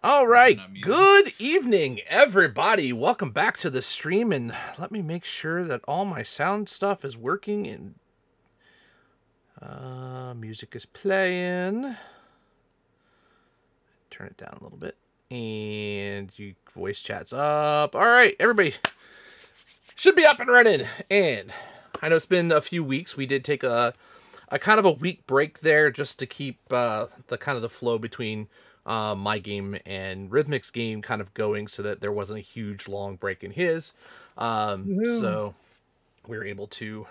All Was I right, not muted? good evening, everybody. Welcome back to the stream, and let me make sure that all my sound stuff is working and music is playing. Turn it down a little bit, and you voice chat's up. All right, everybody should be up and running. And I know it's been a few weeks. We did take a kind of a week break there just to keep the kind of the flow between my game and Rhythmic's game kind of going, so that there wasn't a huge long break in his. Woohoo. So we were able to.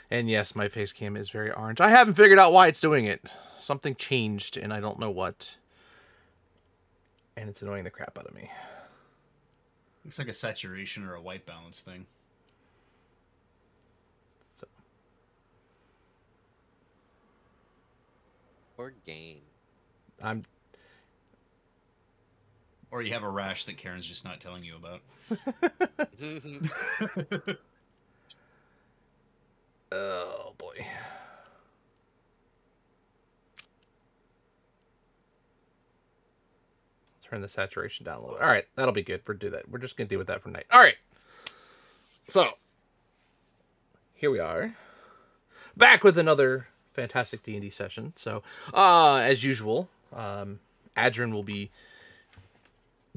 And yes, my face cam is very orange. I haven't figured out why it's doing it. Something changed, and I don't know what. And it's annoying the crap out of me. Looks like a saturation or a white balance thing. So Or game. I'm. Or you have a rash that Karen's just not telling you about. Oh boy. Turn the saturation down a little. All right, that'll be good. We'll do that. We're just gonna deal with that for tonight. All right. So here we are, back with another fantastic D&D session. So, as usual, Adrian will be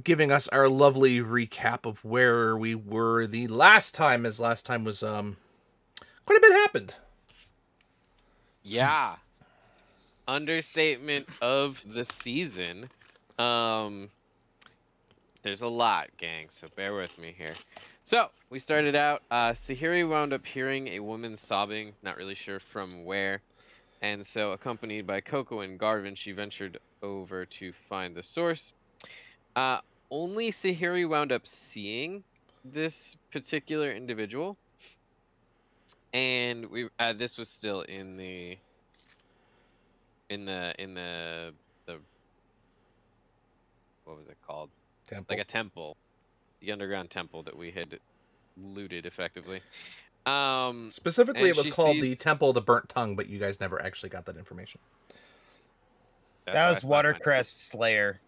giving us our lovely recap of where we were the last time, as last time was quite a bit happened. Yeah. Understatement of the season. There's a lot, gang, so bear with me here. So, we started out, Sahiri wound up hearing a woman sobbing, not really sure from where. And so, accompanied by Coco and Garvin, she ventured over to find the source. Only Sahiri wound up seeing this particular individual. And we this was still in the what was it called? Temple. Like a temple, the underground temple that we had looted effectively. Specifically, and it was she called sees- the Temple of the Burnt Tongue, but you guys never actually got that information. That's That why I was stopped my- Watercrest Slayer.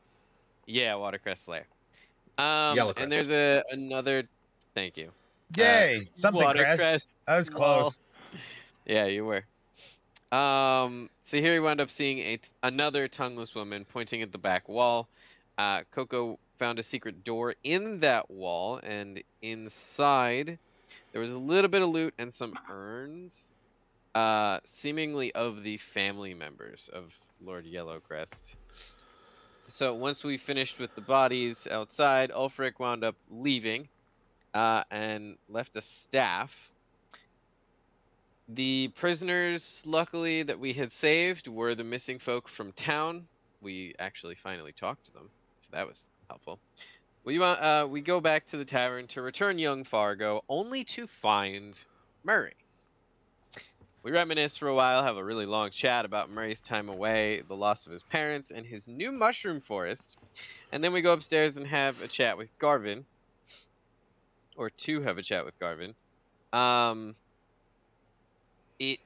Yeah, Watercrest Slayer. Yellowcrest. And there's another. Thank you. Yay! Something Watercrest. crest. I was close. Yeah, you were. So here he wound up seeing another tongueless woman pointing at the back wall. Coco found a secret door in that wall, and inside there was a little bit of loot and some urns, seemingly of the family members of Lord Yellowcrest. So once we finished with the bodies outside, Ulfric wound up leaving, and left a staff. The prisoners, luckily, that we had saved were the missing folk from town. We actually finally talked to them, so that was helpful. We go back to the tavern to return young Fargo, only to find Murray. We reminisce for a while, have a really long chat about Murray's time away, the loss of his parents, and his new mushroom forest. And then we go upstairs and have a chat with Garvin. Or to have a chat with Garvin. It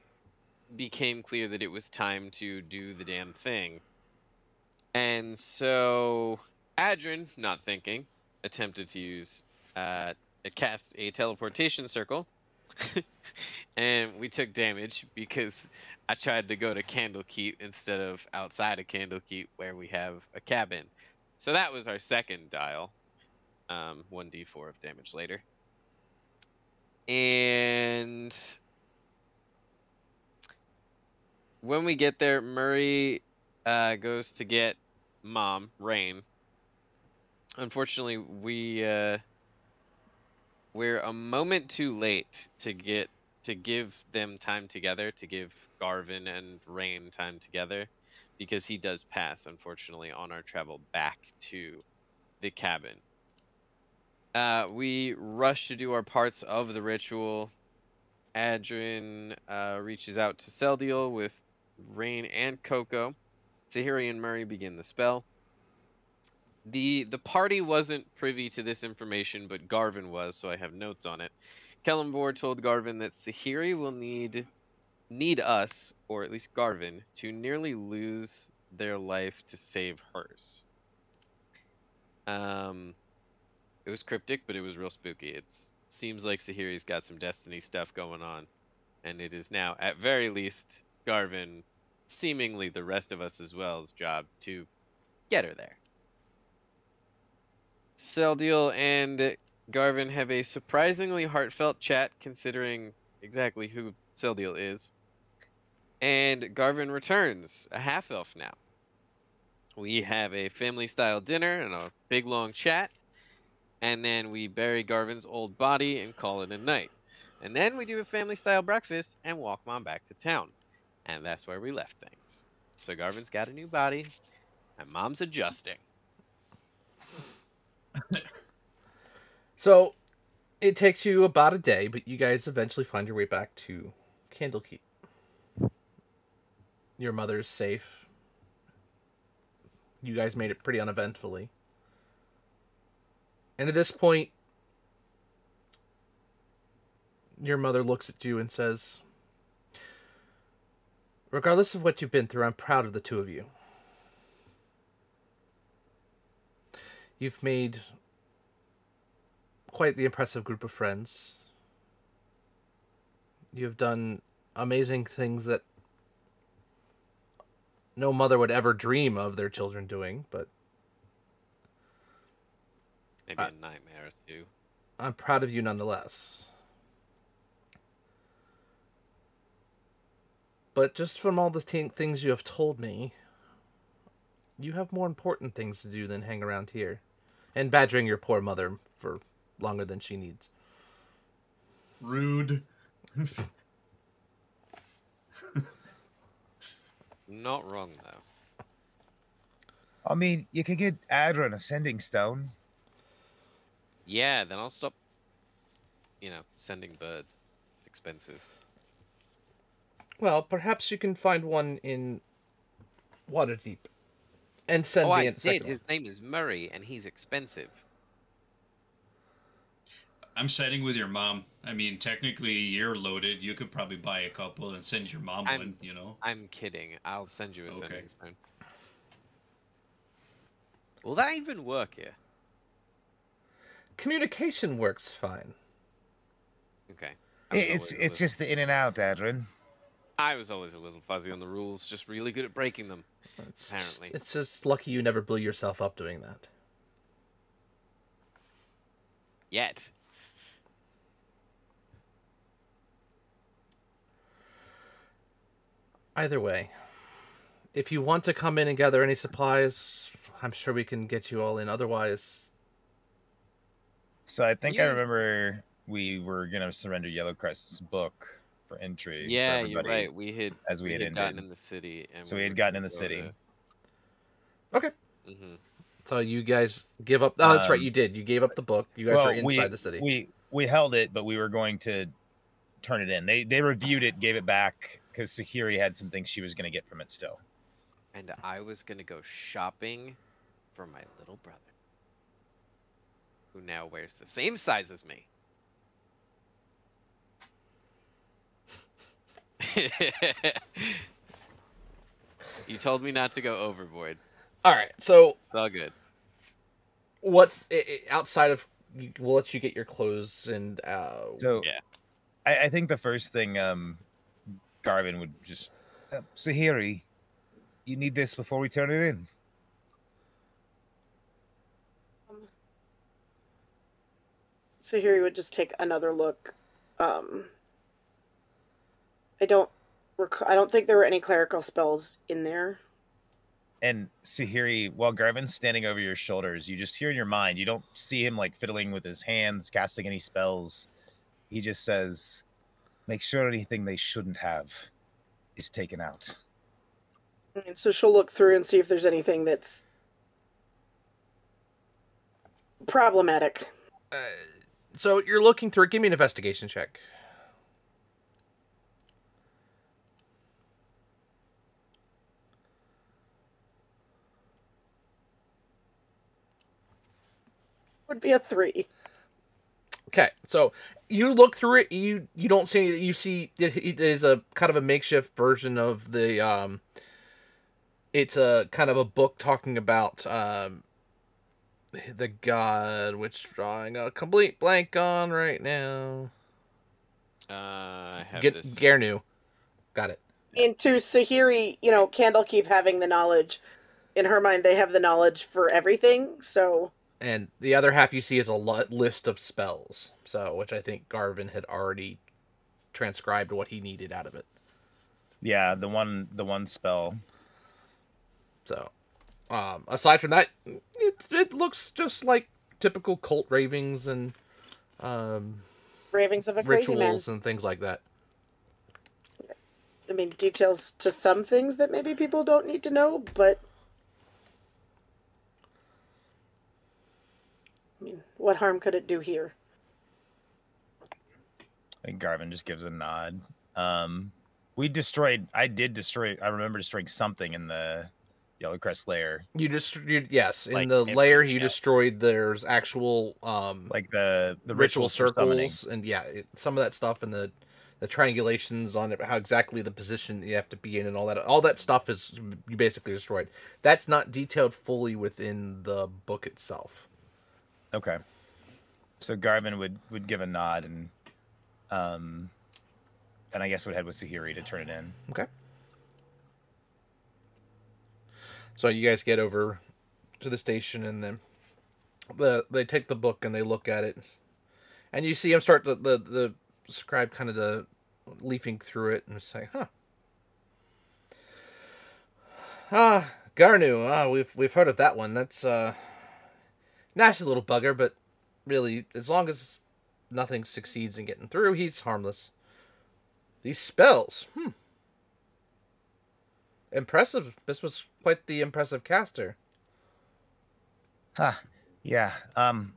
became clear that it was time to do the damn thing. And so Adrian, not thinking, attempted to cast a teleportation circle. And we took damage because I tried to go to Candlekeep instead of outside of Candlekeep where we have a cabin. So that was our second dial. 1d4 of damage later. And when we get there, Murray goes to get Mom, Rain. Unfortunately, we're a moment too late to give them time together, to give Garvin and Rain time together, because he does pass, unfortunately, on our travel back to the cabin. We rush to do our parts of the ritual. Adrian reaches out to Seldiel with Rain and Coco. Sahiri and Murray begin the spell. The party wasn't privy to this information, but Garvin was, so I have notes on it. Kellenborg told Garvin that Sahiri will need us, or at least Garvin, to nearly lose their life to save hers. It was cryptic, but it was real spooky. It seems like Sahiri's got some Destiny stuff going on, and it is now, at very least, Garvin, seemingly the rest of us as well's job to get her there. Seldiel and Garvin have a surprisingly heartfelt chat, considering exactly who Seldiel is. And Garvin returns, a half-elf now. We have a family-style dinner and a big long chat. And then we bury Garvin's old body and call it a night. And then we do a family-style breakfast and walk Mom back to town. And that's where we left things. So Garvin's got a new body, and Mom's adjusting. So, it takes you about a day, but you guys eventually find your way back to Candlekeep. Your mother's safe. You guys made it pretty uneventfully. And at this point, your mother looks at you and says, regardless of what you've been through, I'm proud of the two of you. You've made quite the impressive group of friends. You have done amazing things that no mother would ever dream of their children doing, but Maybe a nightmare too. I'm proud of you nonetheless. But just from all the things you have told me, you have more important things to do than hang around here and badgering your poor mother for longer than she needs. Rude. Not wrong, though. I mean, you could get Adra an ascending stone. Yeah, then I'll stop, sending birds. It's expensive. Well, perhaps you can find one in Waterdeep and send Oh, me I a did. second His name is Murray, and he's expensive. I'm siding with your mom. I mean, technically, you're loaded. You could probably buy a couple and send your mom one, you know? I'm kidding. I'll send you a Okay. sending stone. Will that even work here? Communication works fine. Okay. It's just the in and out, Adrin. I was always a little fuzzy on the rules, just really good at breaking them. Apparently. It's just lucky you never blew yourself up doing that. Yet. Either way, if you want to come in and gather any supplies, I'm sure we can get you all in. Otherwise... So I think I Yeah. remember we were going to surrender Yellowcrest's book for entry. for Yeah, you're everybody. right. We had gotten ended. in the city. And So we we had were gotten in gonna the go city. Okay. Mm-hmm. So you guys give up... Oh, that's right, Um, you did. You gave up the book. You guys Well, are inside the city. We held it, but we were going to turn it in. They reviewed it, gave it back, because Sahiri had some things she was going to get from it still. And I was going to go shopping for my little brother, who now wears the same size as me. You told me not to go overboard. All right, so It's all good. what's... outside of... We'll let you get your clothes and... So Yeah. I think the first thing Garvin would just... Sahiri, you need this before we turn it in. So here he would just take another look. I don't think there were any clerical spells in there. And Sahiri, while Garvin's standing over your shoulders, you just hear in your mind, you don't see him like fiddling with his hands, casting any spells. He just says, make sure anything they shouldn't have is taken out. And so she'll look through and see if there's anything that's problematic. So you're looking through it. Give me an investigation check. Would be a 3. Okay, so you look through it. You don't see any. You see it is a kind of a makeshift version of the. It's a kind of a book talking about The god, which drawing a complete blank on right now. I have Get this. Garnu. Got it. And to Sahiri, Candlekeep having the knowledge. In her mind, they have the knowledge for everything, so... And the other half you see is a list of spells. So, which I think Garvin had already transcribed what he needed out of it. Yeah, the one spell. So, aside from that, it looks just like typical cult ravings and Ravings of a crazy man. rituals and things like that. I mean, details to some things that maybe people don't need to know, but... I mean, what harm could it do here? I think Garvin just gives a nod. I remember destroying something in the Yellowcrest lair. Yes, in Like, the lair you yeah. destroyed, there's actual Like the ritual for summoning. circles, and some of that stuff, and the triangulations on it, how exactly the position you have to be in, and all that stuff is you basically destroyed. That's not detailed fully within the book itself. Okay. So Garvin would give a nod and I guess would head with Sahiri to turn it in. Okay. So you guys get over to the station, and then they take the book and they look at it, and you see him start the scribe kind of leafing through it and say, Garnu. We've heard of that one. That's nasty little bugger, but really, as long as nothing succeeds in getting through, he's harmless. These spells, impressive. This was quite the impressive caster. Yeah.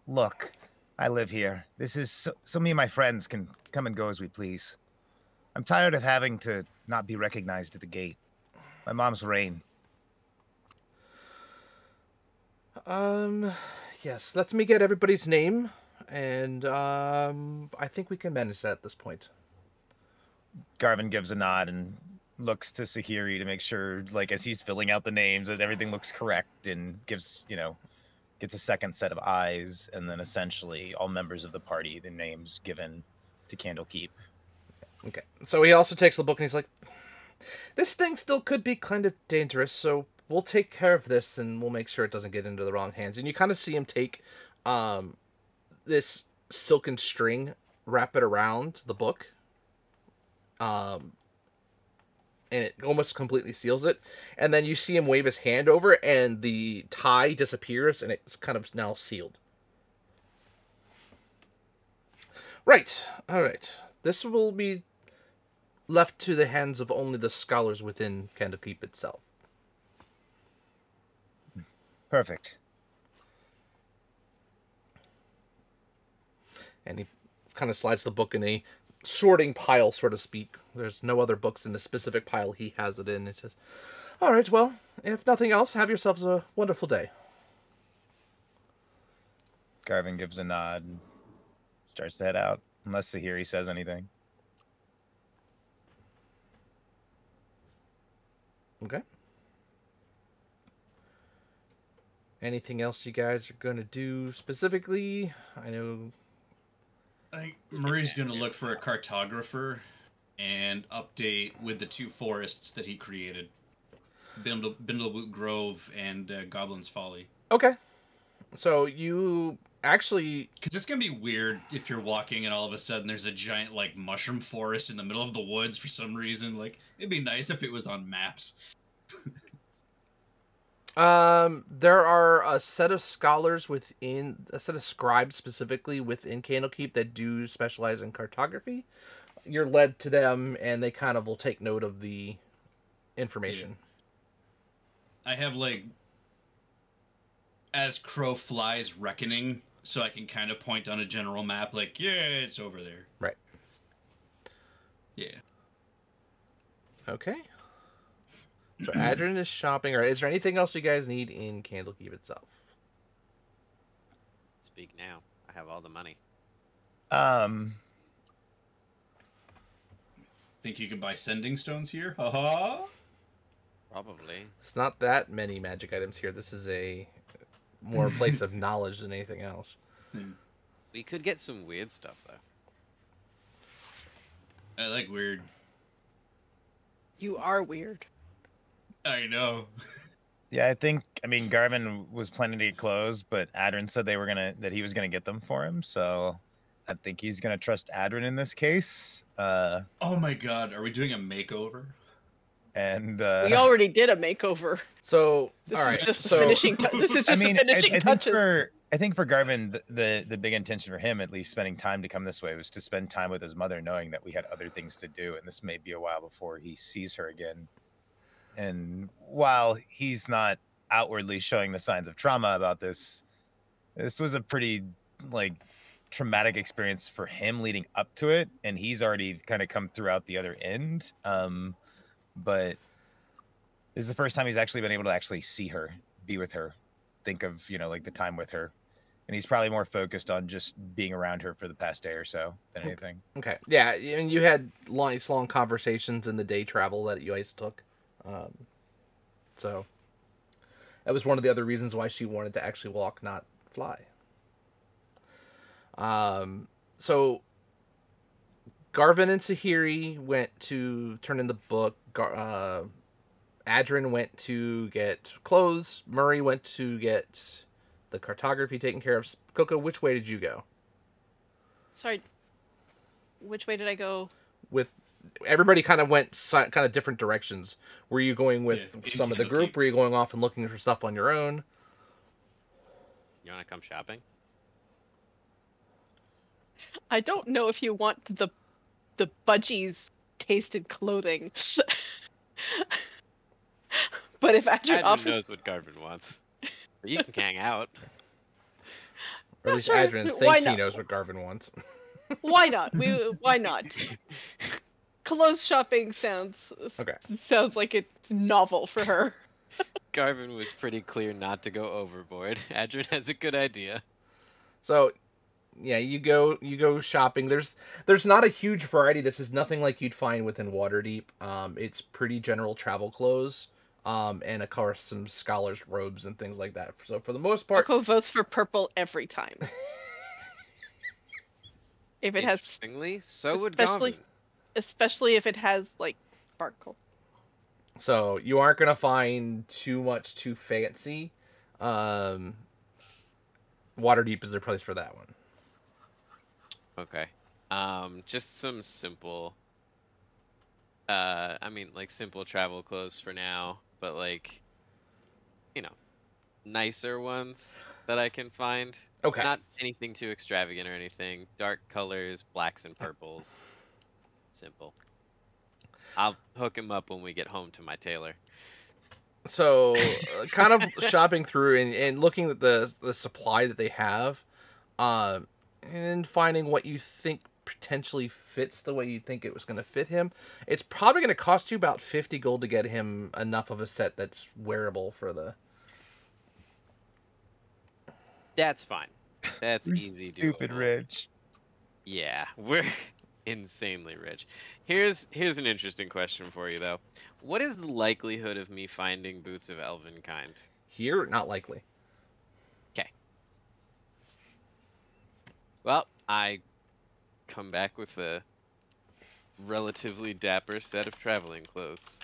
Look, I live here. This is so me and my friends can come and go as we please. I'm tired of having to not be recognized at the gate. My mom's reign. Yes, let me get everybody's name, and I think we can manage that at this point. Garvin gives a nod and looks to Sahiri to make sure, like, as he's filling out the names, that everything looks correct, and gets a second set of eyes, and then essentially all members of the party, the names given to Candlekeep. Okay, so he also takes the book and he's like, this thing still could be kind of dangerous, so we'll take care of this and we'll make sure it doesn't get into the wrong hands. And you kind of see him take this silken string, wrap it around the book, and it almost completely seals it. And then you see him wave his hand over, and the tie disappears, and it's kind of now sealed. Right. All right. This will be left to the hands of only the scholars within Candlekeep itself. Perfect. And he kind of slides the book in a sorting pile, so to speak. There's no other books in the specific pile he has it in. It says, all right, well, if nothing else, have yourselves a wonderful day. Garvin gives a nod and starts to head out, unless Sahiri says anything. Okay. Anything else you guys are going to do specifically? I know... I think Murray's going to look for a cartographer and update with the two forests that he created. Bindlewoot Grove and Goblin's Folly. Okay. So you actually... Because it's going to be weird if you're walking and all of a sudden there's a giant, like, mushroom forest in the middle of the woods for some reason. Like, it'd be nice if it was on maps. There are a set of scholars a set of scribes specifically within Candlekeep that do specialize in cartography. You're led to them, and they kind of will take note of the information. I have, like, As Crow Flies Reckoning, so I can kind of point on a general map, like, yeah, it's over there. Right. Yeah. Okay. So Adrian is shopping. Or is there anything else you guys need in Candlekeep itself? Speak now. I have all the money. Think you could buy sending stones here? Haha. Probably. It's not that many magic items here. This is a more a place of knowledge than anything else. We could get some weird stuff though. I like weird. You are weird. I know. Yeah, I mean, Garvin was planning to get clothes, but Adrin said that he was gonna get them for him. So I think he's gonna trust Adrin in this case. Oh my god, are we doing a makeover? And We already did a makeover. So, This all is right. just So, finishing. This is just I mean, the finishing I think touches. I think for Garvin, the big intention for him, at least spending time to come this way, was to spend time with his mother, knowing that we had other things to do, and this may be a while before he sees her again. And while he's not outwardly showing the signs of trauma about this, this was a pretty traumatic experience for him leading up to it, and he's already kind of come throughout the other end. But this is the first time he's actually been able to actually see her, be with her, think of the time with her, and he's probably more focused on just being around her for the past day or so than anything. okay. Yeah, and you had nice long conversations in the day travel that you guys took. So that was one of the other reasons why she wanted to actually walk, not fly. So Garvin and Sahiri went to turn in the book. Adrin went to get clothes. Murray went to get the cartography taken care of. Coco, which way did you go? Sorry. Which way did I go? With everybody kind of went kind of different directions. Were you going with Yeah, some of the group? Were you going off and looking for stuff on your own? You wanna come shopping? I don't know if you want the budgies tasted clothing. But if Adrin Adrin offers, knows what Garvin wants. But you can hang out. Or at least sure. Adrian Why thinks he not? knows what Garvin wants. why not? Why not? Clothes shopping sounds like it's novel for her. Garvin was pretty clear not to go overboard. Adrin has a good idea. So, yeah, you go shopping. There's not a huge variety. This is nothing like you'd find within Waterdeep. It's pretty general travel clothes. And of course some scholars' robes and things like that. So for the most part, Coco votes for purple every time. If it has, Interestingly, so would especially- Garvin. especially if it has like sparkle. so you aren't gonna find too much too fancy. Waterdeep is the place for that one. Okay. Just some simple. Simple travel clothes for now, but nicer ones that I can find. Okay. Not anything too extravagant or anything. Dark colors, blacks and purples. Simple. I'll hook him up when we get home to my tailor. So, kind of shopping through and looking at the supply that they have, and finding what you think potentially fits the way you think it was going to fit him. It's probably going to cost you about 50 gold to get him enough of a set that's wearable for the... That's fine. That's We're easy to stupid rich. Yeah, we're insanely rich. Here's an interesting question for you though. What is the likelihood of me finding boots of elven kind? Here, not likely. Okay. Well, I come back with a relatively dapper set of traveling clothes.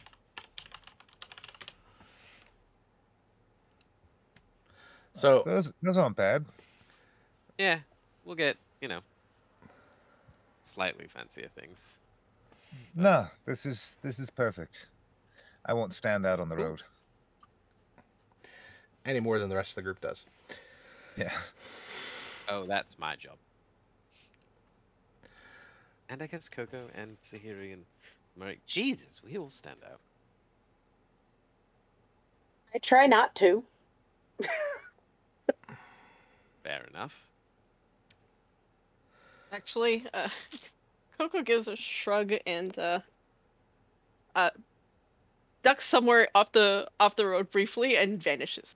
So, Those aren't bad. Yeah, we'll get, slightly fancier things. No, this is perfect. I won't stand out on the Cool. road. any more than the rest of the group does. Yeah. Oh, that's my job. And I guess Coco and Sahiri and Murray. Jesus, we all stand out. I try not to. Fair enough. Actually, Coco gives a shrug and ducks somewhere off the road briefly and vanishes.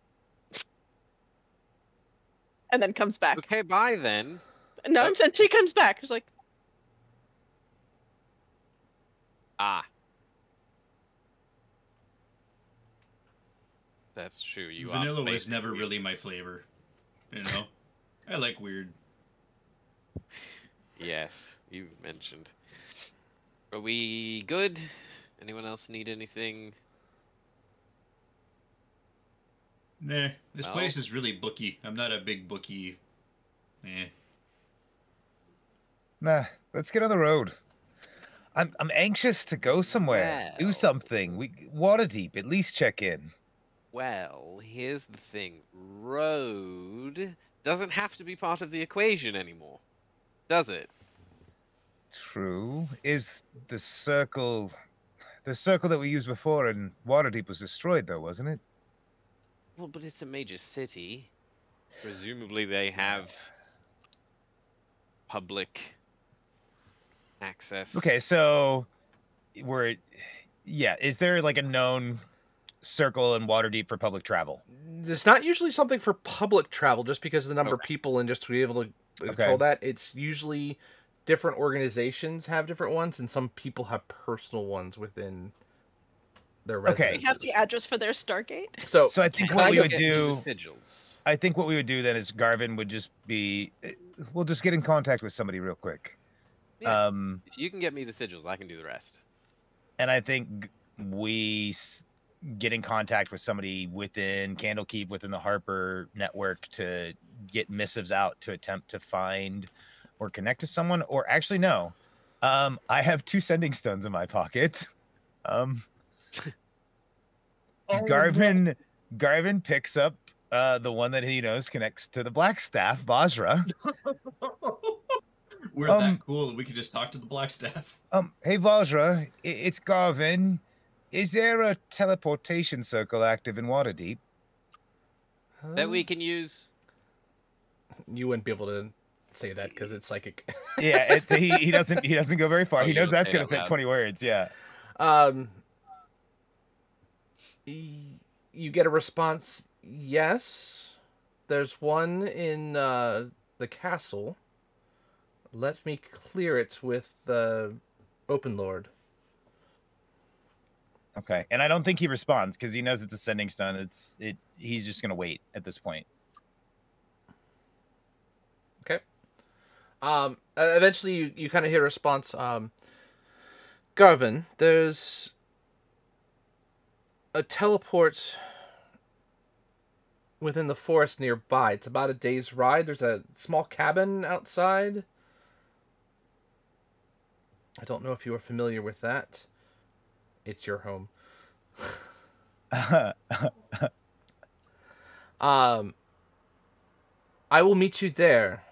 And then comes back. Okay, bye then. No, and she comes back. She's like, Ah. That's true. You Vanilla are was never basically- really my flavor. You know, I like weird. Yes, you mentioned. Are we good? Anyone else need anything? Nah, this Well- place is really booky. I'm not a big booky. Nah, let's get on the road. I'm anxious to go somewhere, do Well. something. Waterdeep, at least check in. Well, here's the thing. Road doesn't have to be part of the equation anymore, does it? True. Is the circle that we used before in Waterdeep was destroyed though, wasn't it? Well, but it's a major city. Presumably they have public access. Okay, so is there like a known circle in Waterdeep for public travel? There's not usually something for public travel just because of the number of people and just to be able to control that. It's usually different organizations have different ones, and some people have personal ones within their residences. Do you have the address for their Stargate? So I think what we would Get do, sigils. I think what we would do then is Garvin would just be, we'll just get in contact with somebody real quick. Yeah. If you can get me the sigils, I can do the rest. And I think we get in contact with somebody within Candlekeep, within the Harper network, to get missives out to attempt to find or connect to someone. Or actually, no, I have 2 sending stones in my pocket. Garvin picks up the one that he knows connects to the Blackstaff, Vajra. We're that cool that we could just talk to the Blackstaff. Hey Vajra, it's Garvin. Is there a teleportation circle active in Waterdeep? That we can use. You wouldn't be able to say that because it's psychic. Yeah, he doesn't go very far. Oh, He you knows don't that's say gonna out fit loud. 20 words. Yeah. You get a response, yes. There's one in the castle. Let me clear it with the Open Lord. Okay, and I don't think he responds because he knows it's a sending stone. He's just gonna wait at this point. Okay. Eventually you kind of hear a response. Garvin, there's a teleport within the forest nearby. It's about a day's ride. There's a small cabin outside. I don't know if you are familiar with that. It's your home. I will meet you there,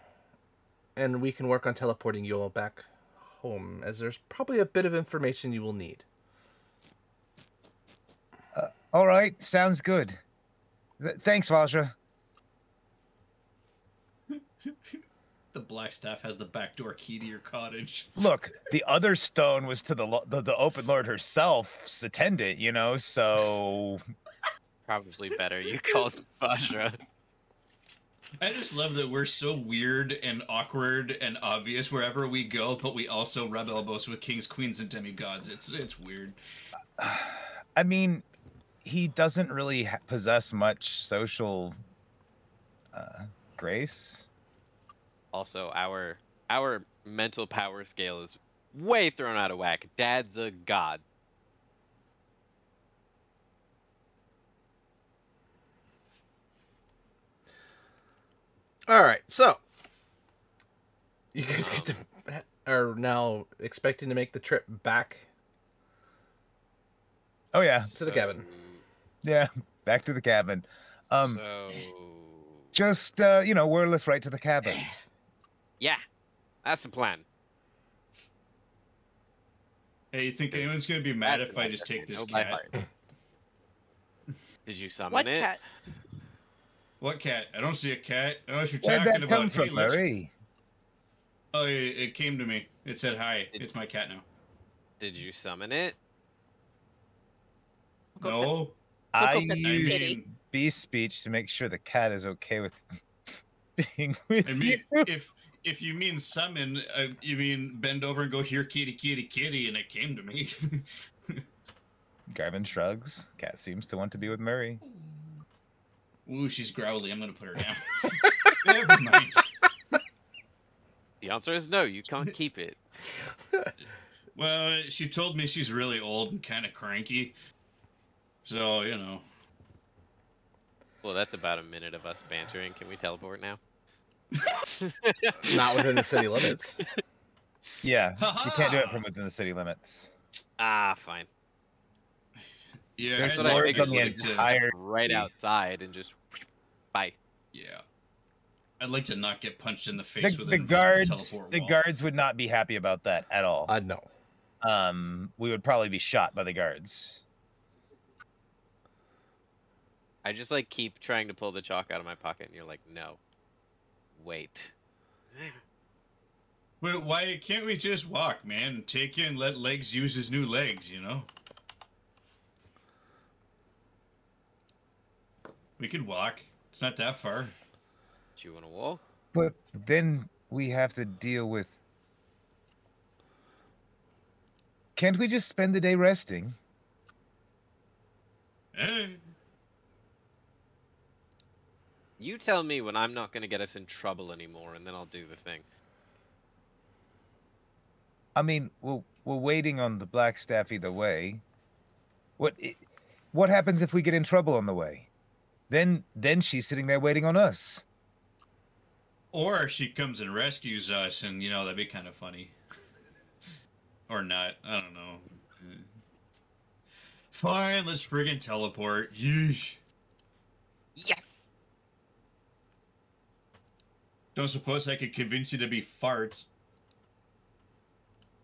and we can work on teleporting you all back home, as there's probably a bit of information you will need. All right, sounds good. Thanks, Vajra. The Blackstaff has the backdoor key to your cottage. Look, the other stone was to the Open Lord herself's attendant, you know, so... Probably better you called Vajra. I just love that we're so weird and awkward and obvious wherever we go, but we also rub elbows with kings, queens, and demigods. It's weird. I mean, he doesn't really possess much social grace. Also, our mental power scale is way thrown out of whack. Dad's a god. All right, so you guys are now expecting to make the trip back Oh yeah, to the cabin. yeah, back to the cabin. So Just whirl us right to the cabin. yeah, that's the plan. Hey, you think anyone's gonna be mad if I just take this Know by cat? heart. Did you summon What it? cat? What cat? I don't see a cat. I know what you're Where'd talking that come about. from, Hey, let's- Murray? Oh, it came to me. It said hi. It's my cat now. Did you summon it? No. I Coco Pet use Kitty. beast speech to make sure the cat is okay with being with I mean, you. if you mean summon, you mean bend over and go here, kitty, kitty, kitty, and it came to me. Garvin shrugs. Cat seems to want to be with Murray. Ooh, she's growly. I'm gonna put her down. Never mind. The answer is no. You can't keep it. Well, she told me she's really old and kind of cranky. So, you know. Well, that's about a minute of us bantering. Can we teleport now? Not within the city limits. Yeah, you can't do it from within the city limits. Ah, fine. Yeah, There's That's what I lords figured. on the Like, just entire right city. outside and just bye. Yeah. I'd like to not get punched in the face with The an invisible guards, teleport the wall. guards would not be happy about that at all. No. We would probably be shot by the guards. I just like keep trying to pull the chalk out of my pocket, and you're like, no. Wait. Wait, why can't we just walk, man? Take in, let Legs use his new legs, you know? We could walk. It's not that far. Do you want to walk? But then we have to deal with. Can't we just spend the day resting? Eh. You tell me when I'm not going to get us in trouble anymore, and then I'll do the thing. I mean, we're waiting on the Black Staff either way. What happens if we get in trouble on the way? Then she's sitting there waiting on us. Or she comes and rescues us, and, you know, that'd be kind of funny. Or not. I don't know. Fine, let's friggin' teleport. Yeesh. Yes! Don't suppose I could convince you to be farts.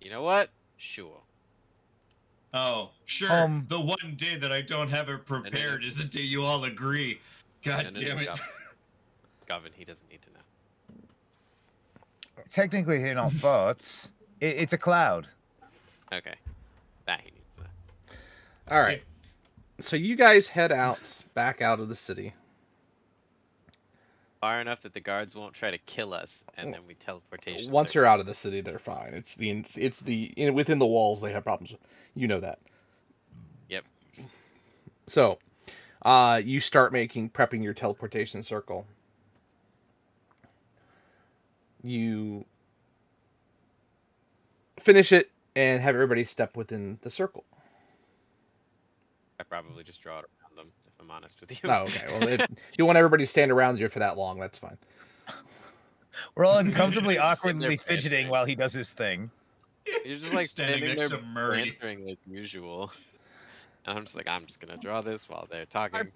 You know what? Sure. Oh, sure. Um, The one day that I don't have it prepared is the day you all agree. God No, damn it. Gavin, he doesn't need to know. Technically, they're not thoughts. It's a cloud. Okay. That he needs to know. All right. So you guys head back out of the city. Far enough that the guards won't try to kill us, and then we teleportation. Once you're out of the city, they're fine. Within the walls they have problems with. You know that. Yep. So, you start prepping your teleportation circle. You finish it and have everybody step within the circle. I probably just draw it around them, if I'm honest with you. Oh, okay. Well, if you want everybody to stand around you for that long, that's fine. We're all uncomfortably, They're awkwardly bantering. fidgeting while he does his thing. You're just like Standing standing next there to Murray. bantering like usual. And I'm just like, I'm just gonna draw this while they're talking.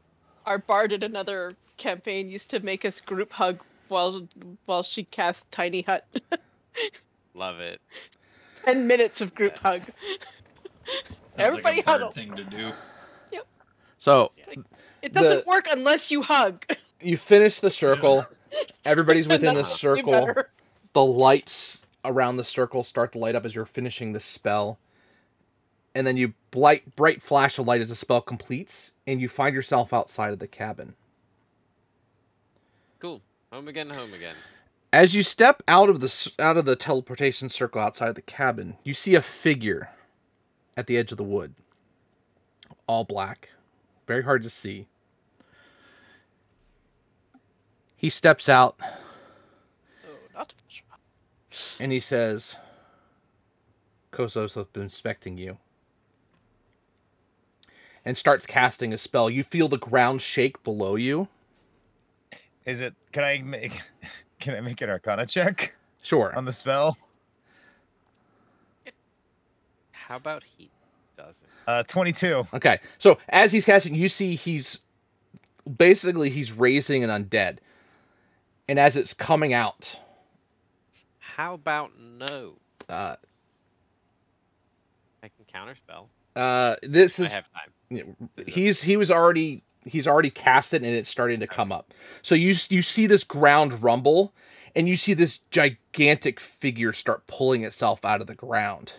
Our bard in another campaign used to make us group hug while she cast Tiny Hut. Love it. 10 minutes of group hug. Everybody like a bird huddle. thing to do. So, It doesn't work unless you hug. you finish the circle. Everybody's within the That's way circle. better. The lights around the circle start to light up as you're finishing the spell. And then you bright flash of light as the spell completes, and you find yourself outside of the cabin. Cool. Home again, home again. As you step out of the teleportation circle outside of the cabin, you see a figure at the edge of the wood. All black. Very hard to see. He steps out Oh, not and he says, Kosos has been inspecting you. And starts casting a spell. You feel the ground shake below you. Is it? Can I make an Arcana check Sure. on the spell? How about he doesn't? 22. Okay. So as he's casting, you see he's raising an undead. And as it's coming out, How about no? uh, I can counterspell. this I is have time. he's already cast it and it's starting to come up. So you see this ground rumble and you see this gigantic figure start pulling itself out of the ground.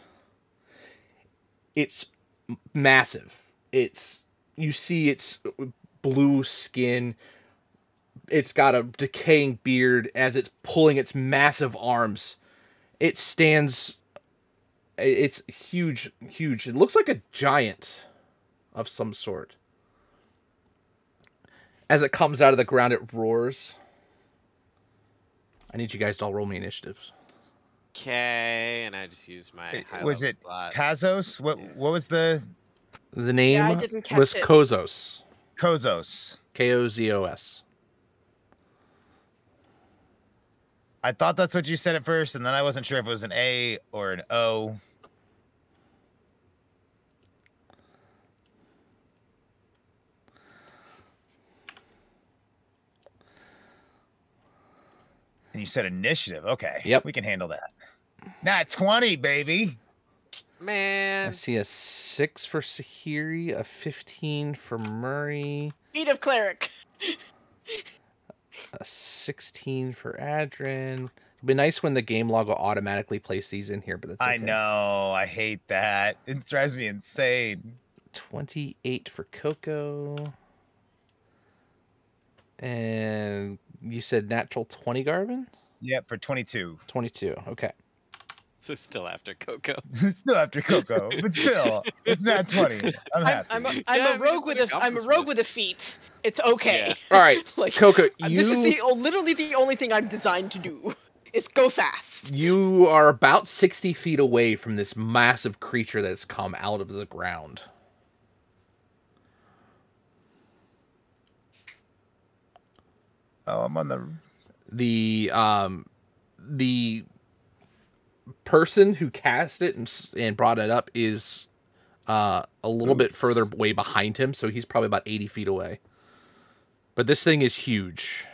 It's massive. You see its blue skin. It's got a decaying beard as it's pulling its massive arms. It stands. It's huge. It looks like a giant of some sort. As it comes out of the ground, it roars. I need you guys to all roll me initiatives. Okay, and I just used my high Was level it slot. Kazos? What was the The name I didn't catch was it. Kozos. Kozos? Kozos. I thought that's what you said at first, and then I wasn't sure if it was an A or an O. And you said initiative. Okay. Yep. We can handle that. Nat 20, baby. I Man, see a 6 for Sahiri, a 15 for Murray, Feet of cleric. a 16 for Adrin. It'd be nice when the game log will automatically place these in here, but that's okay. I know. I hate that. It drives me insane. 28 for Coco. And you said natural 20, Garvin? Yep, for 22. 22. Okay. so still after Coco. Still after Coco, but still, it's Nat 20. I'm happy. I'm Yeah, a rogue we with can I'm a accomplish rogue it. with a feat. It's okay. Yeah. All right. Like Coco, this is literally the only thing I'm designed to do. Is go fast. you are about 60 feet away from this massive creature that's come out of the ground. Oh, I'm on the. The person who cast it and brought it up is a little bit further way behind him, so he's probably about 80 feet away. But this thing is huge.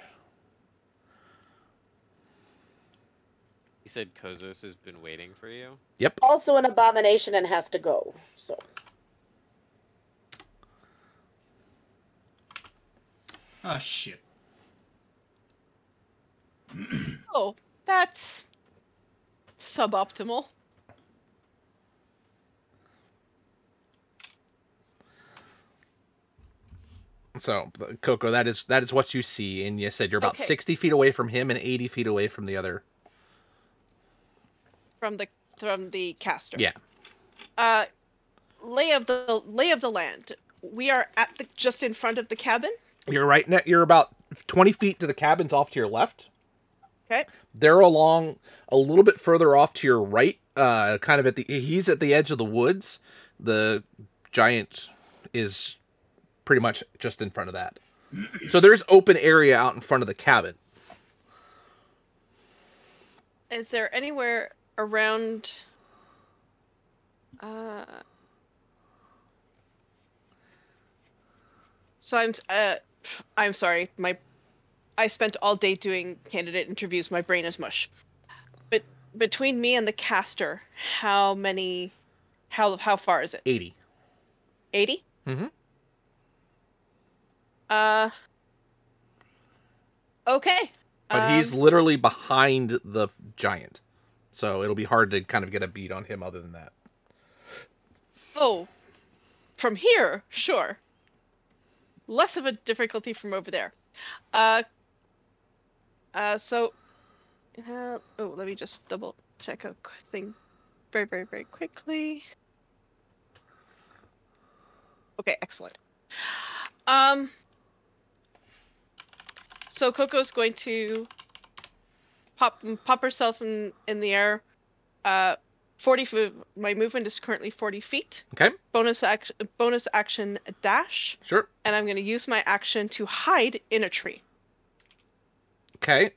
He said Kozos has been waiting for you. Yep. Also an abomination and has to go. So Oh shit. Oh, that's suboptimal. So, Coco, that is what you see, and you said you're about Okay. 60 feet away from him and 80 feet away from the other. From the caster. Yeah. Lay of the land. We are at just in front of the cabin. You're about 20 feet to the cabins off to your left. Okay. They're along a little bit further off to your right, kind of he's at the edge of the woods. The giant is pretty much just in front of that. So there's open area out in front of the cabin. Is there anywhere around? So I'm sorry. I spent all day doing candidate interviews. My brain is mush. But between me and the caster, how far is it? 80. 80? Mm-hmm. Okay. But he's literally behind the giant. So it'll be hard to kind of get a beat on him other than that. Oh, from here, sure. Less of a difficulty from over there. Let me just double check a thing very, very, very quickly. Okay, excellent. So Coco's going to pop herself in the air. 40 feet. My movement is currently 40 feet. Okay. Bonus action dash. Sure. And I'm going to use my action to hide in a tree. Okay.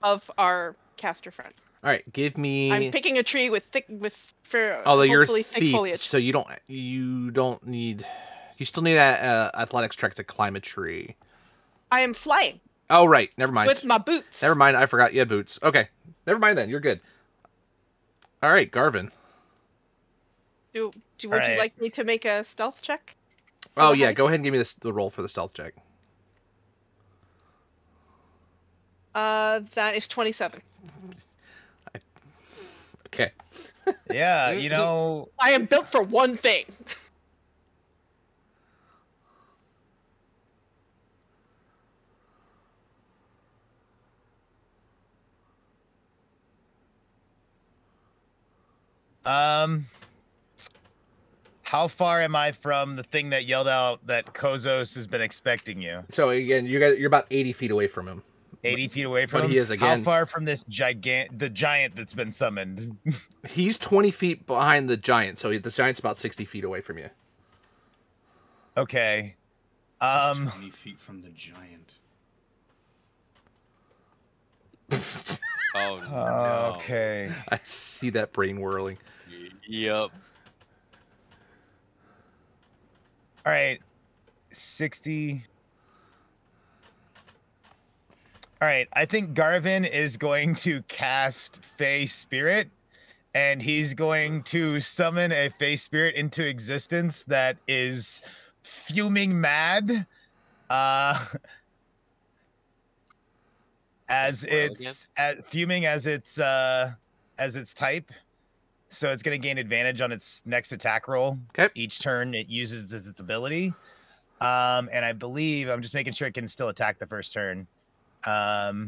Of our caster friend. All right, give me. I'm picking a tree with Although you're a hopefully thick thief, foliage. so you don't need. You still need a athletics check to climb a tree. I am flying Oh right, never mind. with my boots. Never mind, I forgot you had boots. Okay, never mind then. You're good. All right, Garvin. Would you Alright. like me to make a stealth check? Oh the yeah, hide? go ahead and give me the roll for the stealth check. That is 27. Okay. Yeah, you know, I am built for one thing. How far am I from the thing that yelled out that Kozos has been expecting you? So again, you're about 80 feet away from him. 80 feet away from But him? he is again. How far from this the giant that's been summoned? He's 20 feet behind the giant, so the giant's about 60 feet away from you. Okay. It's 20 feet from the giant. Oh no. Okay. I see that brain whirling. Yep. All right. 60. All right. I think Garvin is going to cast Fey Spirit, and he's going to summon a Fey Spirit into existence that is fuming mad. As it's fuming as its type. So it's going to gain advantage on its next attack roll. Okay. Each turn it uses its ability. And I believe I'm just making sure it can still attack the first turn. If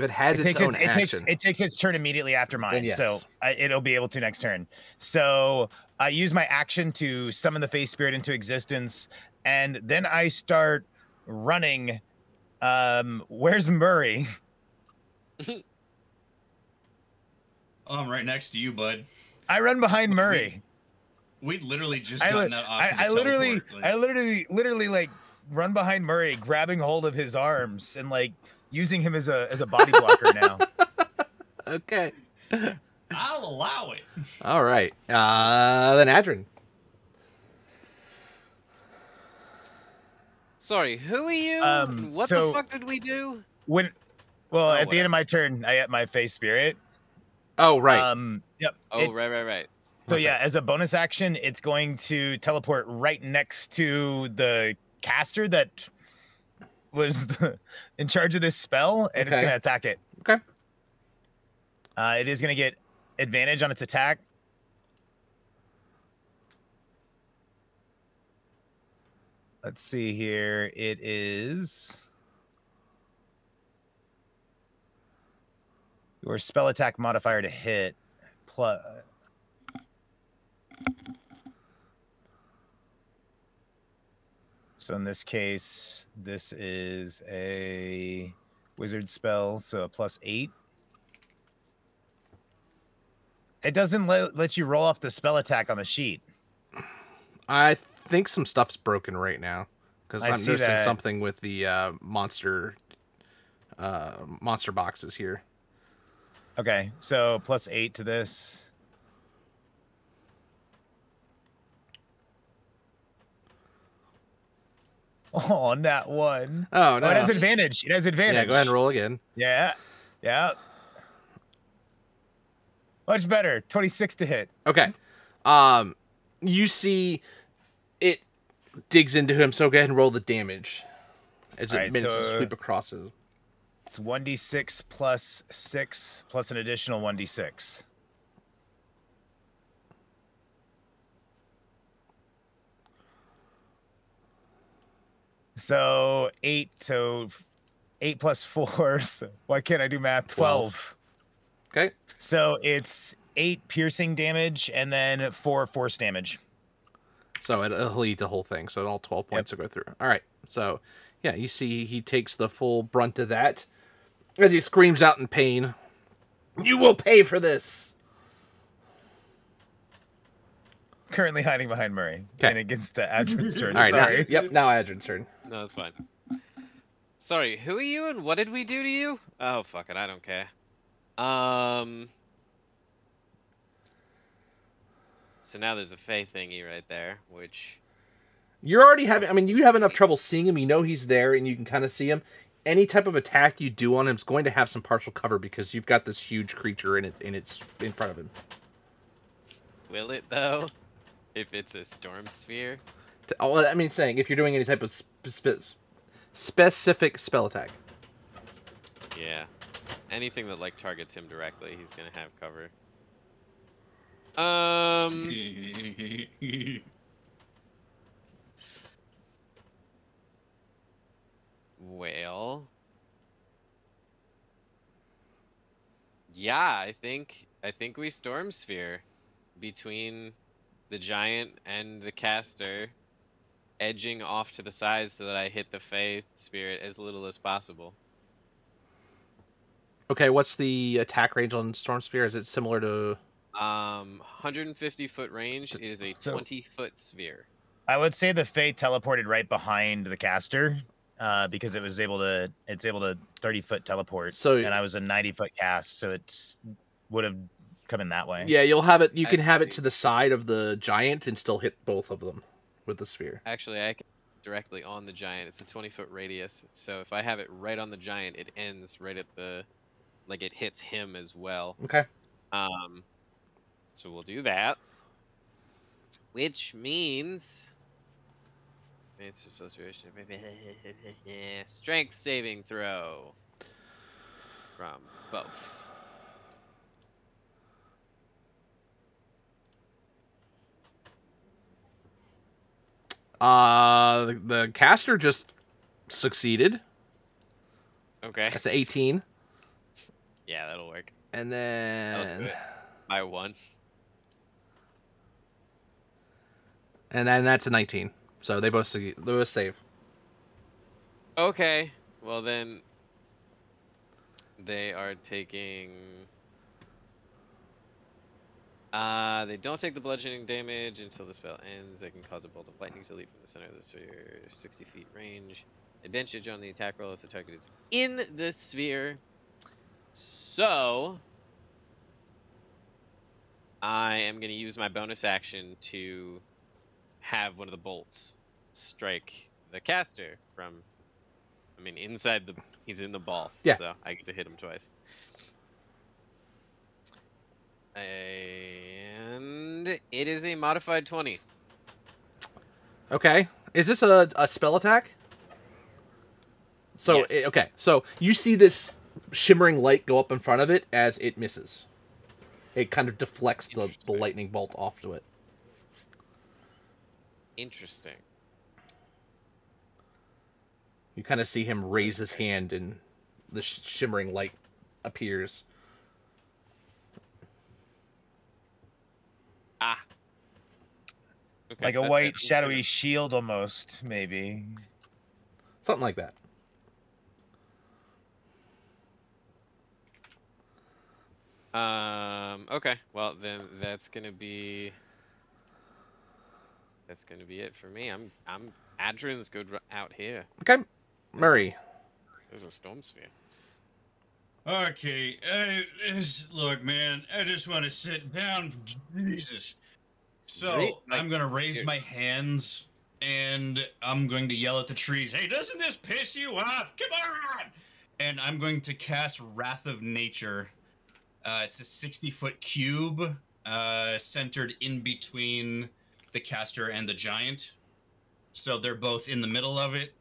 it has its own action. It takes its turn immediately after mine. Then yes. So it'll be able to next turn. So I use my action to summon the Fey Spirit into existence, and then I start running. Where's Murray? Oh, I'm right next to you, bud. I run behind Murray. We'd literally just gotten out off I literally like run behind Murray, grabbing hold of his arms and like using him as a body blocker now. Okay. I'll allow it. All right. Then Adrian. Sorry, who are you? What so the fuck did we do? At the end of my turn, I get my Fey Spirit. Oh, right. Yep. Right. So yeah, as a bonus action, it's going to teleport right next to the caster that was in charge of this spell, and it's going to attack it. Okay. It is going to get advantage on its attack. Let's see here. It is your spell attack modifier to hit plus. So in this case, this is a wizard spell, so a +8. It doesn't let you roll off the spell attack on the sheet. I think some stuff's broken right now because I'm noticing that. something with the monster boxes here. Okay, so +8 to this. Oh, that one. Oh, no. Oh, it has advantage. It has advantage. Yeah, go ahead and roll again. Yeah. Much better. 26 to hit. Okay. You see it digs into him, so go ahead and roll the damage as it manages to sweep across it. It's 1d6 plus 6 plus an additional 1d6. So 8, so 8 plus 4. So why can't I do math? 12. Okay. So it's 8 piercing damage and then 4 force damage. So it'll eat the whole thing. So all 12 points will go through. All right. So, yeah, you see he takes the full brunt of that as he screams out in pain. You will pay for this. Currently hiding behind Murray. Okay. And it gets to Adrian's turn. All right. Sorry. Now Adrian's turn. No, it's fine. Sorry, who are you and what did we do to you? Oh, fuck it, I don't care. So now there's a Fae thingy right there, which... You're already having... I mean, you have enough trouble seeing him. You know he's there, and you can kind of see him. Any type of attack you do on him is going to have some partial cover because you've got this huge creature in front of him. Will it, though? If it's a storm sphere? I mean, saying, if you're doing any type of specific spell attack. Yeah. Anything that, like, targets him directly, he's gonna have cover. Well... Yeah, I think we Storm Sphere between the giant and the caster, edging off to the side so that I hit the Fae spirit as little as possible. Okay, what's the attack range on Storm Spear? Is it similar to? 150-foot range. It is a So- 20-foot sphere. I would say the Fae teleported right behind the caster, because it's able to 30-foot teleport. So- and I was a 90-foot cast, so would have come in that way. Yeah, you'll have it. You can have it Actually- to the side of the giant and still hit both of them with the sphere. Actually, I can directly on the giant. It's a 20-foot radius. So if I have it right on the giant, it ends right at the, like it hits him as well. Okay. So we'll do that. Which means strength saving throw from both. The caster just succeeded. Okay. That's an 18, Yeah, that'll work. and That'll do then it. By one. that's a 19. So they both save. Okay. Well then, they are taking. They don't take the bludgeoning damage until the spell ends. They can cause a bolt of lightning to leap from the center of the sphere, 60 feet range. Advantage on the attack roll if the target is in the sphere. So, I am going to use my bonus action to have one of the bolts strike the caster from. I mean, inside the. He's in the ball. Yeah. So I get to hit him twice. And it is a modified 20. Okay. Is this a spell attack? So Yes. okay. So you see this shimmering light go up in front of it as it misses. It kind of deflects the Interesting. lightning bolt off to it. Interesting. You kind of see him raise his hand, and the shimmering light appears. Ah. Okay, Like a that- white that- shadowy shield almost, maybe. Something like that. Okay. Well, then that's gonna be it for me. I'm Adrin's good out here. Okay. Murray. There's a storm sphere. Okay, look, man, I just want to sit down. Jesus. So Great, like, I'm gonna raise here. my hands and I'm going to yell at the trees. Hey, doesn't this piss you off? Come on! And I'm going to cast Wrath of Nature. It's a 60-foot cube centered in between the caster and the giant. So they're both in the middle of it.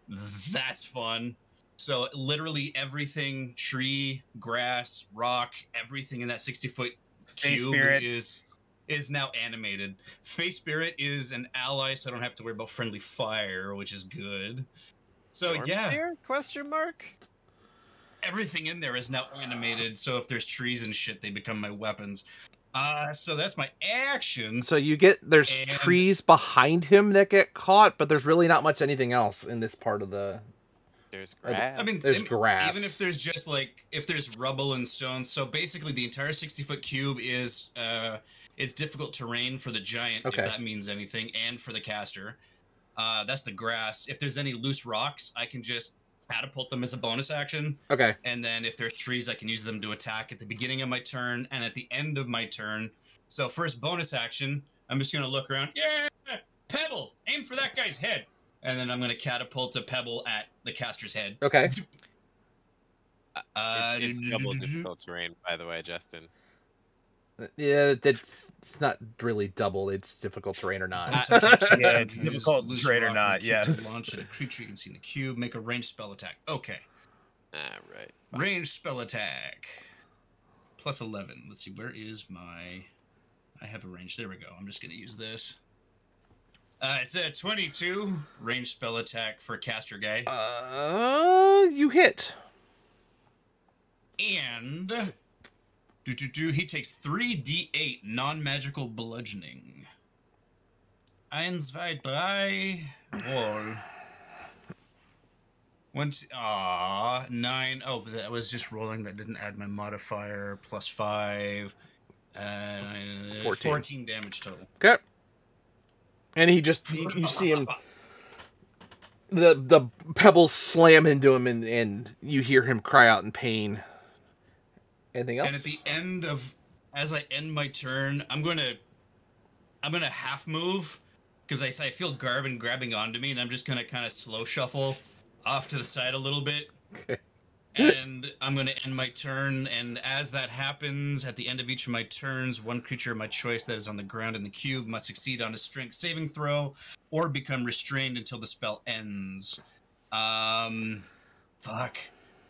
That's fun. So literally everything, tree, grass, rock, everything in that 60-foot Fey cube spirit. is now animated. Fey Spirit is an ally, so I don't have to worry about friendly fire, which is good. So Storm yeah, sphere? Question mark? everything in there is now animated. So if there's trees and shit, they become my weapons. So that's my action. So there's And- trees behind him that get caught, but there's really not much anything else in this part of the. There's I don't- grass. I mean, There's grass. Even if there's just like if there's rubble and stones. So basically, the entire 60-foot cube is it's difficult terrain for the giant, Okay. if that means anything, and for the caster. That's the grass. If there's any loose rocks, I can just catapult them as a bonus action. Okay. And then if there's trees, I can use them to attack at the beginning of my turn and at the end of my turn. So first bonus action, I'm just gonna look around. Yeah, pebble, aim for that guy's head, and then I'm gonna catapult a pebble at the caster's head. Okay. It's double difficult terrain, by the way, Justin. Yeah, it's not really double. It's difficult terrain or not. Yeah, it's difficult Loose trade or rock not, and keep yes. to launch at a creature you can see in the cube. Make a ranged spell attack. Okay, Alright. ranged spell attack. Plus 11. Let's see, where is my... I have a range. There we go. I'm just going to use this. It's a 22 ranged spell attack for caster guy. You hit. And He takes 3d8 non-magical bludgeoning. 1, 2, 3, roll. 9. Oh, but that was just rolling. That didn't add my modifier. Plus 5. 14 damage total. Okay. And he just, you see him, the pebbles slam into him, and you hear him cry out in pain. Anything else? And at the end of, as I end my turn, I'm gonna half move, because I feel Garvin grabbing onto me, and I'm just gonna kind of slow shuffle off to the side a little bit. Okay. And I'm going to end my turn, and as that happens, at the end of each of my turns, one creature of my choice that is on the ground in the cube must succeed on a strength saving throw, or become restrained until the spell ends. Fuck.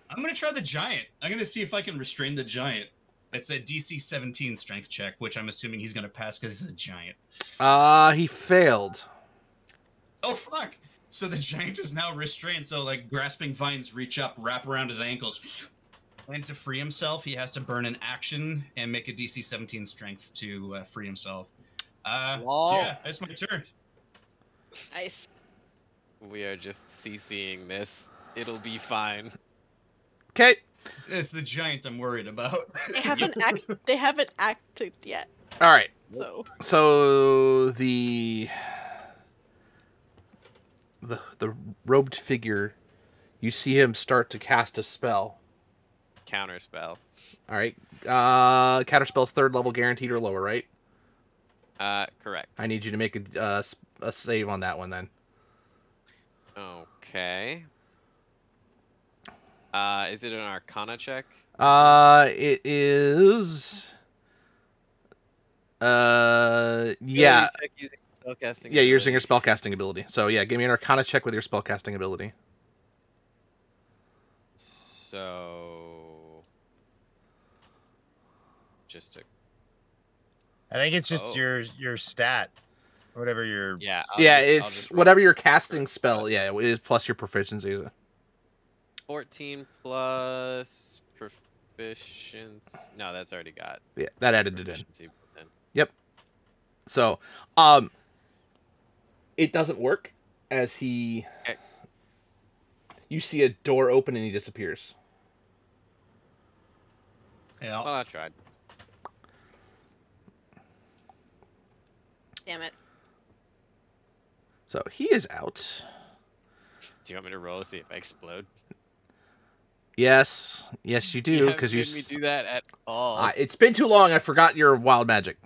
I'm going to try the giant. I'm going to see if I can restrain the giant. It's a DC 17 strength check, which I'm assuming he's going to pass because he's a giant. He failed. Oh, fuck! So the giant is now restrained, so like grasping vines reach up, wrap around his ankles. And to free himself, he has to burn an action and make a DC 17 strength to free himself. Yeah, that's my turn. Nice. We are just CCing this. It'll be fine. Okay. It's the giant I'm worried about. They haven't acted yet. All right. So the robed figure, you see him start to cast a spell. Counter spell. All right. Counter spell's 3rd level guaranteed or lower, right? Correct. I need you to make a save on that one then. Okay. Is it an Arcana check? It is. Yeah. Check using spellcasting Yeah, you're using your spellcasting ability. So yeah, give me an Arcana check with your spellcasting ability. So, just a. I think it's just your stat, whatever your. Yeah. It's whatever your casting spell. Yeah, it is plus your proficiency. 14 plus proficiency. No, that's already got. Yeah, that added it in. proficiency built in. Yep. So, it doesn't work as he. Okay. You see a door open and he disappears. Yeah. Well, I tried. damn it. So he is out. Do you want me to roll to see if I explode? Yes, you do, because you. Made me do that at all. It's been too long. I forgot your wild magic.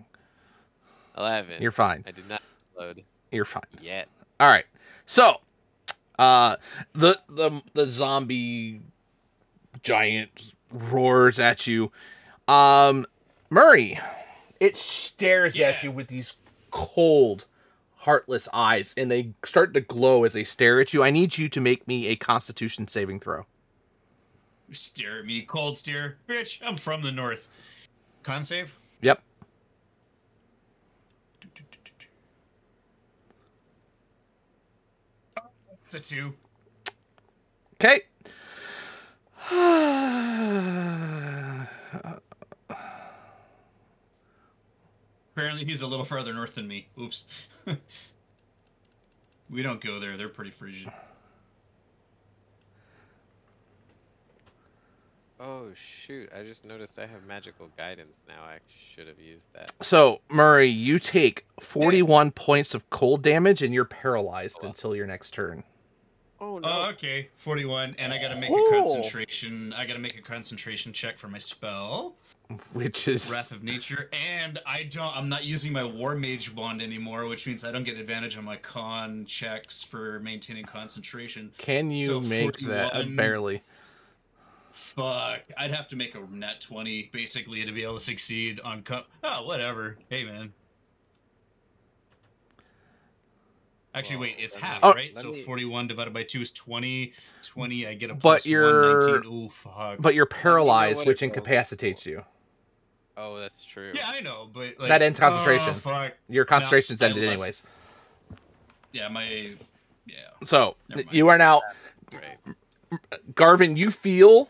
11. You're fine. I did not explode You're fine. yet. All right. So, the zombie giant roars at you. Murray, it stares at you with these cold, heartless eyes, and they start to glow as they stare at you. I need you to make me a Constitution saving throw. You stare at me, cold stare. Bitch, I'm from the north. Con save? Yep. It's a 2. Okay. Apparently he's a little farther north than me. Oops. We don't go there. They're pretty frigid. Oh, shoot. I just noticed I have magical guidance now. I should have used that. So, Murray, you take 41 points of cold damage, and you're paralyzed until your next turn. Oh no. Oh, okay. 41, and I gotta make a concentration. I gotta make a concentration check for my spell, Which is... Wrath of Nature, and I'm not using my War Mage wand anymore, which means I don't get advantage on my con checks for maintaining concentration. Can you So make 41, that? Barely. Fuck, I'd have to make a nat 20 basically to be able to succeed on. Whatever. Hey, man. Actually, wait, it's half, right? So 41 divided by 2 is 20. 20, I get a plus 119. Ooh, fuck. But you're paralyzed, what which it incapacitates you. Oh, that's true. Yeah, I know, but like, That ends concentration. Oh, fuck. Your concentration's No, ended I less- anyways. Yeah, So, Never mind. you are now... Right. Garvin, you feel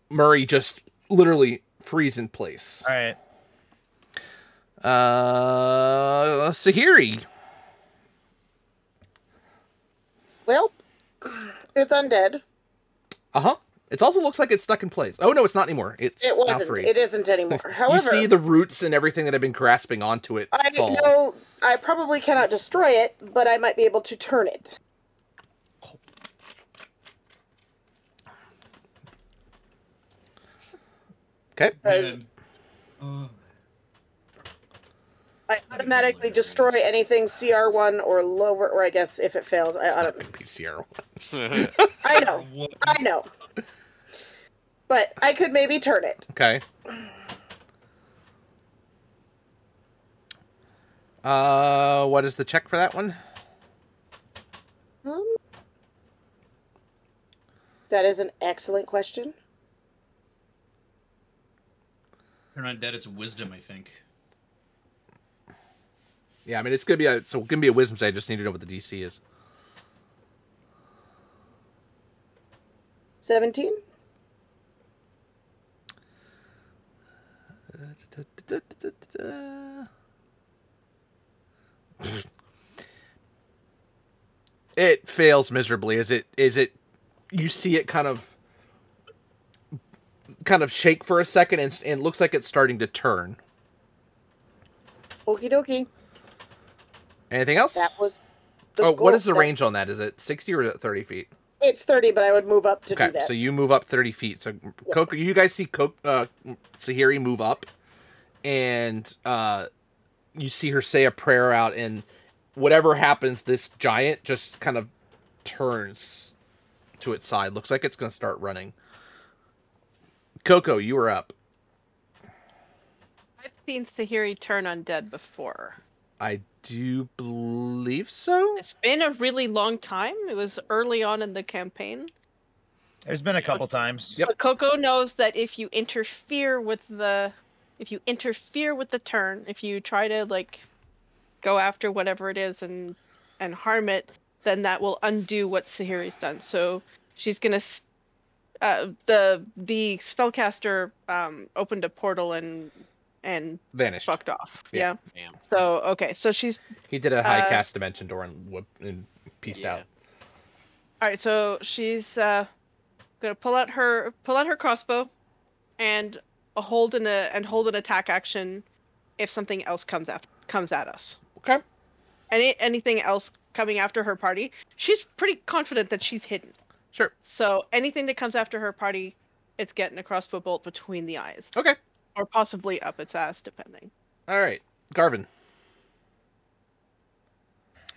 Murray just literally freeze in place. All right. Sahiri. Well, it's undead. Uh-huh. It also looks like it's stuck in place. Oh, no, it's not anymore. It's It now wasn't. free. It isn't anymore. However, You see the roots and everything that have been grasping onto it I fall. know I probably cannot destroy it, but I might be able to turn it. Okay. Because Oh. I automatically destroy anything CR1 or lower, or I guess if it fails, It's I not don't. going to be Sierra. I know, I know. But I could maybe turn it. Okay. What is the check for that one? That is an excellent question. Turn undead, it's wisdom, I think. Yeah, I mean, it's going to be a wisdom save. I just need to know what the DC is. 17? It fails miserably. Is it you see it kind of shake for a second and it looks like it's starting to turn. Okie dokie. Anything else? That was the Oh, what goal. is the range on that? Is it 60 or is it 30 feet? It's 30, but I would move up to do Okay, that. so you move up 30 feet. So Coco, you guys see Sahiri move up, and you see her say a prayer out, and whatever happens, this giant just kind of turns to its side. Looks like it's going to start running. Coco, you are up. I've seen Sahiri turn undead before. I do believe so. It's been a really long time. It was early on in the campaign. There's been a couple times. Yep. But Coco knows that if you interfere with the turn, if you try to like go after whatever it is and harm it, then that will undo what Sahiri's done. So she's gonna the spellcaster opened a portal and Vanished. fucked off. Yeah. Yeah. Damn. So okay, so she's He did a high cast dimension door and pieced Yeah. out. all right. So she's gonna pull out her crossbow and hold an attack action if something else comes at us. Okay. Anything else coming after her party, she's pretty confident that she's hidden. Sure. So anything that comes after her party, it's getting a crossbow bolt between the eyes. Okay. Or possibly up its ass, depending. All right. Garvin.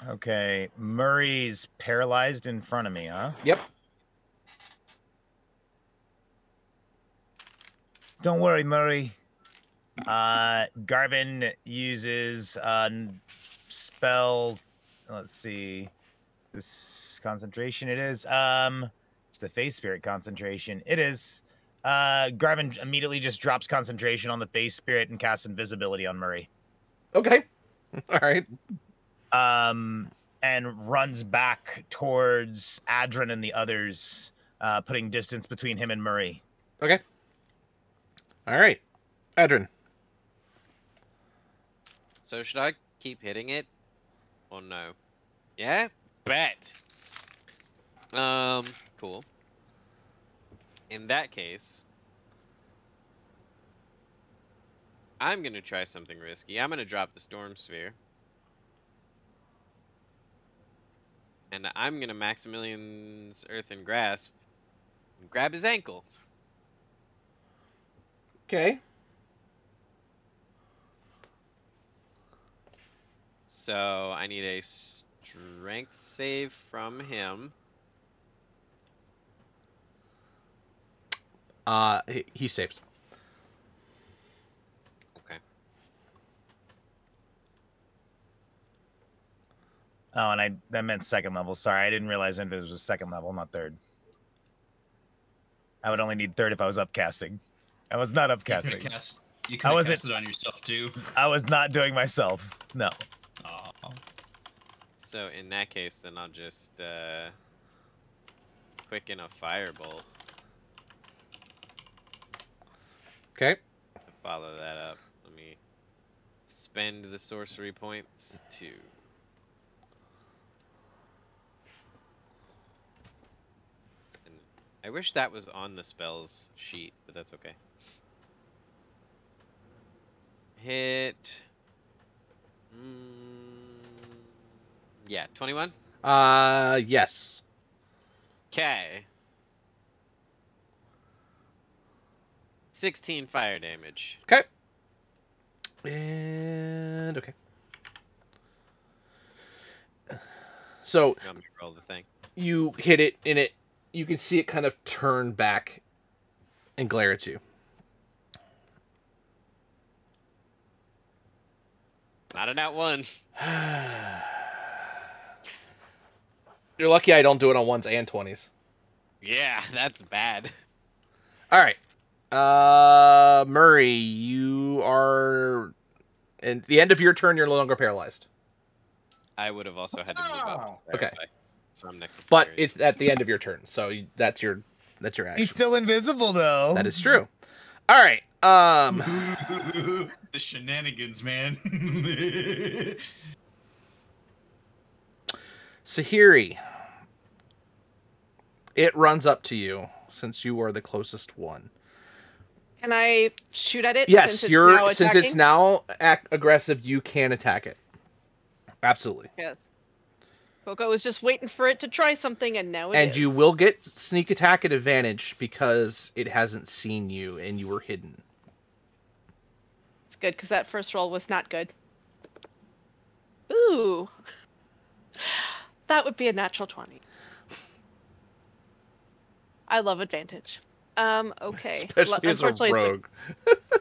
Okay, Murray's paralyzed in front of me, huh? Yep. Don't worry, Murray. Garvin uses spell. Let's see. This concentration. It is. It's the face spirit concentration. It is. Garvin immediately just drops concentration on the face spirit and casts invisibility on Murray. Okay. All right. And runs back towards Adrin and the others, putting distance between him and Murray. Okay. All right. Adrin. So should I keep hitting it? Or no? Yeah? Bet. Cool. In that case, I'm gonna try something risky. I'm gonna drop the Storm Sphere. And I'm gonna Maximilian's Earthen Grasp and grab his ankle. Okay. So I need a strength save from him. He saved. Okay. Oh, and that meant second level. Sorry, I didn't realize it was second level, not third. I would only need third if I was upcasting. I was not upcasting. You could have cast it on yourself too. I was not doing myself. No. Oh. So in that case, then I'll just quicken a firebolt. Okay. Follow that up. Let me spend the sorcery points to. And I wish that was on the spells sheet, but that's okay. Hit. Yeah, 21. Yes. Okay. 16 fire damage. Okay. And okay. So You want me to roll the thing? you hit it, and you can see it kind of turn back and glare at you. Not a nat one. You're lucky I don't do it on 1s and 20s. Yeah, that's bad. All right. Murray, you are... At the end of your turn, you're no longer paralyzed. I would have also had to move up. Oh. To Okay. clarify. So I'm next to But Siri. it's at the end of your turn, so that's your action. He's still invisible though. That is true. All right. The shenanigans, man. Sahiri. It runs up to you since you are the closest one. Can I shoot at it? Yes, since it's now now aggressive, you can attack it. Absolutely. Yes. Coco was just waiting for it to try something, and now it is. And you will get sneak attack at advantage because it hasn't seen you and you were hidden. It's good, because that first roll was not good. Ooh. That would be a natural 20. I love advantage. Okay. Especially as a Unfortunately, rogue.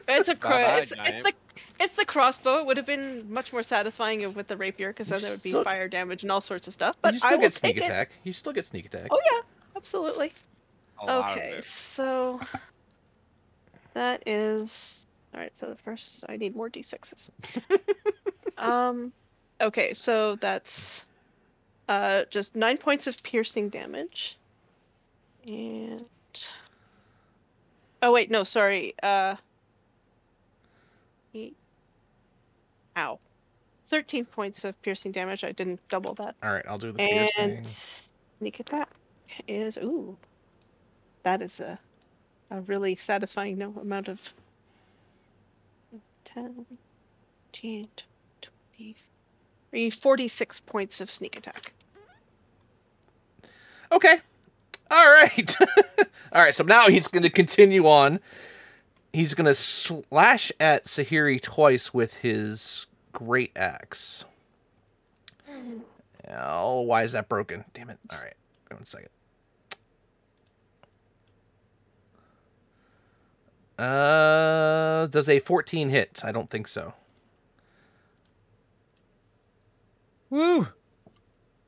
It's Bye-bye, it's giant. it's the crossbow. It would have been much more satisfying with the rapier, because then there would be Still- fire damage and all sorts of stuff. But You I still will get sneak take it. attack. You still get sneak attack. Oh yeah, absolutely. A lot of Okay, it. so that is all right. So the first, I need more d6s. Okay, so that's just 9 points of piercing damage, and oh wait, no, sorry. Ow. 13 points of piercing damage. I didn't double that. All right, I'll do the piercing. And sneak attack is that is a really satisfying no amount of 10, 15, 20, 46 points of sneak attack. Okay. All right. All right, so now he's going to continue on. He's going to slash at Sahiri twice with his great axe. Oh, why is that broken? Damn it. All right. Wait 1 second. Does a 14 hit? I don't think so. Woo!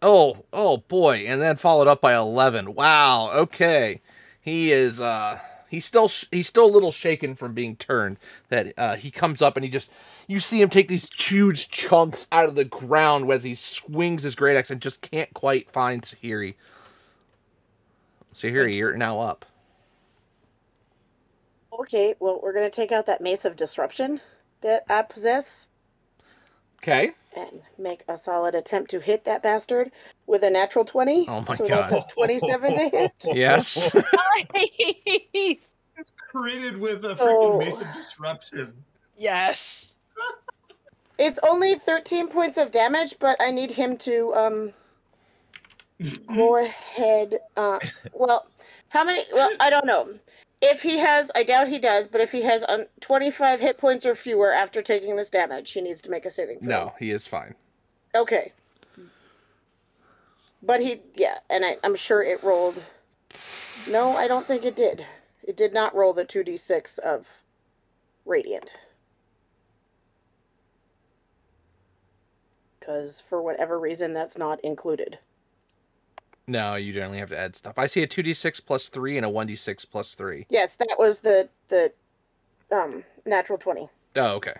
Oh boy, and then followed up by 11. Wow. Okay, he is he's still a little shaken from being turned. That he comes up and you see him take these huge chunks out of the ground as he swings his great axe and just can't quite find Sahiri. Sahiri, you're now up. Okay, well, we're going to take out that Mace of Disruption that I possess Okay. and make a solid attempt to hit that bastard with a natural 20. Oh my so God. that's a 27 to hit. Yes. Nice! It's critted with a Oh. freaking Mace of Disruption. Yes. It's only 13 points of damage, but I need him to go ahead. Well, how many? Well, I don't know. If he has, I doubt he does, but if he has 25 hit points or fewer after taking this damage, he needs to make a saving throw. No, he is fine. Okay. But and I'm sure it rolled. No, I don't think it did. It did not roll the 2d6 of Radiant. Because for whatever reason, that's not included. No, you generally have to add stuff. I see a 2d6 plus 3 and a 1d6 plus 3. Yes, that was the natural 20. Oh, okay.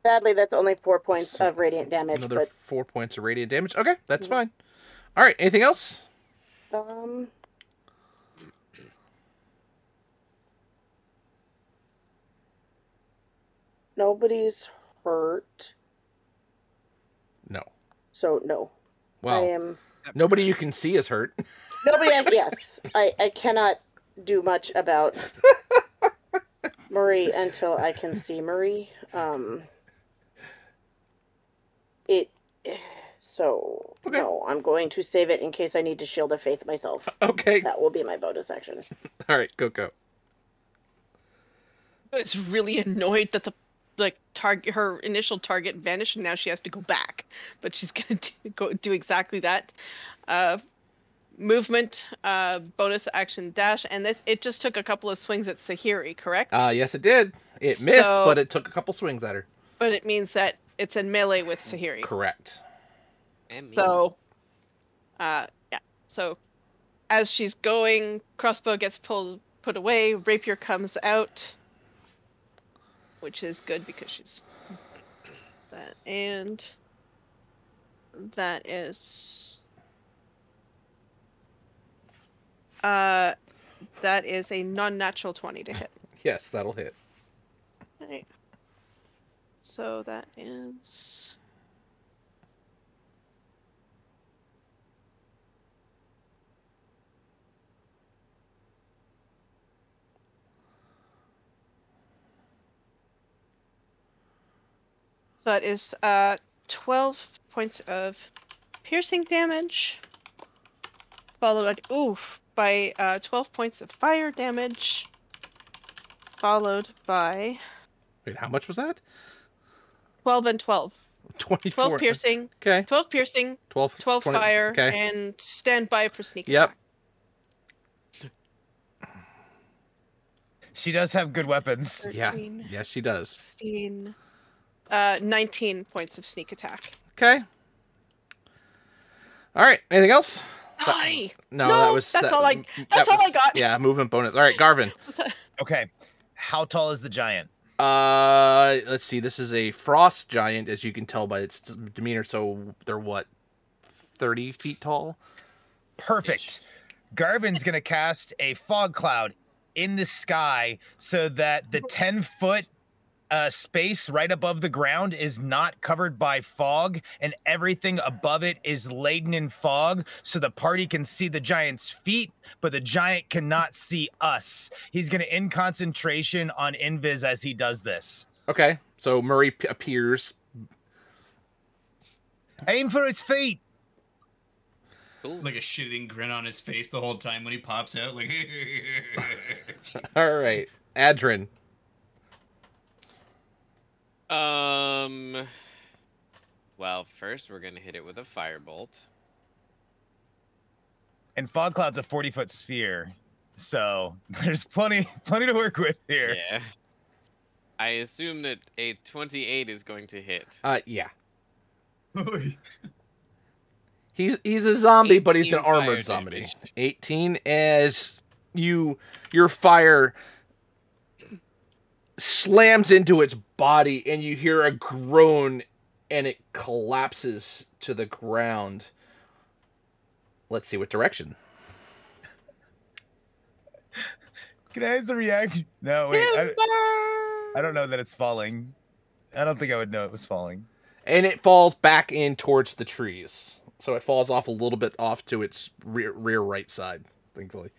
Sadly, that's only 4 points of radiant damage, Another but 4 points of radiant damage. Okay, that's fine. All right, anything else? Nobody's hurt, No. so no. Well, I am nobody you can see is hurt. nobody. Yes, I cannot do much about Marie until I can see Marie. So Okay. no, I'm going to save it in case I need to shield of faith myself. Okay. That will be my bonus action. All right, Coco. I was really annoyed that the target, her initial target vanished, and now she has to go back. But she's gonna do exactly that. Movement, bonus action dash, and it just took a couple of swings at Sahiri, correct? Yes, it did. It missed, So- but it took a couple swings at her. But it means that it's in melee with Sahiri. Correct. And me. So, yeah. So, as she's going, crossbow gets put away. Rapier comes out, which is good because she's that, and that is that is a non-natural 20 to hit. Yes, that'll hit. Right. So that is. So that is 12 points of piercing damage, followed by 12 points of fire damage, followed by Wait, how much was that? 12 and 12. 24. 12 piercing, Okay. 12 piercing, 12, 12 20 fire, Okay. and stand by for sneak Yep. attack. She does have good weapons. Yeah. 13, Yes, she does. 16, 19 points of sneak attack. Okay. All right. Anything else? Aye! No, No, that was. that's all I- that's all I got. Yeah, movement bonus. All right, Garvin. Okay. How tall is the giant? Let's see. This is a frost giant, as you can tell by its demeanor. So they're what, 30 feet tall? Perfect. Garvin's going to cast a fog cloud in the sky so that the 10-foot space right above the ground is not covered by fog, and everything above it is laden in fog, so the party can see the giant's feet, but the giant cannot see us. He's going to end concentration on Invis as he does this. Okay. So Murray appears. Aim for its feet. Cool. Like a shitting grin on his face the whole time when he pops out. Like, All right. Adrin. Well, first we're gonna hit it with a firebolt. And fog cloud's a 40-foot sphere, so there's plenty to work with here. Yeah. I assume that a 28 is going to hit. Yeah. He's a zombie, but he's an 18 fire armored zombie. damage. 18 as your fire slams into its body and you hear a groan and it collapses to the ground. Let's see what direction. Can I have some reaction? No, wait. I don't know that it's falling. I don't think I would know it was falling. And it falls back in towards the trees. So it falls off a little bit off to its rear right side, thankfully.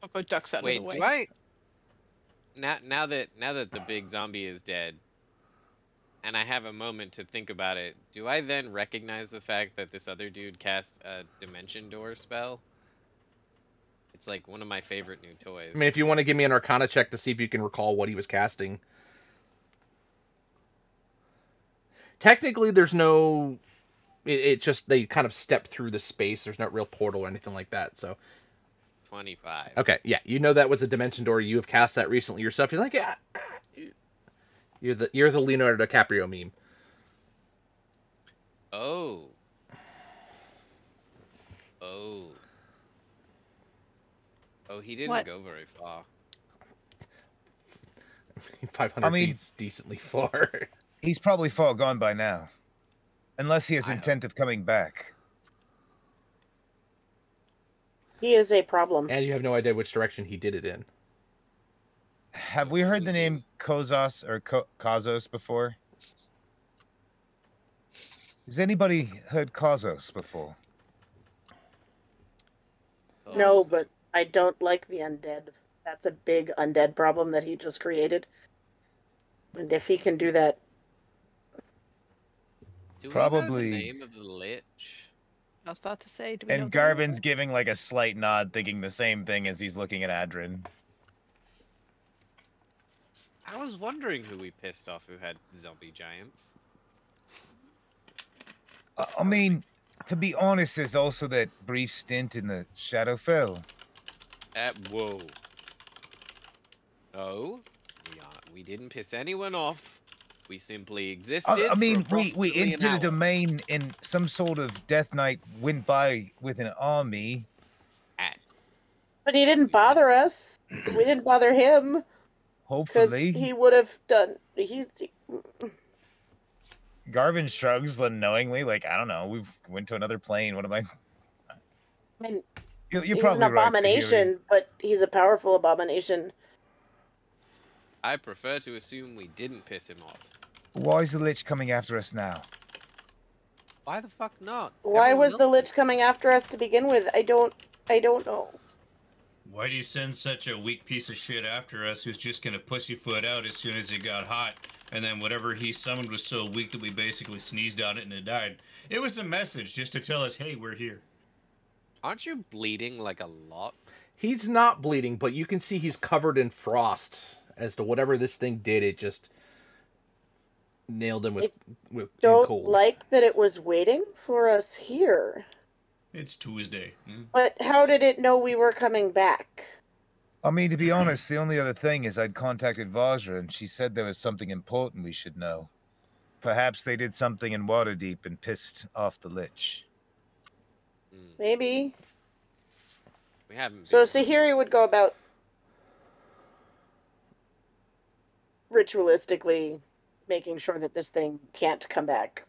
I'll go ducks out Wait, of the way. do I? Now that the big zombie is dead, and I have a moment to think about it, do I then recognize the fact that this other dude cast a Dimension Door spell? It's like one of my favorite new toys. I mean, if you want to give me an Arcana check to see if you can recall what he was casting. Technically, there's no... It just, they kind of step through the space. There's no real portal or anything like that, so... 25. Okay, yeah, you know that was a Dimension Door. You have cast that recently yourself. You're like, yeah... You're the Leonardo DiCaprio meme. Oh. Oh. Oh, he didn't What? go very far. 500 I mean- feet's decently far. He's probably far gone by now. Unless he has I hope. intent of coming back. He is a problem. And you have no idea which direction he did it in. Have we heard the name Kozos or Kazos before? Has anybody heard Kazos before? No, but I don't like the undead. That's a big undead problem that he just created. And if he can do that, Do we know Probably- the name of the lich? I was about to say, do we know And the- Garvin's giving like a slight nod, thinking the same thing as he's looking at Adrin. I was wondering who we pissed off who had zombie giants. I mean, to be honest, there's also that brief stint in the Shadowfell. Whoa. Oh, we didn't piss anyone off. We simply existed. I mean, for we approximately an entered a hour. domain and some sort of Death Knight went by with an army. but he didn't bother us. We didn't bother him because Hopefully. he would have done. Garvin shrugs unknowingly, like, I don't know, we've went to another plane. What am I? I mean, You're he's probably an right, Tahiri. abomination, but he's a powerful abomination. I prefer to assume we didn't piss him off. Why is the Lich coming after us now? Why the fuck not? Why Everyone was the else- Lich coming after us to begin with? I don't know. Why do you send such a weak piece of shit after us who's just gonna pussyfoot out as soon as it got hot? And then whatever he summoned was so weak that we basically sneezed on it and it died. It was a message just to tell us, hey, we're here. Aren't you bleeding like a lot? He's not bleeding, but you can see he's covered in frost. As to whatever this thing did, it just nailed him with Don't cold. like that it was waiting for us here. It's Tuesday. But how did it know we were coming back? I mean, to be honest, the only other thing is I'd contacted Vajra and she said there was something important we should know. Perhaps they did something in Waterdeep and pissed off the Lich. Maybe. We haven't. So been- Sahiri would go about ritualistically making sure that this thing can't come back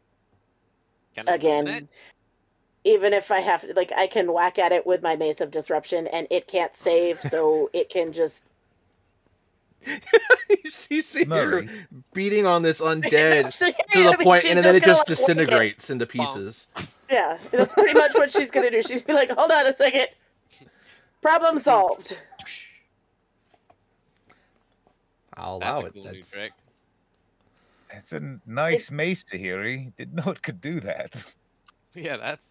Can I again. open it? Even if I have, like, I can whack at it with my Mace of Disruption and it can't save, so it can just. you see her Murray. beating on this undead So, to the I mean, point, she's and then it gonna, just like, whack it. disintegrates into pieces. Yeah, that's pretty much what she's gonna do. She's gonna be like, hold on a second. Problem solved. I'll That's allow a it. cool new That's... trick. It's a nice mace, Tahiri. Didn't know it could do that. Yeah, that's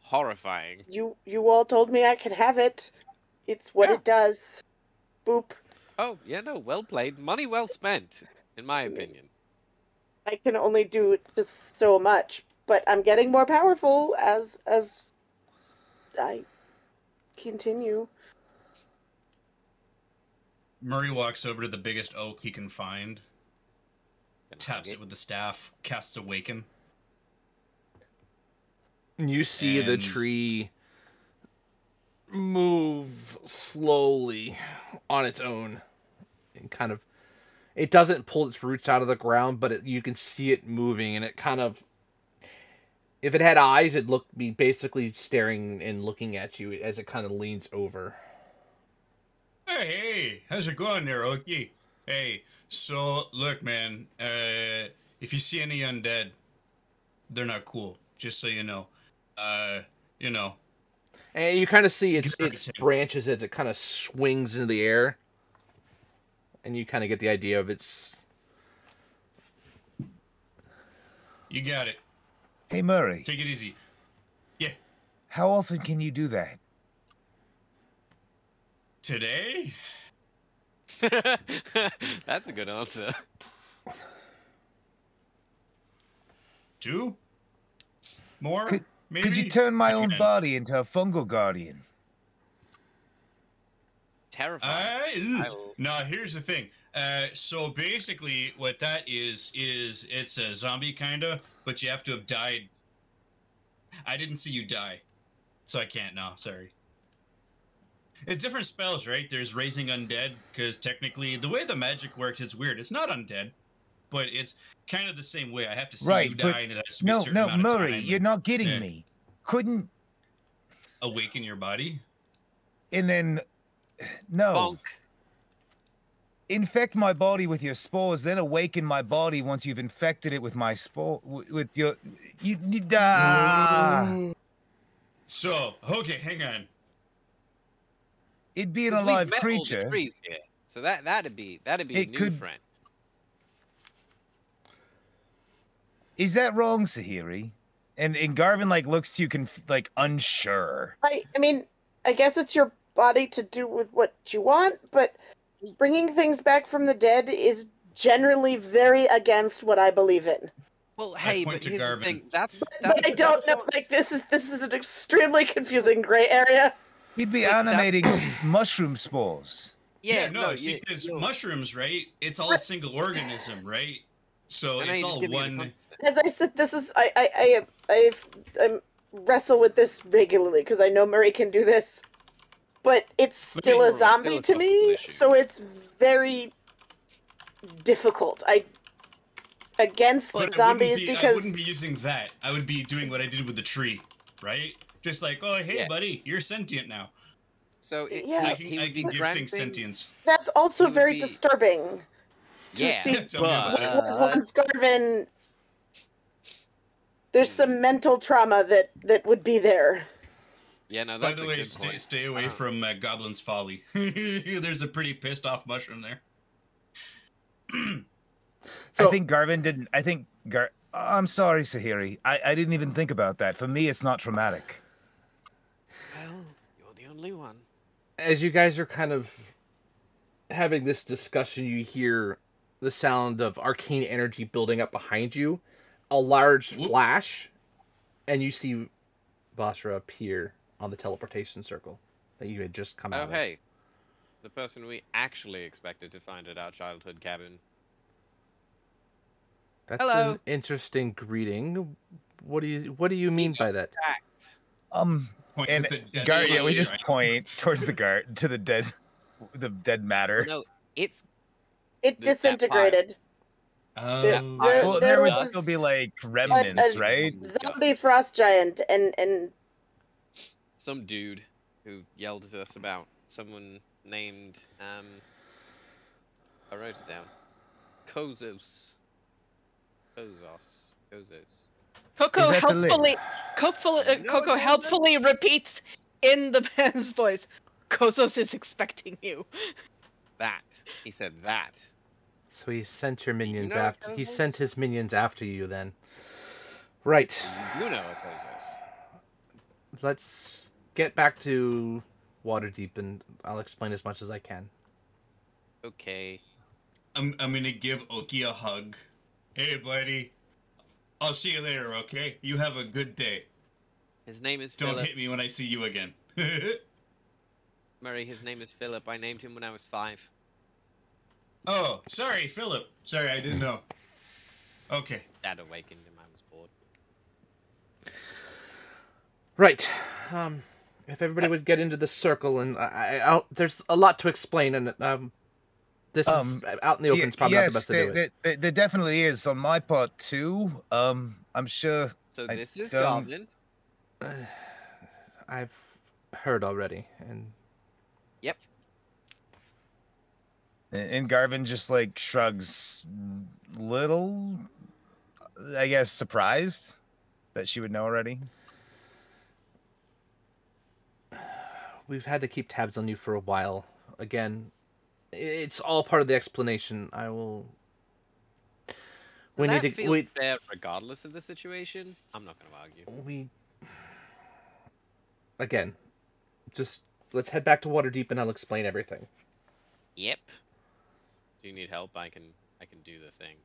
horrifying. You all told me I could have it. It's what Yeah. it does. Boop. Oh, yeah, no, well played. Money well spent, in my opinion. I can only do just so much, but I'm getting more powerful as I continue. Murray walks over to the biggest oak he can find, Can I taps hug it with the staff, casts Awaken. And you see the And- tree move slowly on its own, and kind of, it doesn't pull its roots out of the ground, but you can see it moving, and it kind of, if it had eyes, it'd be basically staring and looking at you as it kind of leans over. Hey, how's it going there, Okie? Hey, so look, man. If you see any undead, they're not cool. Just so you know. You know. And you kind of see its Good its tip. branches as it kind of swings into the air, and you kind of get the idea of its. You got it. Hey, Murray, Take it easy. Yeah. how often can you do that? Today? That's a good answer. 2? More? Could- Maybe? Could you turn my own Okay. body into a fungal guardian? Terrifying. No, here's the thing. So basically, what that is it's a zombie kinda, but you have to have died. I didn't see you die, so I can't. No, sorry. It's different spells, right? There's raising undead, because technically the way the magic works, it's weird. It's not undead, but it's kind of the same way. I have to see Right, you but die, and it has to be a No, certain no, amount of Murray, time you're and not getting Yeah. me. Couldn't awaken your body. and then no. Bonk. Infect my body with your spores, then awaken my body once you've infected it with my spore with your you So, okay, hang on. It'd be an 'Cause we've alive met all the creature. trees here. So that'd be a It new could- friend. Is that wrong, Sahiri? And Garvin like looks to you like unsure. I mean, I guess it's your body to do with what you want, but bringing things back from the dead is generally very against what I believe in. Well, hey, point but to here's the Garvin. thing. That's But I don't know. Like this is an extremely confusing gray area. He'd be Like that- animating mushroom spores. Yeah, no, see, because you- mushrooms, right? It's all a single organism, right? So I know you it's just all give me the one. concept. As I said, this is I wrestle with this regularly because I know Murray can do this, but it's But still they a were zombie to me, philosophical issue. so it's very difficult. Against But zombies I because wouldn't be using that. I would be doing what I did with the tree, right? Just like, oh, hey, Yeah. buddy, you're sentient now. So Yeah. I he can, I would be can give things granting- sentience. that's also He would very be- disturbing to Yeah, see. Tell me about it. Was once Garvin. There's some mental trauma that would be there. yeah, no, By that's the a way, good stay, point. stay away from Goblin's Folly. There's a pretty pissed off mushroom there. So I think Garvin didn't. I'm sorry, Sahiri. I didn't even think about that. For me, it's not traumatic. Well, you're the only one. as you guys are kind of having this discussion, you hear the sound of arcane energy building up behind you, a large Whoop. flash, and you see Basra appear on the teleportation circle that you had just come Oh, out of. hey. The person we actually expected to find at our childhood cabin. That's Hello. an interesting greeting. What do you mean by that? Fact. Point And at the dead Gar, yeah, we body, just right? point towards the guard to the dead matter. No, it's It That disintegrated. Oh. There- Well, there there would was still be like remnants, right? Zombie frost giant and some dude who yelled at us about someone named I wrote it down. Kozos. Coco Is that the lid? Coco helpfully repeats in the man's voice. Kozos is expecting you. That. He said that. So he sent your minions know after. He Kozos? sent his minions after you. Then, right. You know a Kozos. Let's get back to Waterdeep, and I'll explain as much as I can. Okay. I'm gonna give Oki a hug. Hey, buddy. I'll see you later, okay? You have a good day. His name is Don't Philip. hit me when I see you again. Murray, his name is Philip. I named him when I was 5. Oh, sorry, Philip. Sorry, I didn't know. Okay. Dad awakened him. I was bored. Right. If everybody would get into the circle, and there's a lot to explain, and this is out in the open. Is probably not the best to do it. there definitely is on my part too. I'm sure. So I this is don't- Goblin. I've heard already, and And Garvin just like shrugs, little, I guess, surprised that she would know already. we've had to keep tabs on you for a while. Again, it's all part of the explanation. I will. We That need to. feels fair regardless of the situation. I'm not going to argue. We again, just let's head back to Waterdeep, and I'll explain everything. Yep. Do you need help? I can do the thing.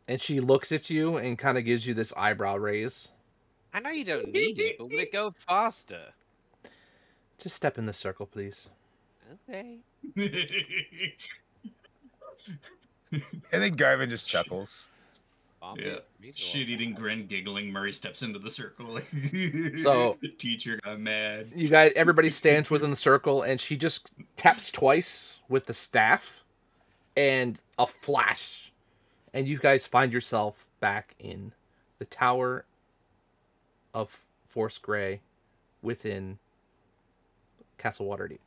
And she looks at you and kind of gives you this eyebrow raise. I know you don't need it, but we'll go faster. Just step in the circle, please. Okay. I think Garvin just chuckles. Yeah. Shit-eating grin, giggling. Murray steps into the circle. So the teacher got mad. you guys, everybody stands within the circle, and she just taps twice with the staff, and a flash, and you guys find yourself back in the tower of Forest Grey, within Castle Waterdeep.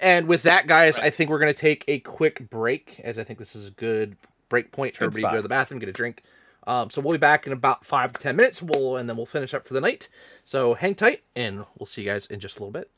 And with that, guys, I think we're going to take a quick break, as I think this is a good break point for everybody to go to the bathroom, get a drink. So we'll be back in about 5 to 10 minutes, and then we'll finish up for the night. So hang tight, and we'll see you guys in just a little bit.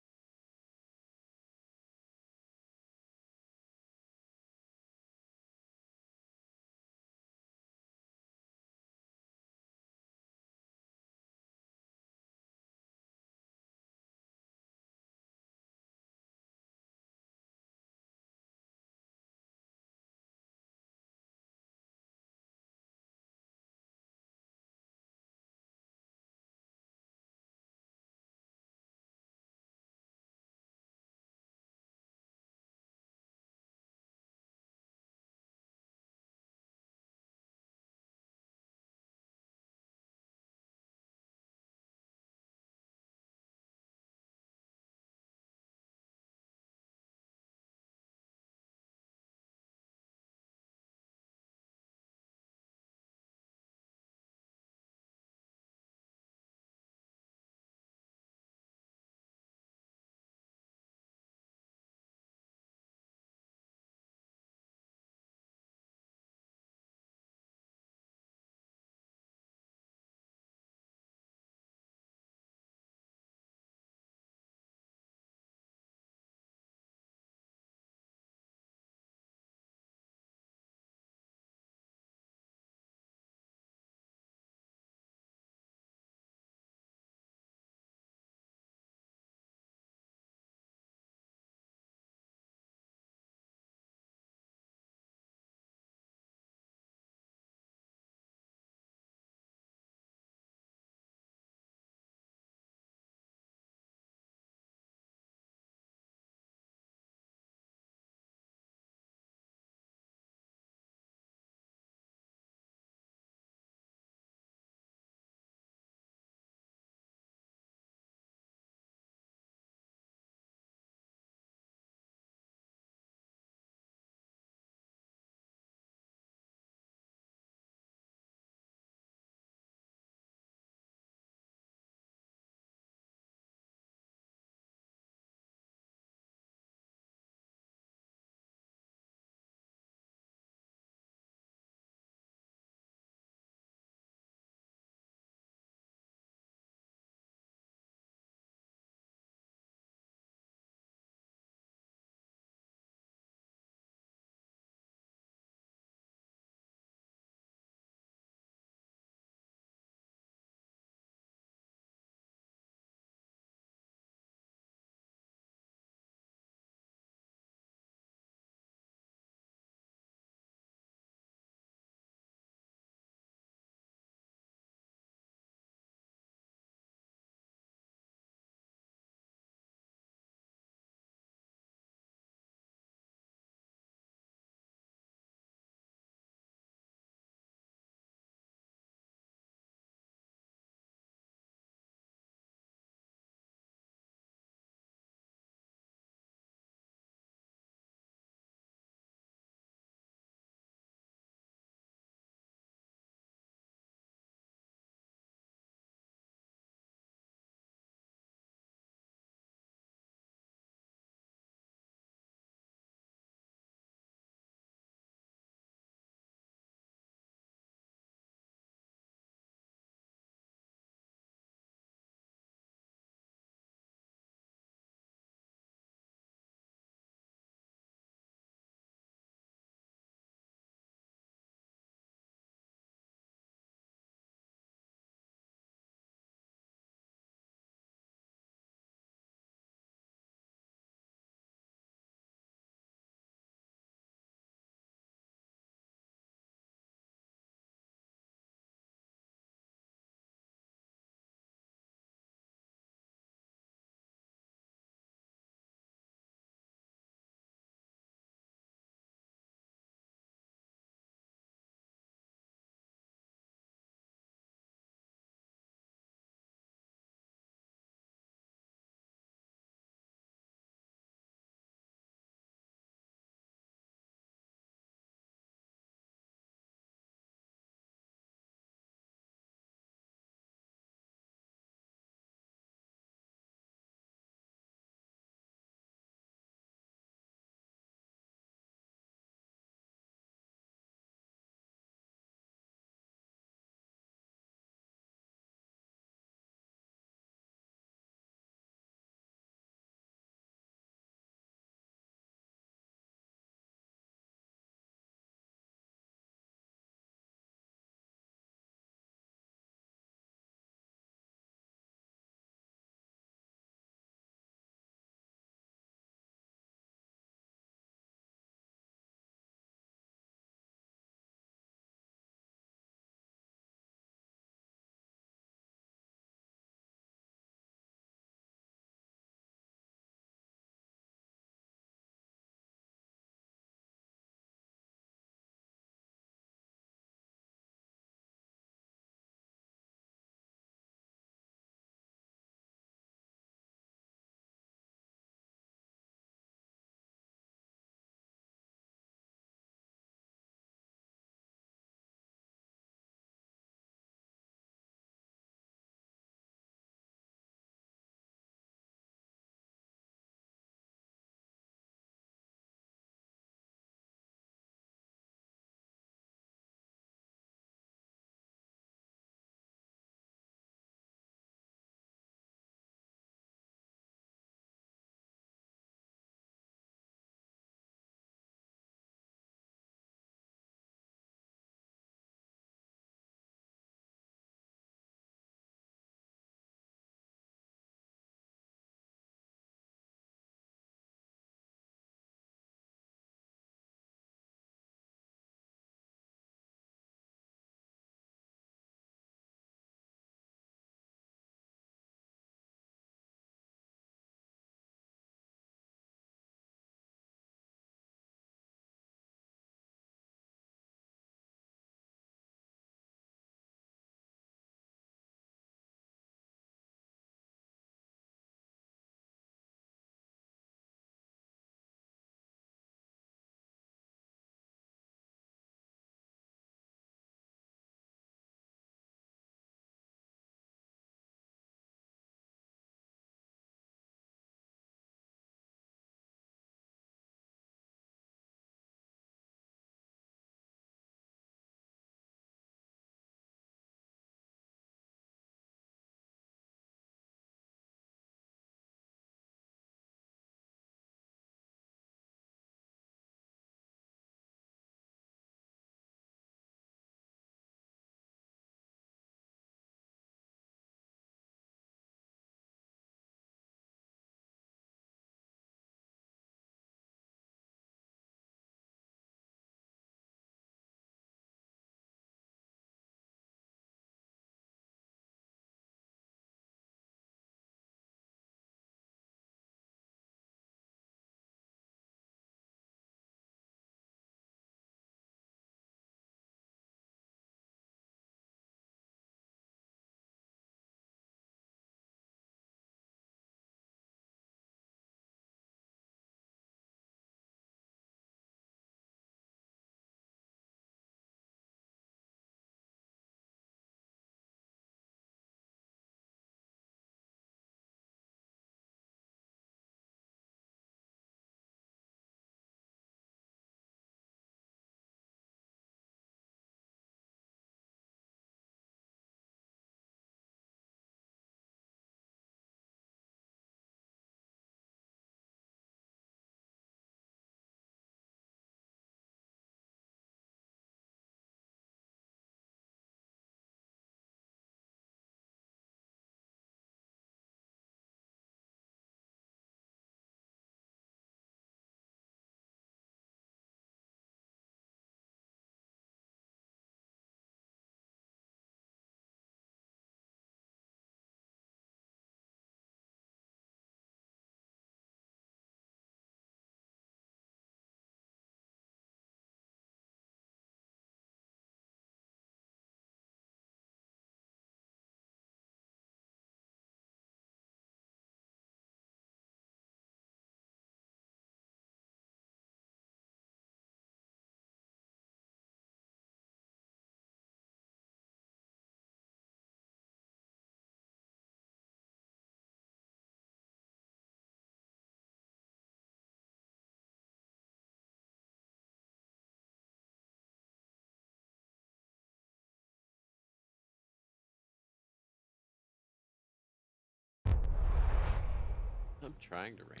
I'm trying to rank.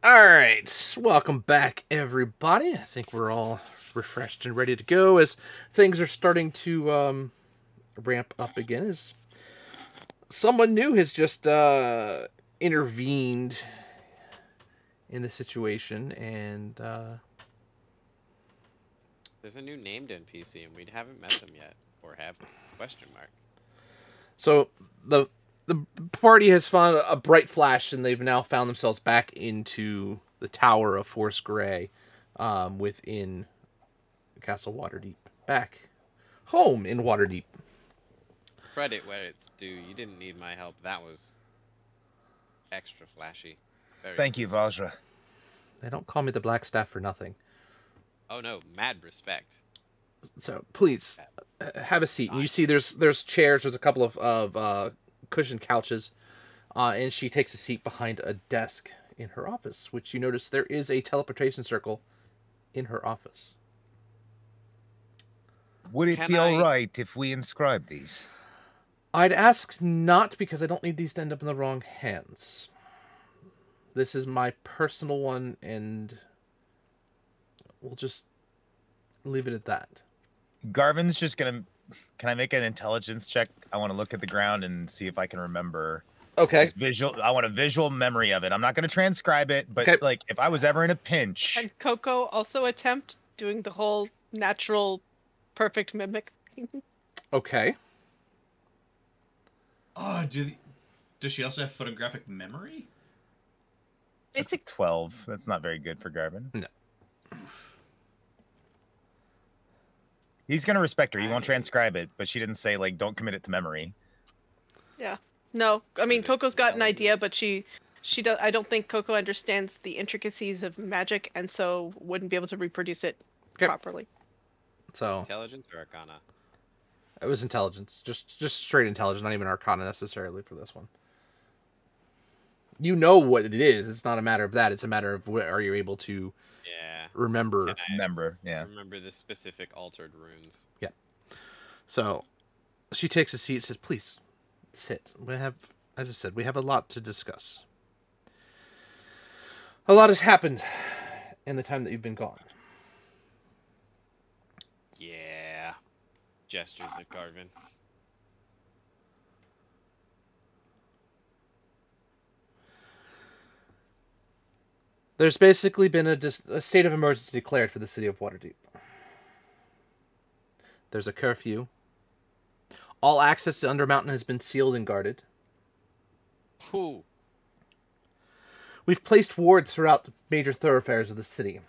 All right, welcome back, everybody. I think we're all refreshed and ready to go as things are starting to ramp up again. As someone new has just intervened in the situation, and There's a new named NPC, and we haven't met them yet, or have we? Question mark. so the party has found a bright flash, and they've now found themselves back into the Tower of Force Grey, within Castle Waterdeep. Back home in Waterdeep. Credit where it's due. You didn't need my help. That was extra flashy. Very Thank you, Vajra. They don't call me the Black Staff for nothing. Oh no, mad respect. So please have a seat. And you see, there's chairs. There's a couple of cushioned couches, and she takes a seat behind a desk in her office, which you notice there is a teleportation circle in her office. Would it Can be I- all right if we inscribe these? I'd ask not, because I don't need these to end up in the wrong hands. This is my personal one, and we'll just leave it at that. Garvin's just gonna. Can I make an intelligence check? I want to look at the ground and see if I can remember. Okay. Just visual. I want a visual memory of it. I'm not gonna transcribe it, but Okay. like if I was ever in a pinch, Can Coco also attempt doing the whole natural, perfect mimic thing? Okay. Oh, does she also have photographic memory? that's a Basic. 12. That's not very good for Garvin. No. He's gonna respect her. He won't transcribe it, but she didn't say like don't commit it to memory. Yeah. No, I mean Is it Coco's got an intelligent? idea, but she does. I don't think Coco understands the intricacies of magic, and so wouldn't be able to reproduce it Okay. properly. So Intelligence or Arcana? it was intelligence, just straight intelligence, not even Arcana necessarily for this one. You know what it is. It's not a matter of that. It's a matter of are you able to Yeah. remember. Can I Remember, yeah. remember the specific altered runes? So she takes a seat, says, please sit. We have, as I said, we have a lot to discuss. A lot has happened in the time that you've been gone. Yeah. Gestures at Garvin. There's basically been a state of emergency declared for the city of Waterdeep. There's a curfew. All access to Undermountain has been sealed and guarded. Whew. We've placed wards throughout major thoroughfares of the city.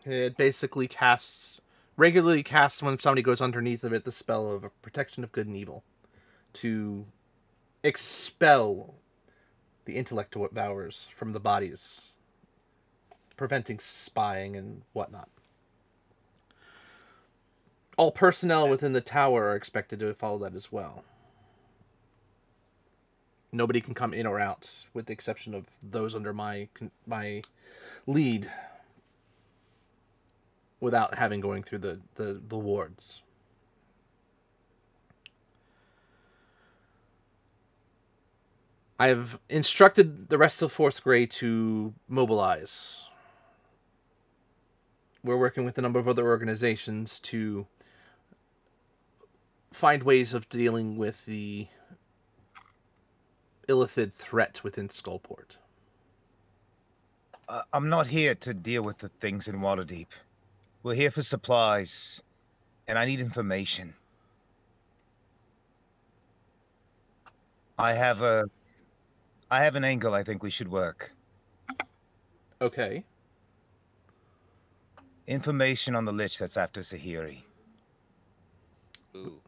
It basically regularly casts when somebody goes underneath of it the spell of a protection of good and evil to expel the intellect devourers from the bodies, preventing spying and whatnot. All personnel within the tower are expected to follow that as well. Nobody can come in or out, with the exception of those under my lead, without having going through the wards. I have instructed the rest of Fourth Grey to mobilize. We're working with a number of other organizations to find ways of dealing with the illithid threat within Skullport. I'm not here to deal with the things in Waterdeep. We're here for supplies, and I need information. I have an angle I think we should work. Okay. Information on the Lich that's after Sahiri. Ooh.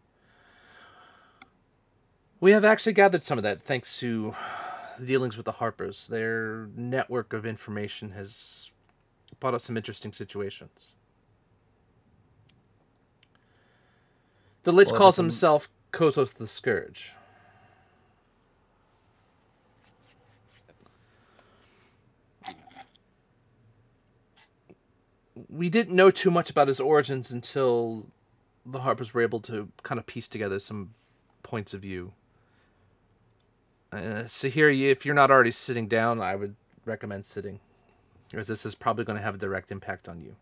We have actually gathered some of that thanks to the dealings with the Harpers. Their network of information has brought up some interesting situations. The Lich Well, calls there's some- himself Kozos the Scourge. We didn't know too much about his origins until the Harpers were able to kind of piece together some points of view. Sahiri, if you're not already sitting down, I would recommend sitting, because this is probably going to have a direct impact on you.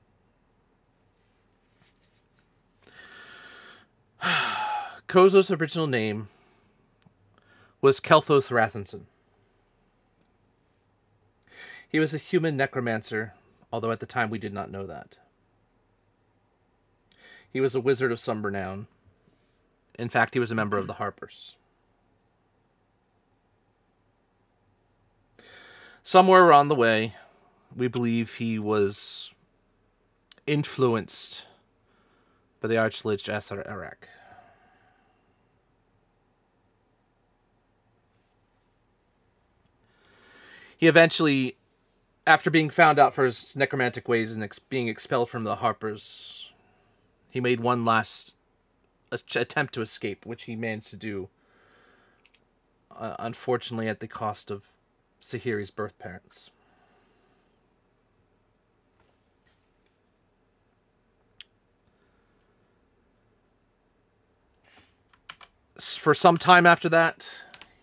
Kozo's original name was Kelthos Rathenson. He was a human necromancer, although at the time we did not know that. He was a wizard of some renown. In fact, he was a member of the Harpers. Somewhere along the way, we believe he was influenced by the Archlich Asar Arak. He eventually, after being found out for his necromantic ways and being expelled from the Harpers, he made one last attempt to escape, which he managed to do, unfortunately at the cost of Sahiri's birth parents. For some time after that,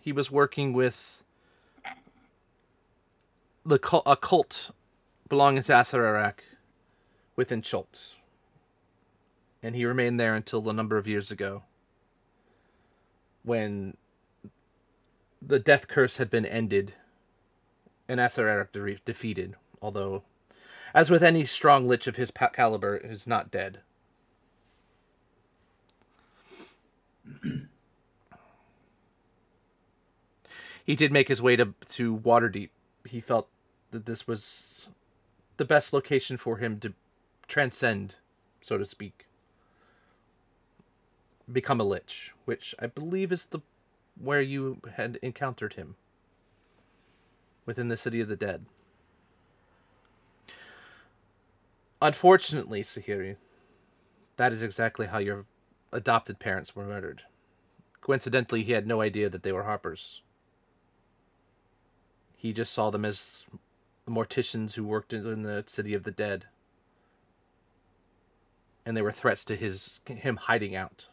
he was working with a cult belonging to Asar Arak within Chult. And he remained there until a number of years ago, when the death curse had been ended and Asar Arak defeated, although, as with any strong lich of his caliber, is not dead. He did make his way to Waterdeep. He felt that this was the best location for him to transcend, so to speak. Become a lich, which I believe is where you had encountered him, within the City of the Dead. Unfortunately, Sahiri, that is exactly how your adopted parents were murdered. Coincidentally, he had no idea that they were Harpers. He just saw them as morticians who worked in the City of the Dead. And they were threats to him hiding out.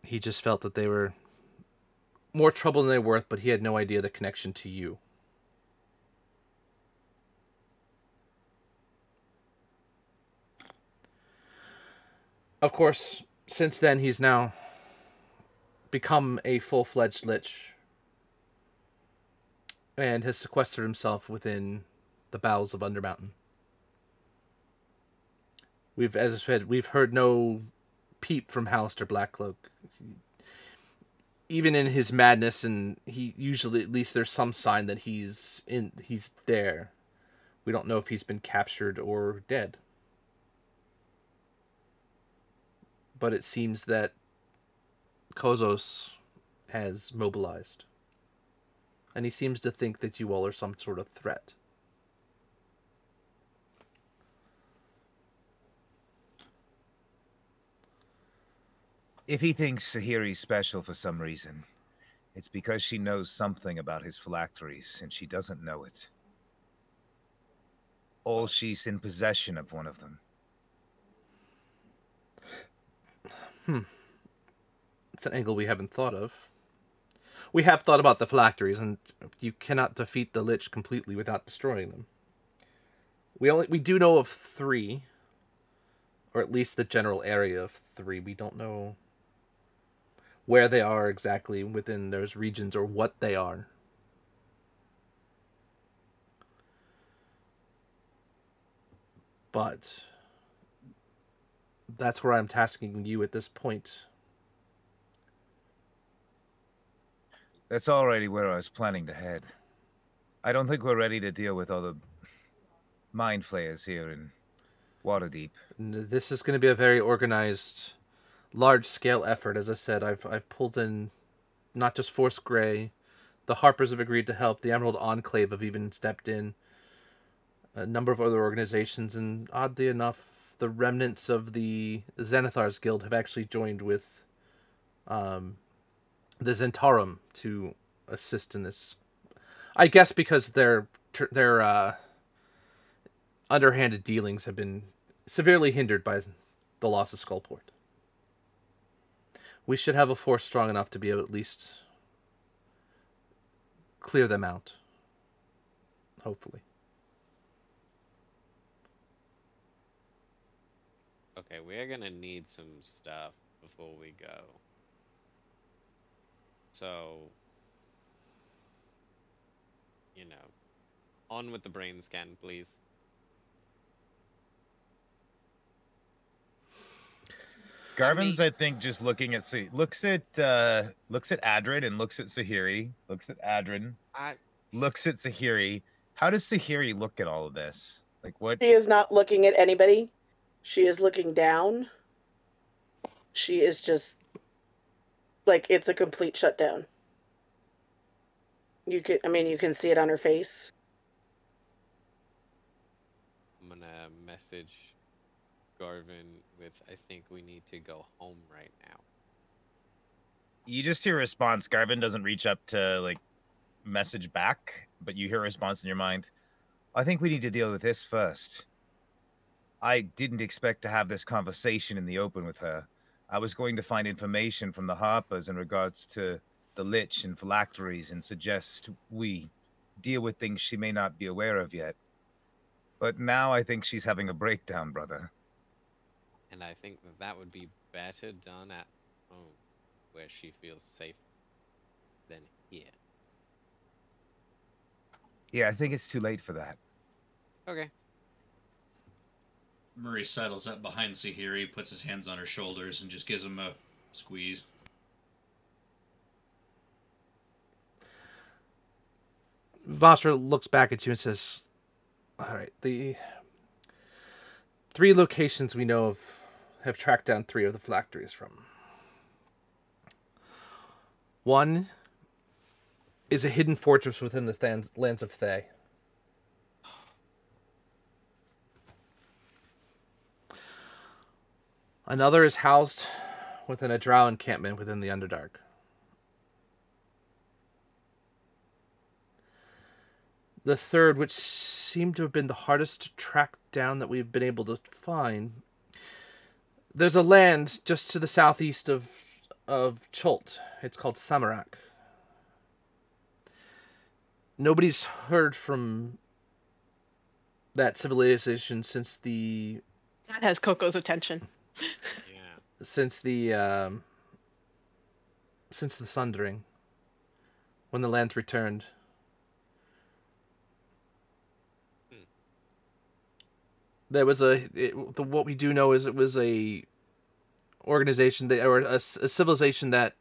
He just felt that they were more trouble than they were worth, but he had no idea the connection to you. Of course, since then, he's now become a full-fledged lich and has sequestered himself within the bowels of Undermountain. As I said, we've heard no peep from Halaster Blackcloak. Even in his madness, and he usually, at least there's some sign that he's there. We don't know if he's been captured or dead. But it seems that Kozos has mobilized. And he seems to think that you all are some sort of threat. If he thinks Sahiri's special for some reason, it's because she knows something about his phylacteries, and she doesn't know it. Or she's in possession of one of them. It's an angle we haven't thought of. We have thought about the phylacteries, and you cannot defeat the Lich completely without destroying them. We do know of 3, or at least the general area of 3. We don't know where they are exactly within those regions or what they are. But that's where I'm tasking you at this point. That's already where I was planning to head. I don't think we're ready to deal with all the mind flayers here in Waterdeep. This is going to be a very organized, large-scale effort. As I said, I've pulled in not just Force Grey. The Harpers have agreed to help. The Emerald Enclave have even stepped in. A number of other organizations, and oddly enough, the remnants of the Xanathar's Guild have actually joined with the Zentarum to assist in this. I guess because their underhanded dealings have been severely hindered by the loss of Skullport. we should have a force strong enough to be able to at least clear them out. Hopefully. Okay, we are gonna need some stuff before we go. So, you know, on with the brain scan, please. Garvin's, I think, just looking at looks at Adrin and looks at Sahiri, looks at Adrin, looks at Sahiri. How does Sahiri look at all of this? Like what? She is not looking at anybody. She is looking down. She is just like it's a complete shutdown. You can see it on her face. I'm gonna message Garvin with, I think we need to go home right now. You just hear a response. Garvin doesn't reach up to like message back, but you hear a response in your mind. I think we need to deal with this first. I didn't expect to have this conversation in the open with her. I was going to find information from the Harpers in regards to the Lich and phylacteries and suggest we deal with things she may not be aware of yet. But now I think she's having a breakdown, brother. And I think that would be better done at home, where she feels safe than here. Yeah, I think it's too late for that. Okay. Murray sidles up behind Sahiri, puts his hands on her shoulders, and just gives him a squeeze. Vossler looks back at you and says, all right, the 3 locations we know of have tracked down 3 of the phylacteries from. One is a hidden fortress within the lands of Thay. Another is housed within a drow encampment within the Underdark. The third, which seemed to have been the hardest to track down that we've been able to find, there's a land just to the southeast of Chult. It's called Samarak. Nobody's heard from that civilization since the... That has Coco's attention. Yeah. Since the Sundering, when the lands returned. There was what we do know is it was a organization or a civilization that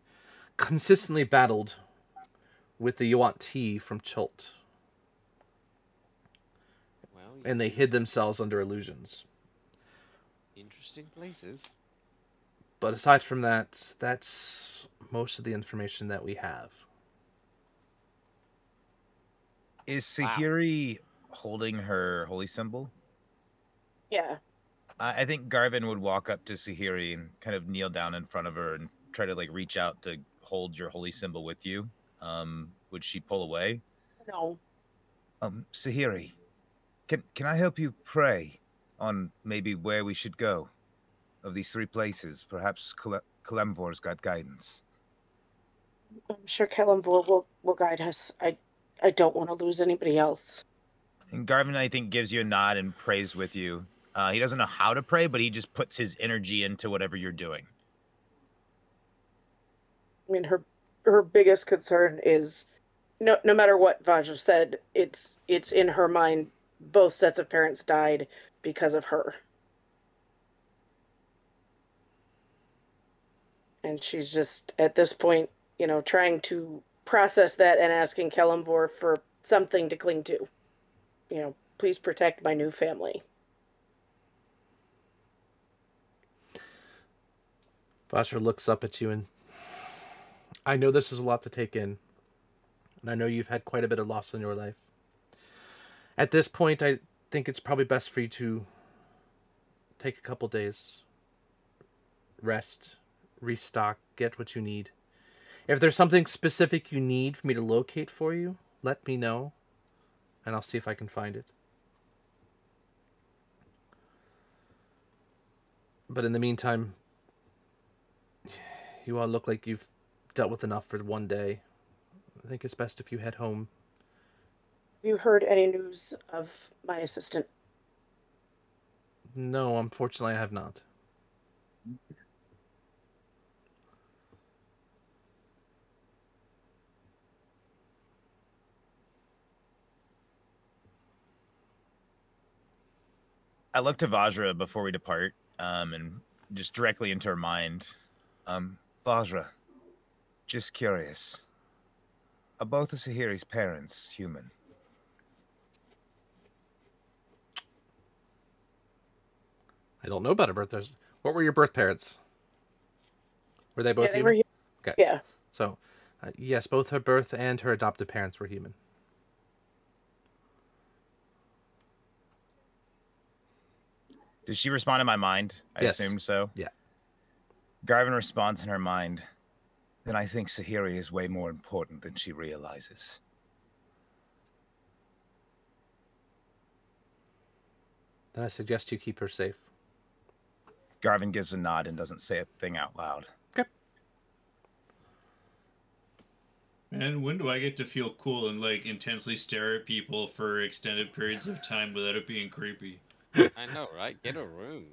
consistently battled with the Yuan-Ti from Chult. Well, And they hid themselves under illusions. Interesting places. But aside from that, that's most of the information that we have. Is Sahiri holding her holy symbol? Yeah. I think Garvin would walk up to Sahiri and kind of kneel down in front of her and try to like reach out to hold your holy symbol with you. Would she pull away? No. Sahiri, can I help you pray on maybe where we should go? Of these 3 places, perhaps Kalemvor's got guidance. I'm sure Kalemvor will guide us. I don't want to lose anybody else. And Garvin, I think, gives you a nod and prays with you. He doesn't know how to pray, but he just puts his energy into whatever you're doing. I mean, her biggest concern is no matter what Vaja said, it's in her mind both sets of parents died because of her. And she's just, at this point, trying to process that and asking Kalemvor for something to cling to. Please protect my new family. Vossler looks up at you and... I know this is a lot to take in. And I know you've had quite a bit of loss in your life. At this point, I think it's probably best for you to take a couple days. Rest. Restock. Get what you need. If there's something specific you need for me to locate for you, let me know. And I'll see if I can find it. But in the meantime, You all look like you've dealt with enough for one day. I think it's best if you head home. Have you heard any news of my assistant? No, unfortunately, I have not. I look to Vajra before we depart, and just directly into her mind. Vajra, just curious. Are both of Sahiri's parents human? I don't know about her birth. What were your birth parents? Were they both Yeah, they human? were. Okay. Yeah. So, yes, both her birth and her adopted parents were human. Did she respond in my mind? I Yes. assumed so. Yeah. Garvin responds in her mind. Then I think Sahiri is way more important than she realizes. Then I suggest you keep her safe. Garvin gives a nod and doesn't say a thing out loud. Okay. And when do I get to feel cool and like intensely stare at people for extended periods of time without it being creepy? I know, right? Get a room.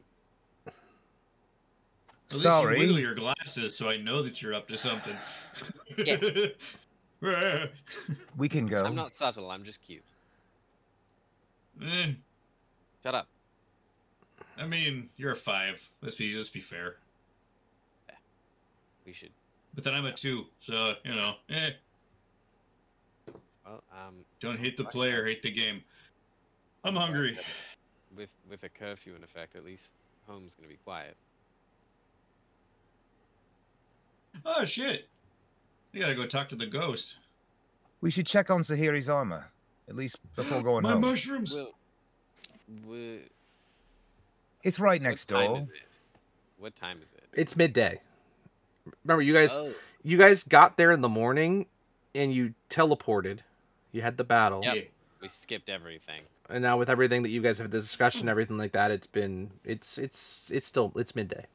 At least Sorry. you wiggle your glasses so I know that you're up to something. Yeah. We can go. I'm not subtle. I'm just cute. Eh, Shut up. I mean, you're a 5. Let's be fair. We should. But then I'm a 2, so you know. Well, Don't hate the player, hate the game. I'm hungry. with a curfew in effect, at least home's gonna be quiet. Oh shit! You gotta go talk to the ghost. We should check on Sahiri's armor, at least before going My home. mushrooms. Well, It's right next what time door. is it? What time is it? It's midday. Remember, you Oh, guys got there in the morning, and you teleported. You had the battle, Yep. Yeah. we skipped everything. and now with everything that you guys have the discussion, everything like that, it's midday.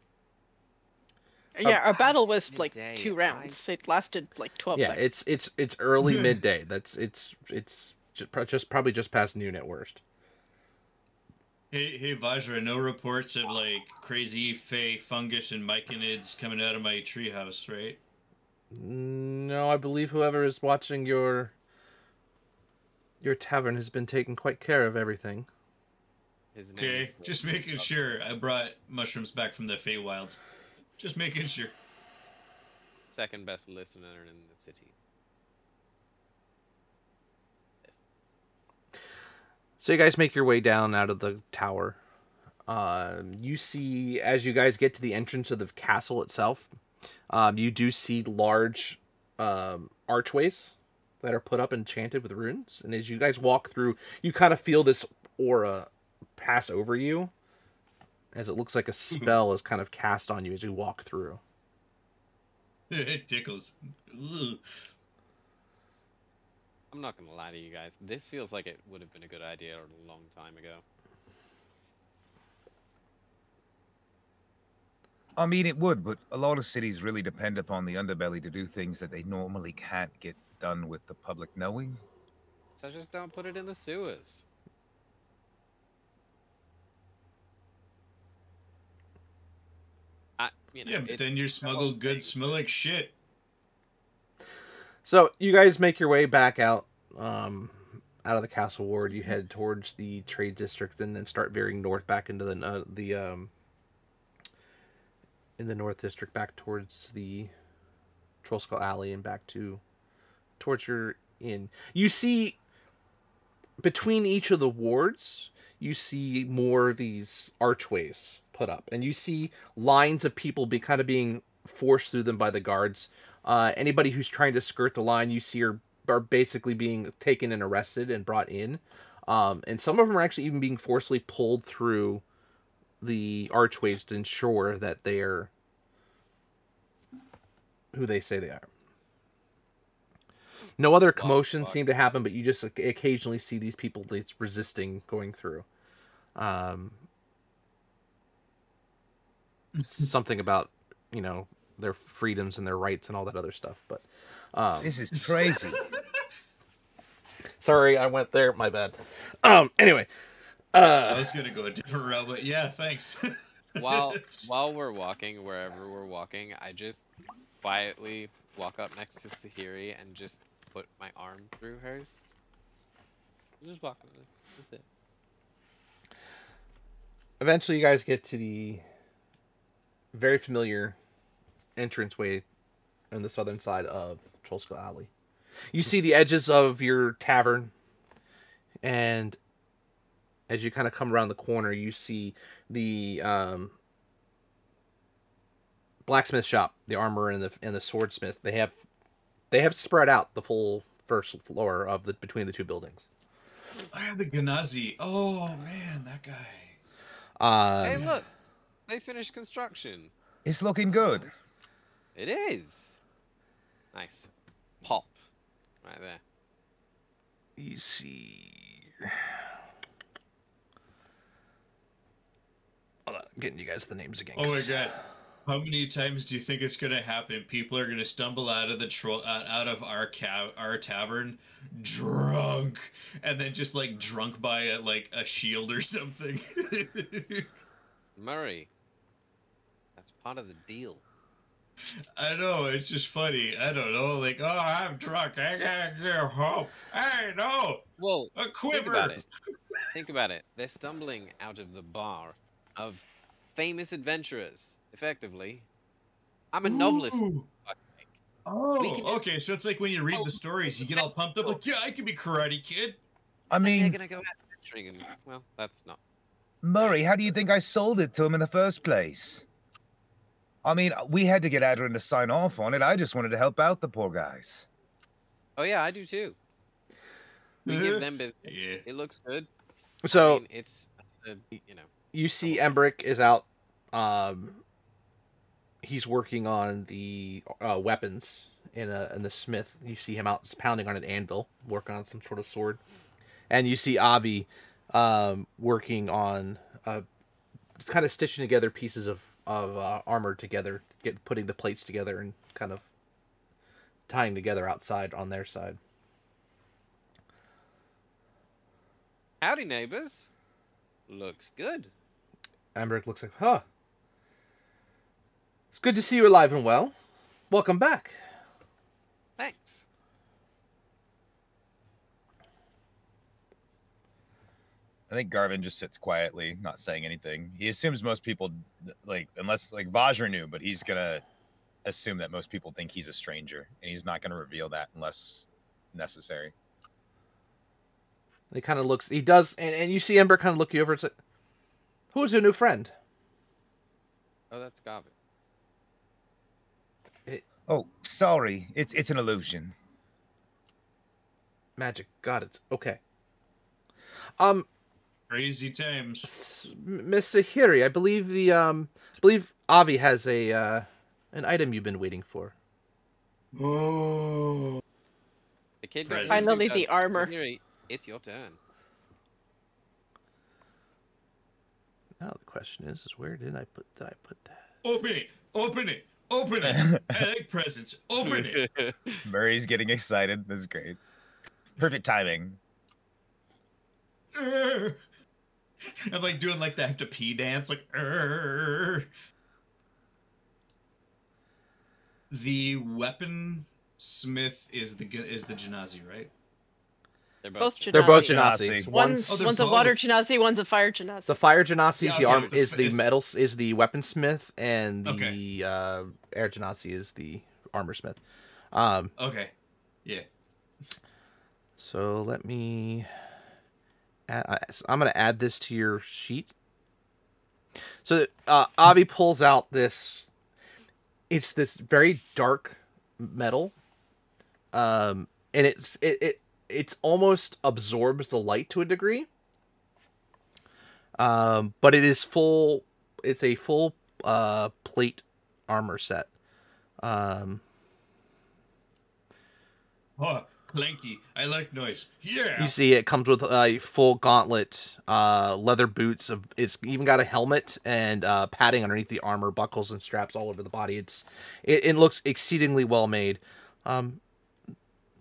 Yeah, our battle was Midday, like 2 fine. rounds. It lasted like 12 Yeah, seconds. it's early midday. It's just probably just past noon at worst. Hey Vajra, no reports of like crazy fey fungus and myconids coming out of my treehouse, right? No, I believe whoever is watching your tavern has been taking quite care of everything. His name Okay, is just making sure. I brought mushrooms back from the Feywilds. Just making sure. second best listener in the city. So you guys make your way down out of the tower. You see, as you guys get to the entrance of the castle itself, you do see large archways that are put up enchanted with runes. And as you guys walk through, you kind of feel this aura pass over you, as it looks like a spell is kind of cast on you as you walk through. It tickles. Ugh. I'm not gonna lie to you guys. This feels like it would have been a good idea a long time ago. I mean, it would, but a lot of cities really depend upon the underbelly to do things that they normally can't get done with the public knowing. So just don't put it in the sewers. Yeah, but then your smuggled goods smell like shit. So you guys make your way back out of the castle ward. You head towards the trade district, and then start veering north back into in the north district, back towards the Trollskull Alley and back towards your inn. You see between each of the wards, you see more of these archways put up, and you see lines of people being forced through them by the guards. Anybody who's trying to skirt the line, you see are basically being taken and arrested and brought in. And some of them are actually even being forcibly pulled through the archways to ensure that they are who they say they are. No other commotion seemed to happen, but you just occasionally see these people that's resisting going through. Something about, their freedoms and their rights and all that other stuff. But This is crazy. sorry, I went there. My bad. Anyway, I was gonna go a different route, but yeah, thanks. while we're walking, wherever we're walking, I just quietly walk up next to Sahiri and just put my arm through hers. Just walk with it. That's it. eventually, you guys get to the very familiar entranceway on the southern side of Trollskull Alley. You see the edges of your tavern, and as you kind of come around the corner, you see the blacksmith shop, the armor, and the swordsmith. They have spread out the full first floor of the between the two buildings. Ah, the Ganazi. Oh man, that guy. Hey, look! They finished construction. It's looking good. It is. Nice. Pop. Right there. You see. Hold on, I'm getting you guys the names again. Oh my god. How many times do you think it's gonna happen? People are gonna stumble out of the out of our tavern, drunk, and then just like drunk by a shield or something. Murray. That's part of the deal. I know, it's just funny. I don't know, like, oh, I'm drunk. I gotta go home. Hey, no, Well, a think quiver. about it. Think about it. They're stumbling out of the bar of famous adventurers, effectively. I'm a novelist. for Ooh. fuck's sake. Oh, We can just- okay. So it's like when you read the stories, you get all pumped up, like, yeah, I can be Karate Kid. I And they're mean, gonna go out adventuring, and well, that's not. Murray, how do you think I sold it to him in the first place? I mean, we had to get Adrian to sign off on it. I just wanted to help out the poor guys. Oh yeah, I do too. We give them business. Yeah. It looks good. So I mean, it's you know. you see Embrick is out. He's working on the weapons in the smith. You see him out pounding on an anvil, working on some sort of sword. And you see Avi working on kind of stitching together pieces of armor together, putting the plates together and kind of tying together outside on their side. Howdy, neighbors. Looks good. Embrick looks like, huh. It's good to see you alive and well. Welcome back. Thanks. I think Garvin just sits quietly, not saying anything. He assumes most people, like, unless, like, Vajra knew, but he's gonna assume that most people think he's a stranger, and he's not gonna reveal that unless necessary. He kind of looks, he does, and you see Ember kind of look you over and say, who's your new friend? Oh, that's Gavin. Oh, sorry, it's an illusion. Magic, got it. Okay. Crazy times. Miss Sahiri, I believe Avi has an item you've been waiting for. Oh. The kid Presents. Finally, the armor. Sahiri, it's your turn. Now the question is where did I put that? Open it. Open it. Open it. I like presents. Open it. Murray's getting excited. This is great. Perfect timing. I'm like doing like the I have to pee dance, like. The weapon smith is the Genasi, right? Both They're both Genasi. Genasi. One's Oh, they're a water both. Genasi, one's a fire Genasi. The fire Genasi Yeah, is the okay, arm it's the- is the it's- metals is the weaponsmith, and the Okay. air Genasi is the armor smith. Okay. Yeah. So let me. I'm gonna add this to your sheet. So Avi pulls out this. It's this very dark metal, and it's almost absorbs the light to a degree. But it is full. It's a full plate armor set. Oh, Clanky. I like noise. Yeah. You see, it comes with a full gauntlet, leather boots. It's even got a helmet and padding underneath the armor, buckles and straps all over the body. It looks exceedingly well made.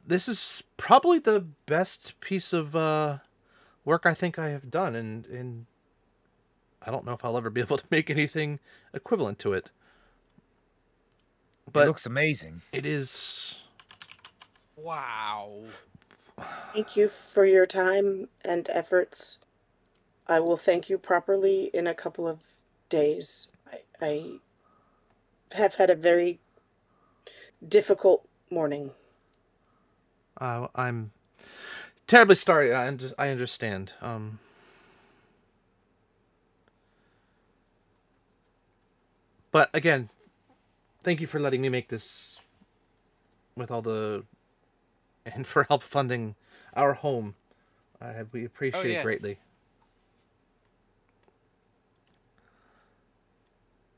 This is probably the best piece of work I think I have done, and I don't know if I'll ever be able to make anything equivalent to it. But It looks amazing. it is. Wow. Thank you for your time and efforts. I will thank you properly in a couple of days. I have had a very difficult morning. I'm terribly sorry. I understand. But again, thank you for letting me make this with all the and for help funding our home. We appreciate it greatly.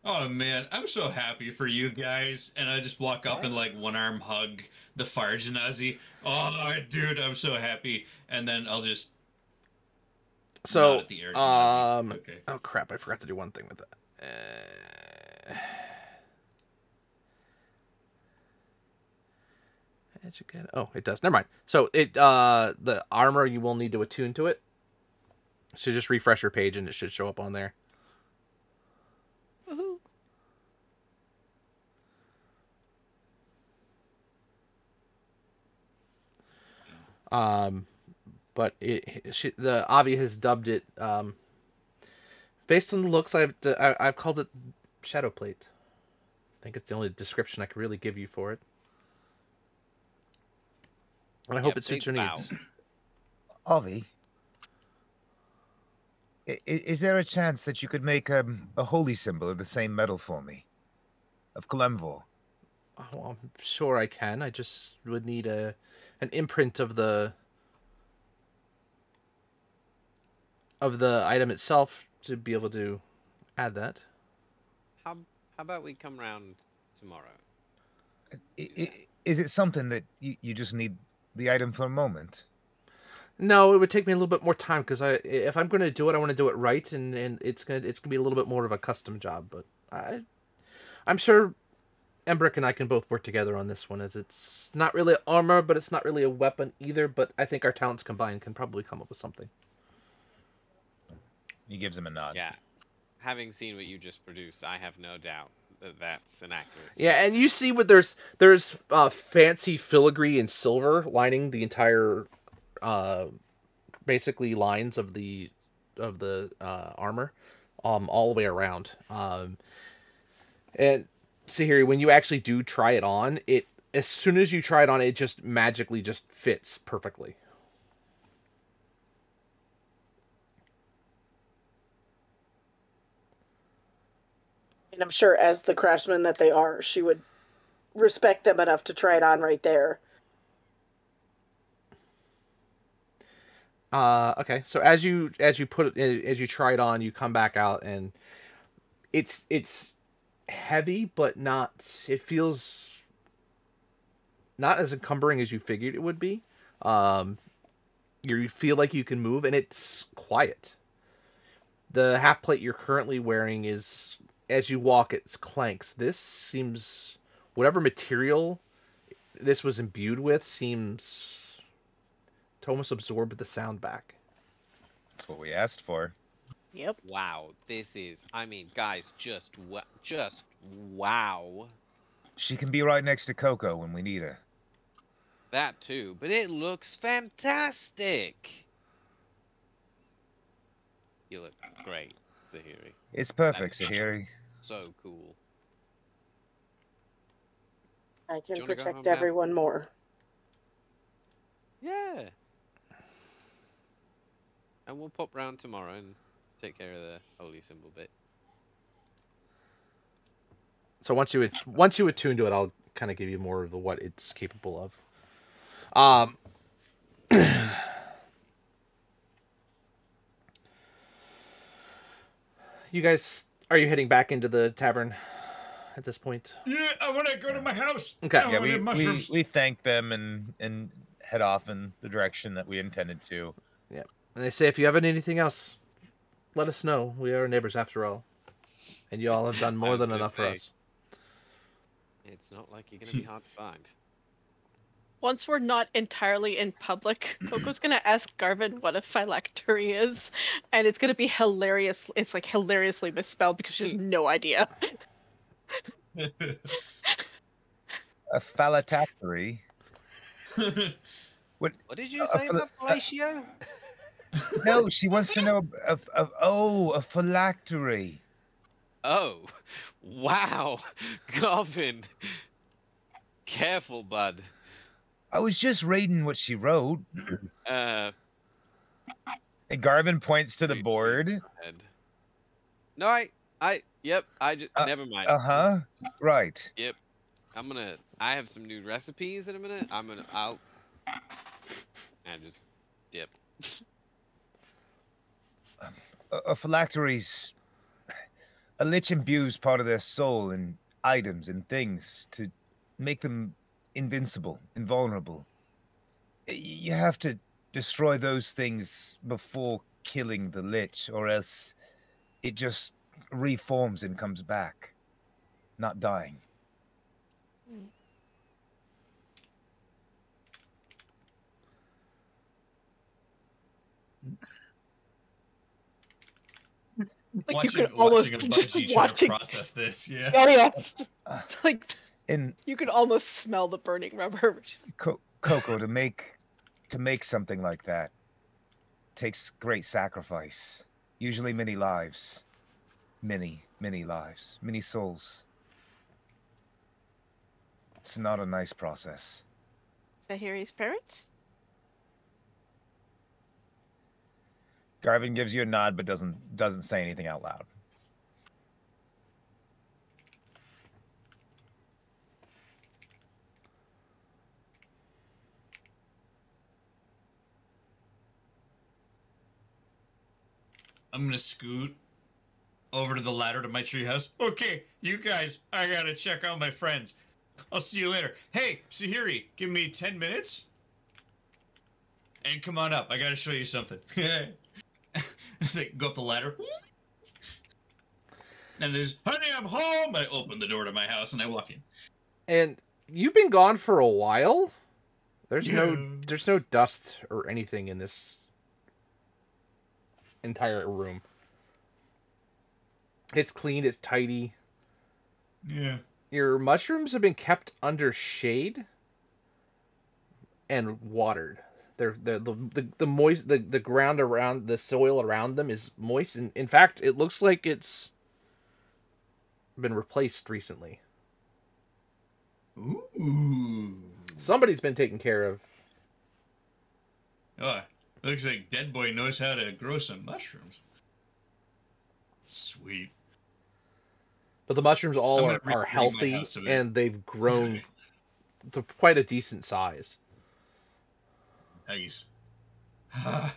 Oh man, I'm so happy for you guys. And I just walk up and like one arm hug the fire genasi. Oh dude, I'm so happy. And then I'll just nod at the air genasi. Okay. Oh crap, I forgot to do one thing with that. Oh, it does. Never mind. So the armor, you will need to attune to it. So just refresh your page and it should show up on there. Woohoo. But the Avi has dubbed it based on the looks. I've called it Shadow Plate. I think it's the only description I can really give you for it. And I hope it suits your needs. Avi, is there a chance that you could make a holy symbol of the same metal for me? Of Kalemvor? Oh, I'm sure I can. I just would need an imprint of the item itself to be able to add that. How about we come round tomorrow? Is it something that you just need the item for a moment? No, it would take me a little bit more time because if I'm going to do it, I want to do it right, and it's gonna be a little bit more of a custom job. But I'm sure Embrick and I can both work together on this one, as it's not really armor, but it's not really a weapon either. But I think our talents combined can probably come up with something. He gives him a nod. Yeah. Having seen what you just produced, I have no doubt that that's an accurate. Yeah, and you see what there's fancy filigree and silver lining the entire basically lines of the armor all the way around. And Sahiri, when you actually do try it on, as soon as you try it on, it just magically just fits perfectly. And I'm sure, as the craftsman that they are, she would respect them enough to try it on right there. Okay, so as you try it on, you come back out, and it's heavy, but not. It feels not as encumbering as you figured it would be. You feel like you can move, and it's quiet. The half plate you're currently wearing is, as you walk, it clanks. This seems, whatever material this was imbued with, seems to almost absorb the sound back. That's what we asked for. Yep. Wow, this is. I mean, guys, just wow. She can be right next to Coco when we need her. That too, but it looks fantastic. You look great, Zahiri. It's perfect, Sahiri. So cool. I Do can you wanna go home protect now? everyone more. Yeah. And we'll pop round tomorrow and take care of the holy symbol bit. So once you attune to it, I'll kind of give you more of what it's capable of. You guys, are you heading back into the tavern at this point? Yeah, I want to go to my house. Okay. I Yeah, wanna have mushrooms. we thank them and head off in the direction that we intended to. And they say if you have anything else, let us know. We are neighbors after all. And you all have done I more was than gonna enough for say. us. It's not like you're gonna be hard to find. Once we're not entirely in public, Coco's gonna ask Garvin what a phylactery is, and it's gonna be hilarious. It's like hilariously misspelled because she has no idea. A phylactery. What did you A say phila- about fellatio? No, she wants to know a phylactery. Oh, wow, Garvin. Careful, bud. I was just reading what she wrote. Uh, And Garvin points to the Wait, board. head. No, yep. I just never mind. Uh-huh. Right. I have some new recipes in a minute. I'll and just dip. A phylactery's a lich imbues part of their soul in items and things to make them invincible, invulnerable. You have to destroy those things before killing the lich, or else it just reforms and comes back, not dying. Like you watching, could almost watching a just Bungie try to watching. process this, yeah. Oh yeah, Uh, like And you could almost smell the burning rubber. Which is Coco, to make something like that takes great sacrifice. Usually many lives. Many lives. Many souls. It's not a nice process. Sahiri's parents? Garvin gives you a nod but doesn't say anything out loud. I'm gonna scoot over to the ladder to my treehouse. Okay, you guys, I gotta check on my friends. I'll see you later. Hey, Sahiri, give me 10 minutes. And come on up, I gotta show you something. It's like, go up the ladder. And there's, honey, I'm home. I open the door to my house and I walk in. And you've been gone for a while. There's Yeah. no dust or anything in this entire room. It's clean, it's tidy. Yeah. Your mushrooms have been kept under shade and watered. The moist the ground around the soil around them is moist, and in fact it looks like it's been replaced recently. Ooh. Somebody's been taken care of. Oh, looks like Dead Boy knows how to grow some mushrooms. Sweet. But the mushrooms all I'm are gonna rebrand my healthy, house a bit. and they've grown to quite a decent size. Nice. I'm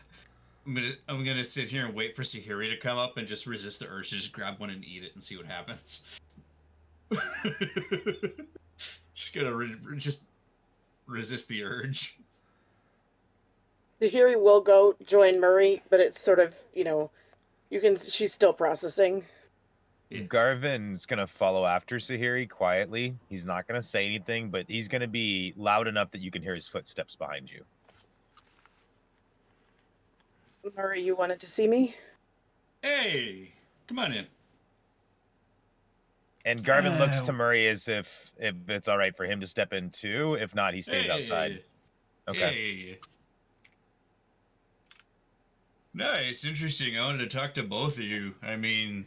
gonna sit here and wait for Sahiri to come up and just resist the urge to just grab one and eat it and see what happens. Just gonna just resist the urge. Tahiri will go join Murray, but it's sort of, she's still processing. Yeah. Garvin's gonna follow after Sahiri quietly. He's not gonna say anything, but he's gonna be loud enough that you can hear his footsteps behind you. Murray, you wanted to see me? Hey, come on in. And Garvin looks to Murray as if it's all right for him to step in too. If not, he stays outside. Okay. Hey. No, it's interesting. I wanted to talk to both of you. I mean,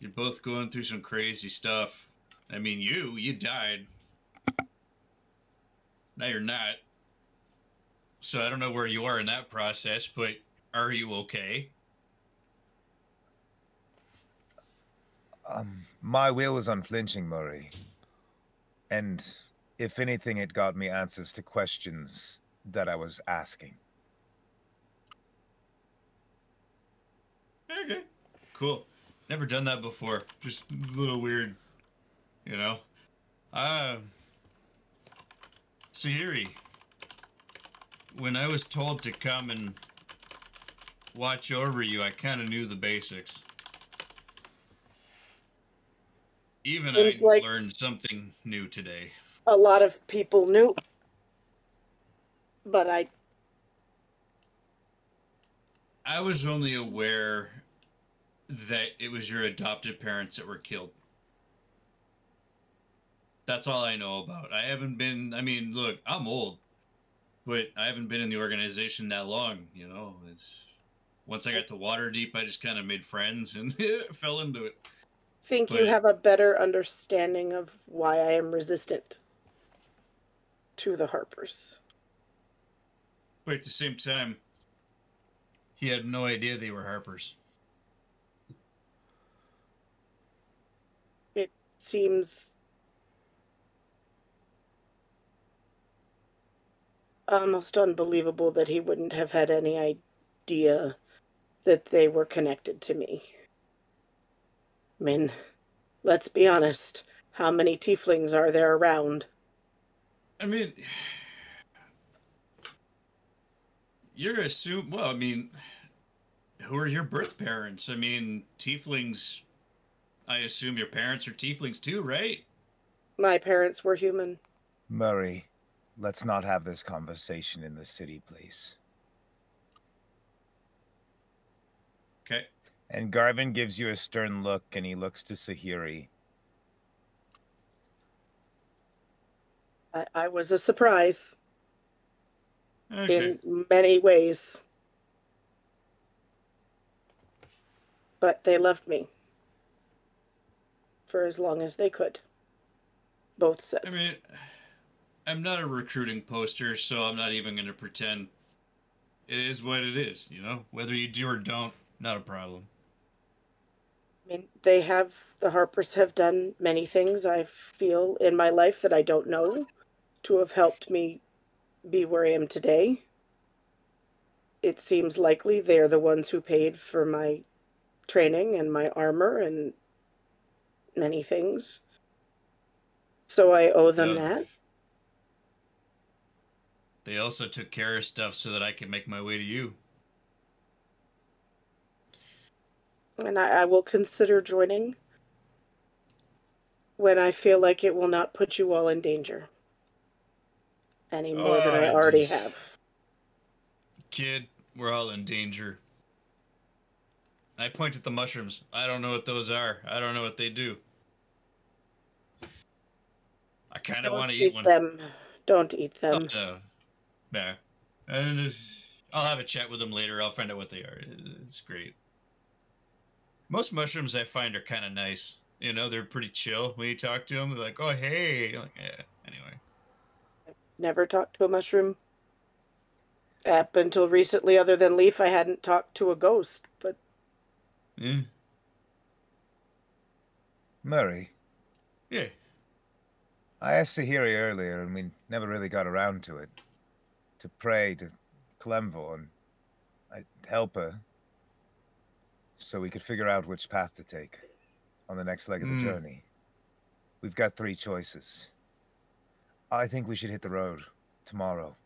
you're both going through some crazy stuff. I mean, you died. Now you're not. So I don't know where you are in that process, but are you okay? My will was unflinching, Murray. And if anything, it got me answers to questions that I was asking. Okay. Cool. Never done that before. Just a little weird, you know? Sahiri, when I was told to come and watch over you, I kind of knew the basics. Even Seems I like- learned something new today. A lot of people knew, but I was only aware that it was your adopted parents that were killed. That's all I know about. I haven't been, I mean, look, I'm old, but I haven't been in the organization that long, you know. It's once I got to Waterdeep, I just kind of made friends and fell into it. think you But- have a better understanding of why I am resistant to the Harpers. But at the same time, he had no idea they were Harpers. It seems almost unbelievable that he wouldn't have had any idea that they were connected to me. I mean, let's be honest. How many tieflings are there around? I mean, you're assuming, well, I mean, who are your birth parents? I mean, tieflings, I assume your parents are tieflings too, right? My parents were human. Murray, let's not have this conversation in the city, please. Okay. And Garvin gives you a stern look, and he looks to Sahiri. I was a surprise Okay. in many ways. But they loved me for as long as they could. Both sets. I mean, I'm not a recruiting poster, so I'm not even going to pretend. It is what it is, you know? Whether you do or don't, not a problem. The Harpers have done many things I feel in my life that I don't know to have helped me be where I am today. It seems likely they're the ones who paid for my training and my armor and many things. So I owe them Yeah. that. They also took care of stuff so that I could make my way to you. And I will consider joining when I feel like it will not put you all in danger any more than I Oh, already geez. have. Kid, we're all in danger. I point at the mushrooms. I don't know what those are. I don't know what they do. I kind of Don't want to eat eat one. them. Don't eat Oh, them. no. Nah. And I'll have a chat with them later. I'll find out what they are. It's great. Most mushrooms I find are kind of nice. You know, they're pretty chill when you talk to them. They're like, oh, hey. You're like, yeah. Anyway. Never talked to a mushroom. Up until recently, other than Leaf, I hadn't talked to a ghost, but Yeah. Murray, Yeah. I asked Sahiri earlier, and we never really got around to it. To pray to Clemvor, and I'd help her so we could figure out which path to take on the next leg of the journey. We've got 3 choices. I think we should hit the road tomorrow.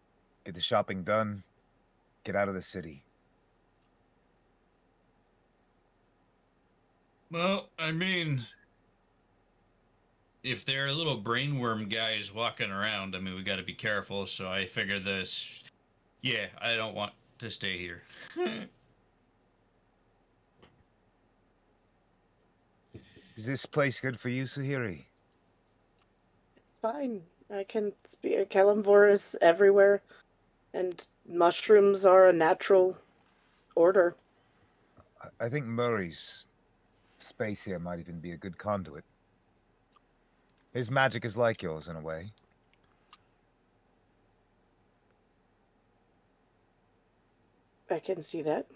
Get the shopping done, get out of the city. Well, I mean, if there are little brainworm guys walking around, I mean, we got to be careful. So I figure this. Yeah, I don't want to stay here. Is this place good for you, Sahiri? it's fine. I can speak. Kalimvor is everywhere, and mushrooms are a natural order. I think Murray's space here might even be a good conduit. His magic is like yours in a way. I can see that.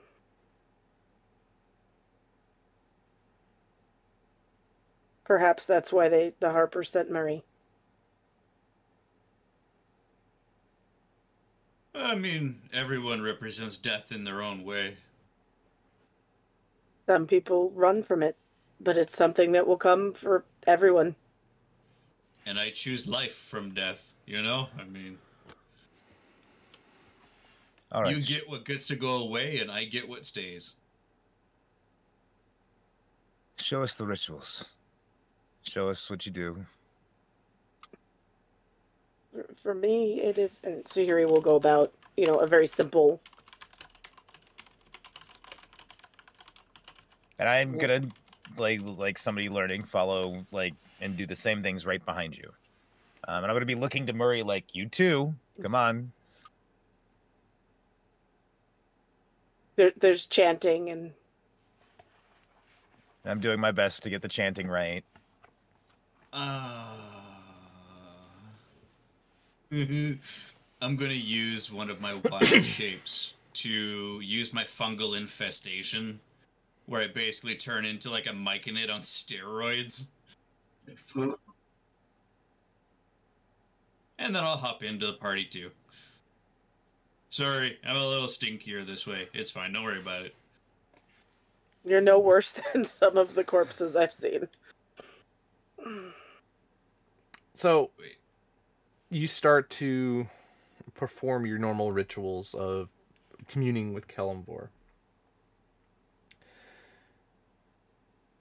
Perhaps that's why the Harpers sent Murray. I mean, everyone represents death in their own way. Some people run from it, but it's something that will come for everyone. And I choose life from death, you know? I mean, All right. You get what gets to go away, and I get what stays. Show us the rituals. Show us what you do. For me, it is, and Suhiri will go about, a very simple. And I'm gonna, like somebody learning, follow, and do the same things right behind you. And I'm gonna be looking to Murray like, you too. Come on. There's chanting and. I'm doing my best to get the chanting right. I'm gonna use one of my wild shapes to use my fungal infestation, where I basically turn into like a myconid on steroids. And then I'll hop into the party too. Sorry, I'm a little stinkier this way. It's fine, don't worry about it. You're no worse than some of the corpses I've seen. So, you start to perform your normal rituals of communing with Kelemvor.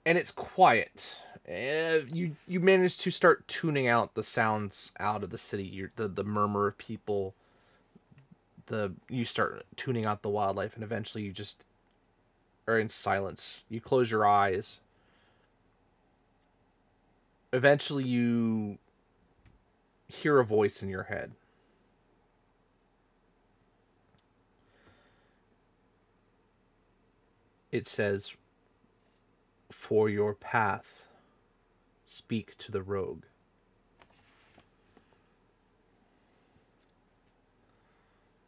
And it's quiet. You manage to start tuning out the sounds out of the city, the murmur of people. You start tuning out the wildlife, and eventually you just are in silence. You close your eyes. Eventually you hear a voice in your head. It says, "For your path, speak to the rogue."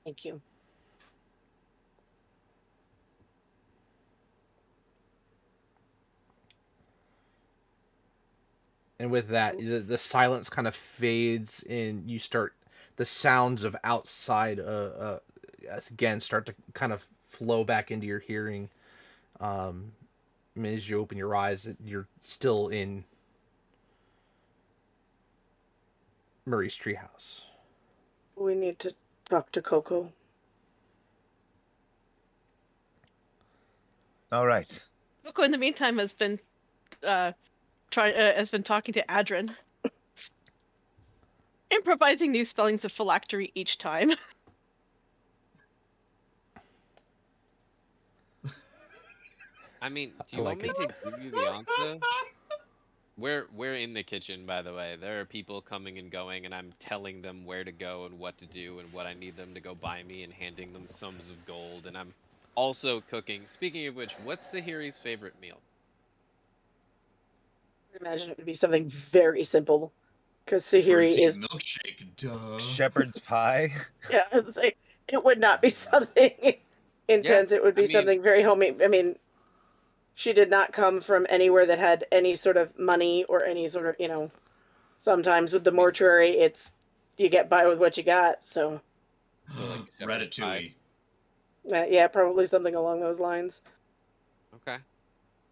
Thank you. And with that, the silence kind of fades, and you start the sounds of outside again start to kind of flow back into your hearing. As you open your eyes, you're still in Murray's treehouse. We need to talk to Coco. All right. Coco, in the meantime, has been talking to Adrin, improvising new spellings of phylactery each time. I mean, do you want me to give you the answer? We're in the kitchen, by the way. There are people coming and going, and I'm telling them where to go and what to do and what I need them to go buy me, and handing them sums of gold, and I'm also cooking. Speaking of which, what's Sahiri's favorite meal? I imagine it would be something very simple, because Sahiri is milkshake. Duh. Shepherd's pie. Yeah, I'd say it would not be something intense. It would be something very homey. I mean, she did not come from anywhere that had any sort of money or any sort of, sometimes with the mortuary, it's you get by with what you got. So, Ratatouille. Yeah, probably something along those lines. Okay.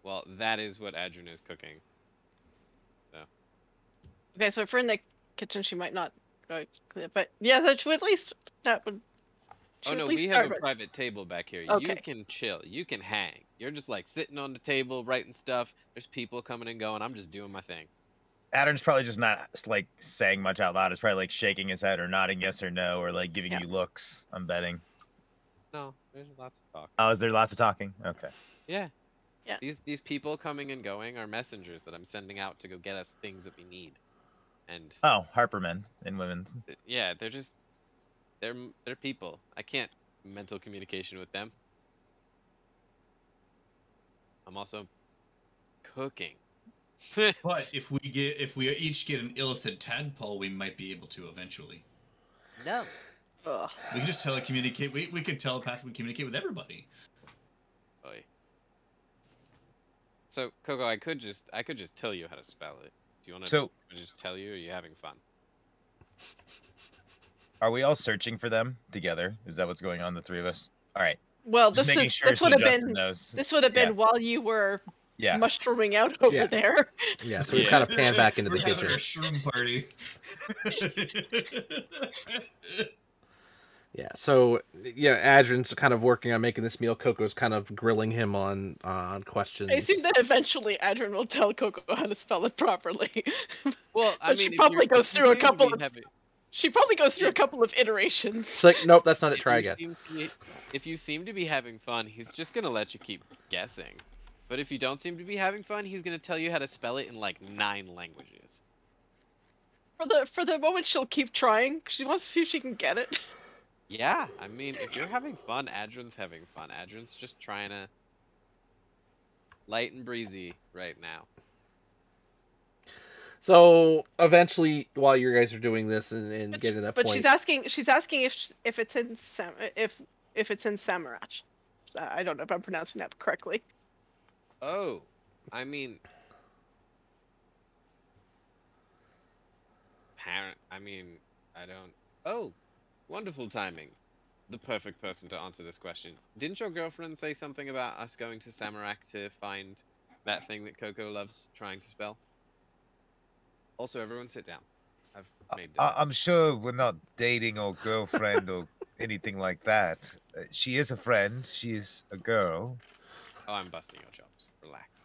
Well, that is what Adrin is cooking. So. Okay, so if we're in the kitchen, she might not go, but yeah, that would. Oh no, we have a private table back here. Okay. You can chill. You can hang. You're just like sitting on the table writing stuff. There's people coming and going. I'm just doing my thing. Adam's probably just not like saying much out loud. It's probably like shaking his head or nodding yes or no or like giving you looks. I'm betting. No, there's lots of talk. Oh, is there lots of talking? Okay. Yeah. Yeah. These people coming and going are messengers that I'm sending out to go get us things that we need. And Harper men and women. Yeah, they're people. I can't mental communication with them. I'm also cooking. But if we each get an illithid tadpole, we might be able to eventually. No. Ugh. We can just telecommunicate. We could telepathically communicate with everybody. Oy. So Coco, I could just tell you how to spell it. Do you want to just tell you, or are you having fun? Are we all searching for them together? Is that what's going on, the three of us? All right. Well, this would have been while you were Yeah. mushrooming out over there. Yeah, so we kind of pan back into the kitchen. Having a shroom party. Yeah, so yeah, Adrian's kind of working on making this meal. Coco's kind of grilling him on questions. I assume that eventually Adrian will tell Coco how to spell it properly. Well, I But mean, she probably goes through a couple of she probably goes through Yeah. a couple of iterations. It's like, nope, that's not it. Try again. If you seem to be having fun, he's just gonna let you keep guessing. But if you don't seem to be having fun, he's gonna tell you how to spell it in like 9 languages. For the moment, she'll keep trying. She wants to see if she can get it. Yeah, I mean, if you're having fun, Adrian's having fun. Adrian's just trying to light and breezy right now. So eventually, while you guys are doing this and getting to that But point, she's asking if it's in if it's in Samarach. I don't know if I'm pronouncing that correctly. Oh, I mean, I don't. Oh, wonderful timing. The perfect person to answer this question. Didn't your girlfriend say something about us going to Samarach to find that thing that Coco loves trying to spell? Also, everyone sit down. I've made dinner. I'm sure we're not dating or girlfriend or anything like that. She is a friend. She's a girl. Oh, I'm busting your chops. Relax.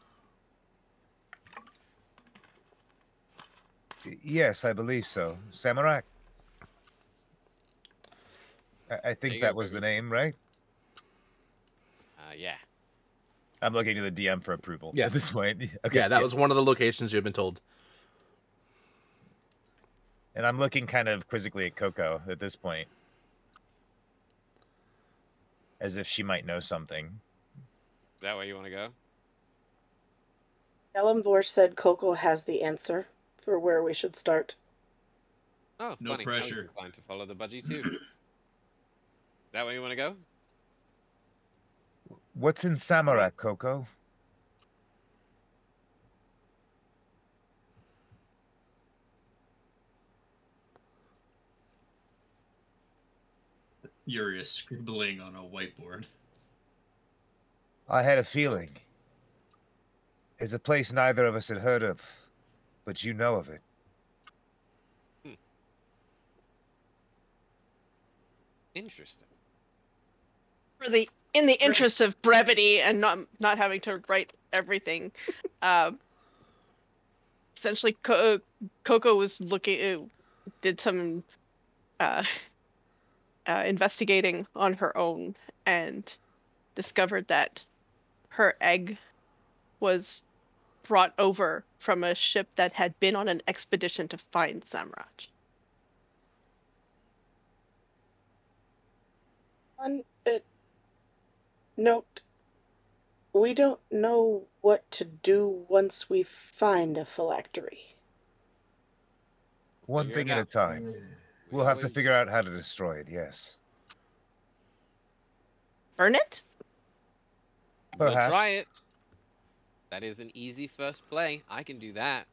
Yes, I believe so. Samarach. I There think you that go, was the baby. name, right? Yeah. I'm looking to the DM for approval at Yes. this point. Okay, yeah, that was one of the locations you've been told. And I'm looking kind of quizzically at Coco at this point, as if she might know something. Is that where you want to go? Elamvor said Coco has the answer for where we should start. Oh, No funny. I was pressure. inclined to follow the budgie too. Is that where you want to go? What's in Samarach, Coco? Yuri is scribbling on a whiteboard. I had a feeling. It's a place neither of us had heard of, but you know of it. Interesting. In the interest of brevity and not having to write everything, essentially Coco was did some investigating on her own and discovered that her egg was brought over from a ship that had been on an expedition to find Samarach. Note, we don't know what to do once we find a phylactery. One Figure it thing at a out. time. We'll have to figure out how to destroy it, yes. Burn it? Perhaps. We'll try it. That is an easy first play. I can do that.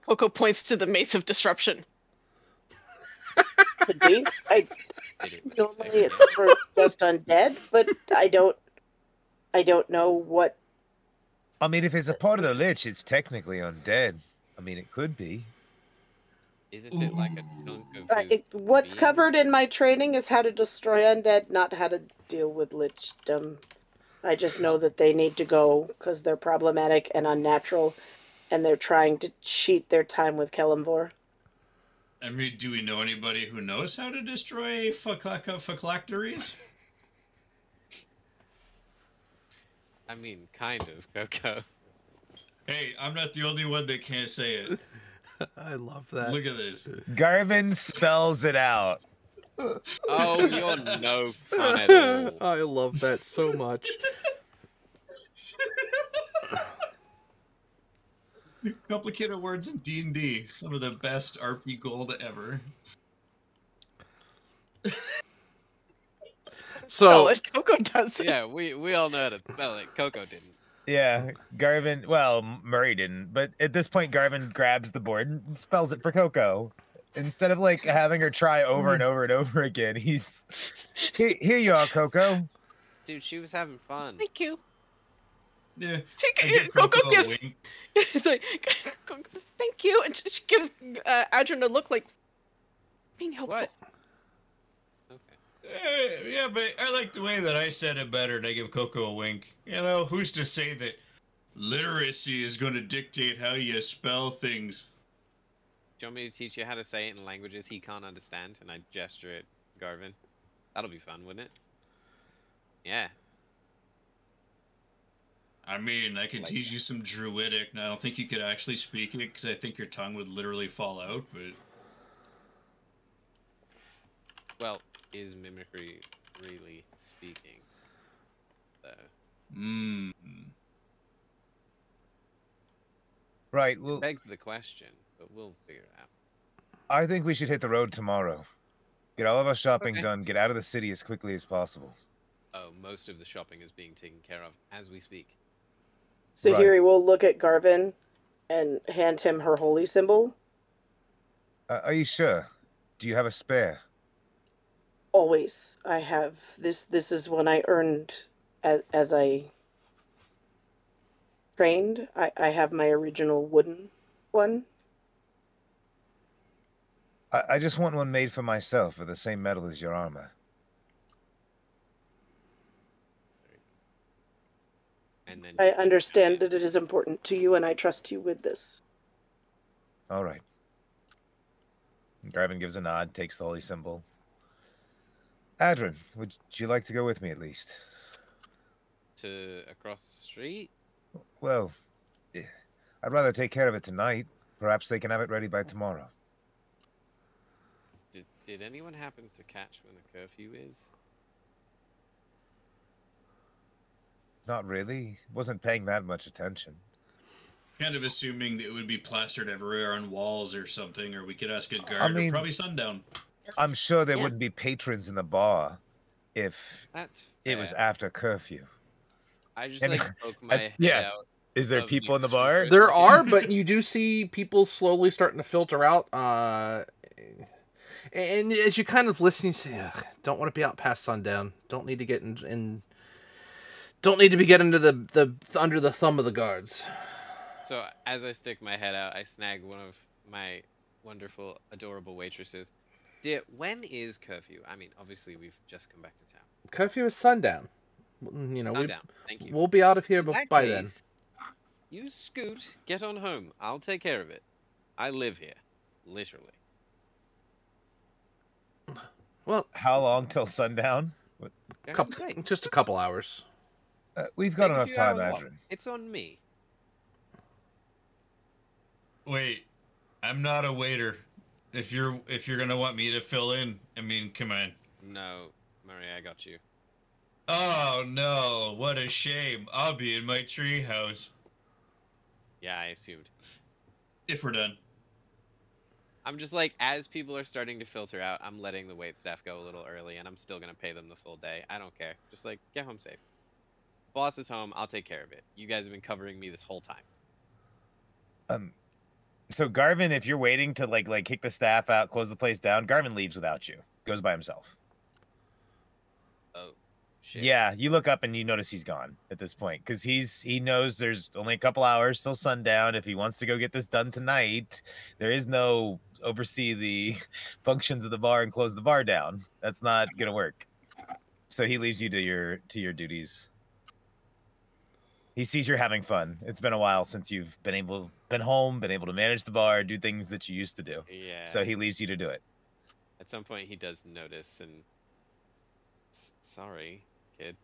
Coco points to the Mace of Disruption. Could be. Normally it's for just undead, but I don't know what. I mean, if it's a part of the Lich, it's technically undead. I mean, it could be. Isn't it like a chunk of his What's being? covered in my training is how to destroy undead, not how to deal with lichdom. I just know that they need to go because they're problematic and unnatural, and they're trying to cheat their time with Kelimvor. I mean, do we know anybody who knows how to destroy phylacteries? I mean, kind of, Coco. Hey, I'm not the only one that can't say it. I love that. Look at this. Garvin spells it out. Oh, you're no fun at all. I love that so much. Complicated words in D&D. Some of the best RP gold ever. So Coco does it. Yeah, we all know how to spell it. Coco didn't. Yeah, Garvin. Well, Murray didn't, but at this point, Garvin grabs the board and spells it for Coco. Instead of like having her try over and over and over again, he's here you are, Coco. Dude, she was having fun. Thank you. Yeah. She, I give Coco Coco a gives. wink. It's like, thank you, and she gives Adrian a look like being helpful. What? Okay. Yeah, but I like the way that I said it better, and I give Coco a wink. You know, who's to say that literacy is going to dictate how you spell things? Do you want me to teach you how to say it in languages he can't understand? And I gesture at Garvin. That'll be fun, wouldn't it? Yeah. I mean, I could Like teach that. you some Druidic, and I don't think you could actually speak it, because I think your tongue would literally fall out, but... Well, is mimicry really speaking? So, Mmm. Right. Well, begs the question, but we'll figure it out. I think we should hit the road tomorrow. Get all of our shopping Okay. done. Get out of the city as quickly as possible. Oh, most of the shopping is being taken care of as we speak. Sahiri will look at Garvin and hand him her holy symbol. Are you sure? Do you have a spare? Always. I have this. This is one I earned as I trained. I have my original wooden one. I just want one made for myself of the same metal as your armor. And then I understand that it is important to you, and I trust you with this. All right. Garvin gives a nod, takes the holy symbol. Adrin, would you like to go with me at least? to across the street. Well, I'd rather take care of it tonight. Perhaps they can have it ready by tomorrow. Did anyone happen to catch when the curfew is? Not really. Wasn't paying that much attention. Kind of assuming that it would be plastered everywhere on walls or something, or we could ask a guard, I mean- or probably sundown. I'm sure there Yeah. wouldn't be patrons in the bar if That's it was fair. after curfew. I just and- like poke my head yeah. out. Is there Of people in the you bar? two. There are, but you do see people slowly starting to filter out. And as you kind of listen, you say, "Ugh, don't want to be out past sundown. Don't need to get in don't need to be getting to the under the thumb of the guards." So as I stick my head out, I snag one of my wonderful, adorable waitresses. Dear, when is curfew? I mean, obviously we've just come back to town. Curfew is sundown. You know, Sundown. Thank you. we'll be out of here In that by then. case, you scoot, get on home. I'll take care of it. I live here, literally. Well, How long till sundown? For couple, heaven's sake, just a couple hours. We've got take a enough few time, hours off. Adrin. It's on me. Wait, I'm not a waiter. If you're gonna want me to fill in, I mean, come on. No, Murray, I got you. Oh no, what a shame. I'll be in my treehouse. Yeah, I assumed. If we're done. I'm just like, as people are starting to filter out, I'm letting the wait staff go a little early, and I'm still gonna pay them the full day. I don't care. Just like, get home safe. Boss is home. I'll take care of it. You guys have been covering me this whole time. So Garvin, if you're waiting to like kick the staff out, close the place down, Garvin leaves without you. Goes by himself. Oh, shit. Yeah, you look up and you notice he's gone at this point because he knows there's only a couple hours till sundown. If he wants to go get this done tonight, there is no oversee the functions of the bar and close the bar down. That's not gonna work. So he leaves you to your duties. He sees you're having fun. It's been a while since you've been home, been able to manage the bar, do things that you used to do. Yeah. So he leaves you to do it. At some point, he does notice, and sorry, kid.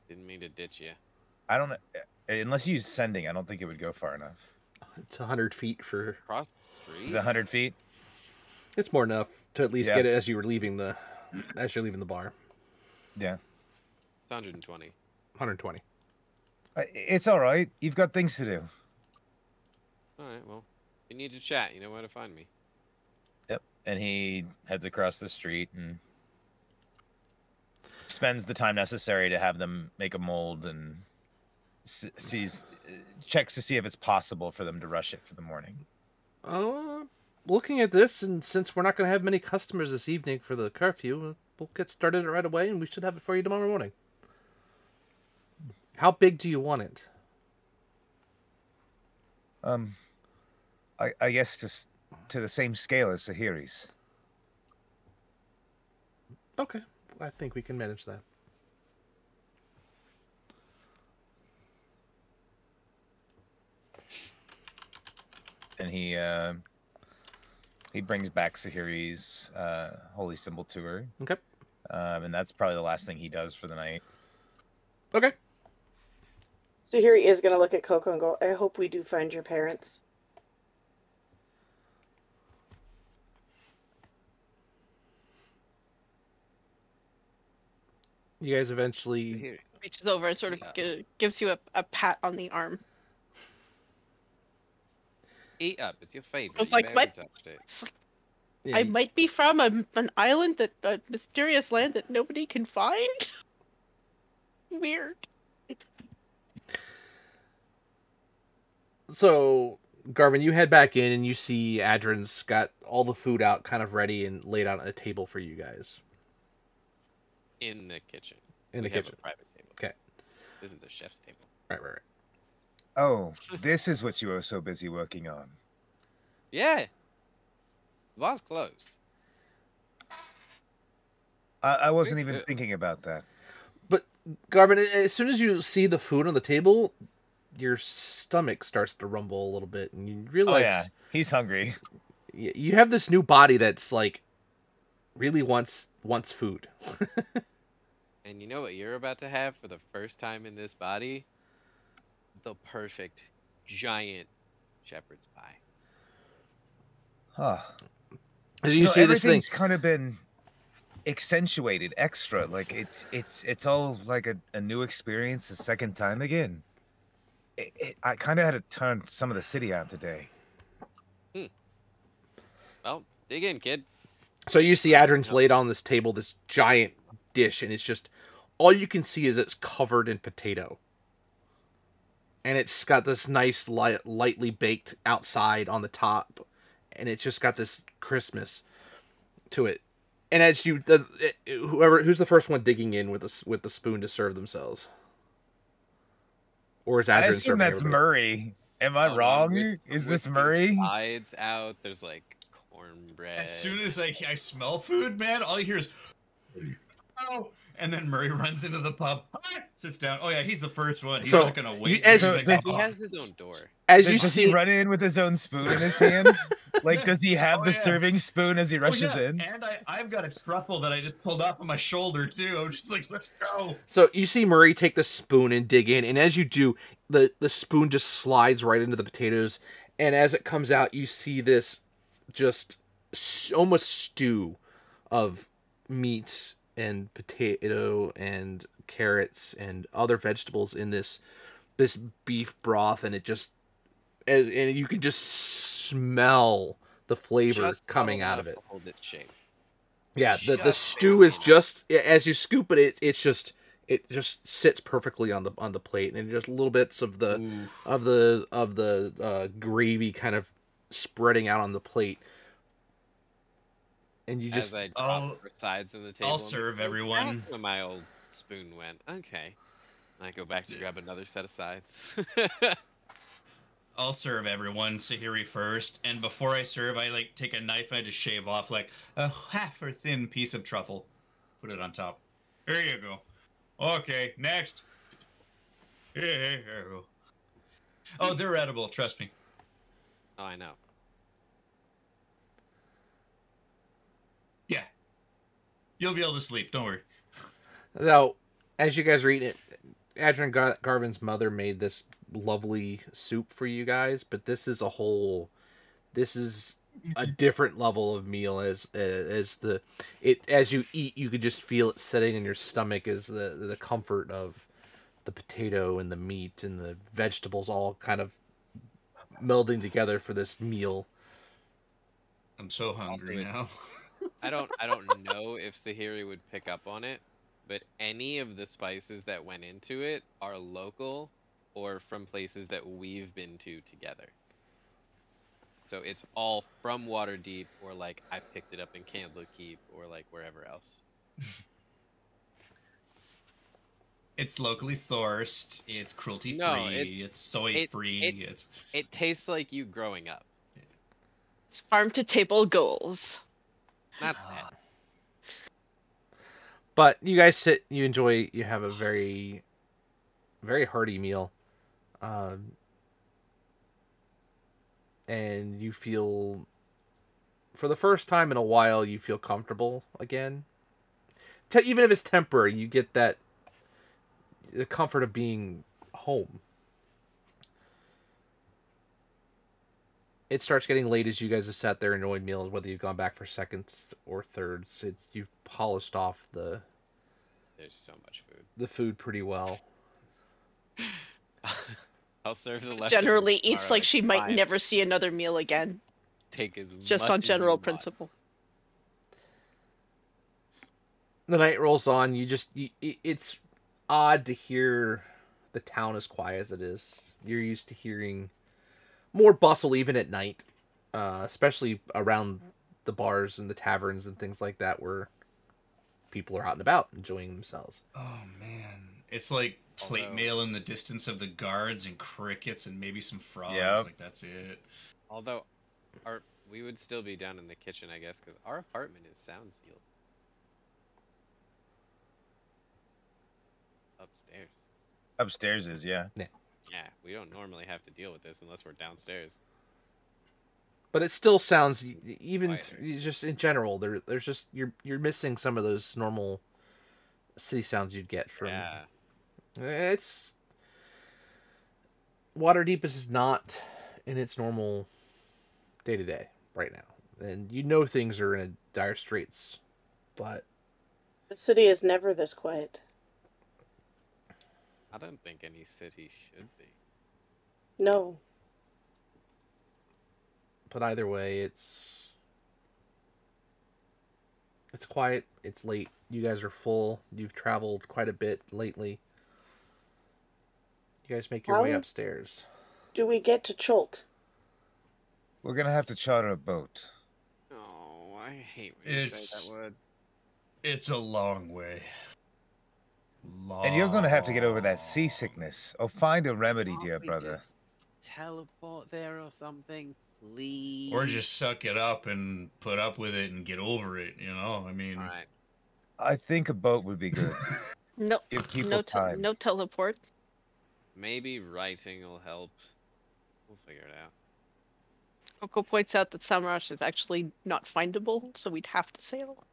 Didn't mean to ditch you. I don't unless you use sending. I don't think it would go far enough. It's 100 feet for. Across the street. Is it 100 feet? It's more enough to at least Yeah. get it as you're leaving the bar. Yeah. It's 120. 120. It's all right. You've got things to do. All right. Well, if you need to chat, you know where to find me. Yep. And he heads across the street and spends the time necessary to have them make a mold and checks to see if it's possible for them to rush it for the morning. Looking at this, and since we're not going to have many customers this evening for the curfew, we'll get started right away, and we should have it for you tomorrow morning. How big do you want it? I guess to the same scale as Sahiri's. Okay, I think we can manage that. And he brings back Sahiri's holy symbol to her. Okay. And that's probably the last thing he does for the night. Okay. So here he is going to look at Coco and go, I hope we do find your parents. You guys eventually... Here. Reaches over and sort of gives you a pat on the arm. Eat up. It's your favorite. I was You like, barely what? touched it. It's like, Yeah, I might be from an island a mysterious land that nobody can find. Weird. So, Garvin, you head back in and you see Adrin's got all the food out kind of ready and laid out on a table for you guys. In the kitchen. In the We have kitchen. a private table. Okay. This is the chef's table. Right, right, right. Oh, this is what you were so busy working on. Yeah. The bar's closed. I wasn't even thinking about that. But, Garvin, as soon as you see the food on the table, your stomach starts to rumble a little bit, and you Oh realize yeah, he's hungry. you have this new body that's, like, really wants food. And you know what you're about to have for the first time in this body? The perfect giant shepherd's pie. Huh. As you see this thing... everything's kind of been accentuated extra. Like it's all like a new experience a second time again. I kind of had to turn some of the city out today. Well, dig in, kid. So you see Adrin's laid on this table, this giant dish, and it's just... all you can see is it's covered in potato. And it's got this nice lightly baked outside on the top. And it's just got this crispness to it. And as you... who's the first one digging in with the spoon to serve themselves? Or is Adrin I assume serving that's everybody? Murray. Am I Oh, no, wrong? with- Is with this the Murray? Sides out. There's like cornbread. As soon as I smell food, man, all you hear is, oh, and then Murray runs into the pub, sits down. Oh yeah, he's the first one. He's So, not gonna wait. as- He's like, He "Oh." has his own door. As you Does see... he run in with his own spoon in his hand? Like, does he have Oh, the yeah. serving spoon as he Oh, rushes yeah, in? and I've got a truffle that I just pulled off of my shoulder too. I'm just like, let's go. So you see Murray take the spoon and dig in, and as you do, the spoon just slides right into the potatoes, and as it comes out, you see this just almost stew of meat and potato and carrots and other vegetables in this beef broth, and it just and you can just smell the flavor Just coming subtle out of enough it. to hold its shape. Yeah, the Just stew is just as you scoop it, it just sits perfectly on the plate, and just little bits of the gravy kind of spreading out on the plate, and you just As I I'll- drop the sides of the table. I'll I'm like, serve "Oh, everyone." That's where my old spoon went. Okay. And I go back to grab another set of sides. I'll serve everyone Sahiri first, and before I serve, I like take a knife and I just shave off like a half or thin piece of truffle. Put it on top. Here you go. Okay, next. Here you go. Oh, they're edible. Trust me. Oh, I know. Yeah. You'll be able to sleep. Don't worry. so as you guys are eating it, Adrian Garvin's mother made this lovely soup for you guys, but this is a different level of meal as you eat, you could just feel it setting in your stomach as the comfort of the potato and the meat and the vegetables all kind of melding together for this meal. I'm so hungry now. I don't know if Sahiri would pick up on it, but any of the spices that went into it are local or from places that we've been to together. So it's all from Waterdeep, or like I picked it up in Candlekeep, or like wherever else. It's locally sourced. It's cruelty free. No, it's soy free. It tastes like you growing up. It's farm to table goals. Not that. But you guys sit, you enjoy, you have a very, very hearty meal. And you feel, for the first time in a while, you feel comfortable again. Even if it's temporary, you get that, the comfort of being home. It starts getting late as you guys have sat there and enjoyed meals, whether you've gone back for seconds or thirds. You've polished off There's so much food. the food pretty well. I'll serve the leftovers. Generally eats tomorrow. like she might Fine. never see another meal again, Take as just much on as you general want. principle. The night rolls on. It's odd to hear the town as quiet as it is. You're used to hearing more bustle even at night, especially around the bars and the taverns and things like that, where people are out and about enjoying themselves. Oh man, it's like plate Although- mail in the distance of the guards and crickets and maybe some frogs. Yep. Like that's it. Although, we would still be down in the kitchen, I guess, because our apartment is sound sealed. Upstairs. Upstairs is, yeah. Yeah, we don't normally have to deal with this unless we're downstairs. But it still sounds, even Quieter. just in general, there's just you're missing some of those normal city sounds you'd get from. Yeah. It's Waterdeep is not in its normal day to day right now, and you know things are in dire straits, but The city is never this quiet. I don't think any city should be. No. But either way, it's quiet. It's late. You guys are full. You've traveled quite a bit lately. You guys make your way How- upstairs. Do we get to Cholt? We're gonna have to charter a boat. Oh, I hate when you say It's- that word. It's a long way. And you're gonna have to get over that seasickness. Oh, find a remedy, Can't dear we brother. just teleport there or something, please. Or just suck it up and put up with it and get over it. You know, I mean, All right. I think a boat would be good. No, Give people no, time. no teleport. Maybe writing will help. We'll figure it out. Coco points out that Samarash is actually not findable, so we'd have to sail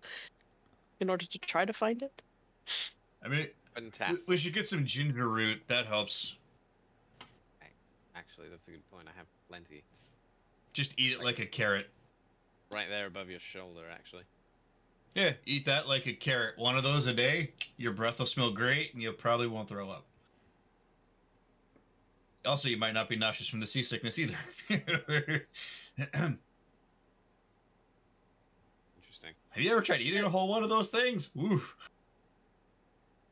in order to try to find it. I mean, Fantastic. we should get some ginger root. That helps. Actually, that's a good point. I have plenty. Just eat it like a carrot. Right there above your shoulder, actually. Yeah, eat that like a carrot. One of those a day. Your breath will smell great, and you probably won't throw up. Also, you might not be nauseous from the seasickness either. Have Interesting. you ever tried eating a whole one of those things? Woo.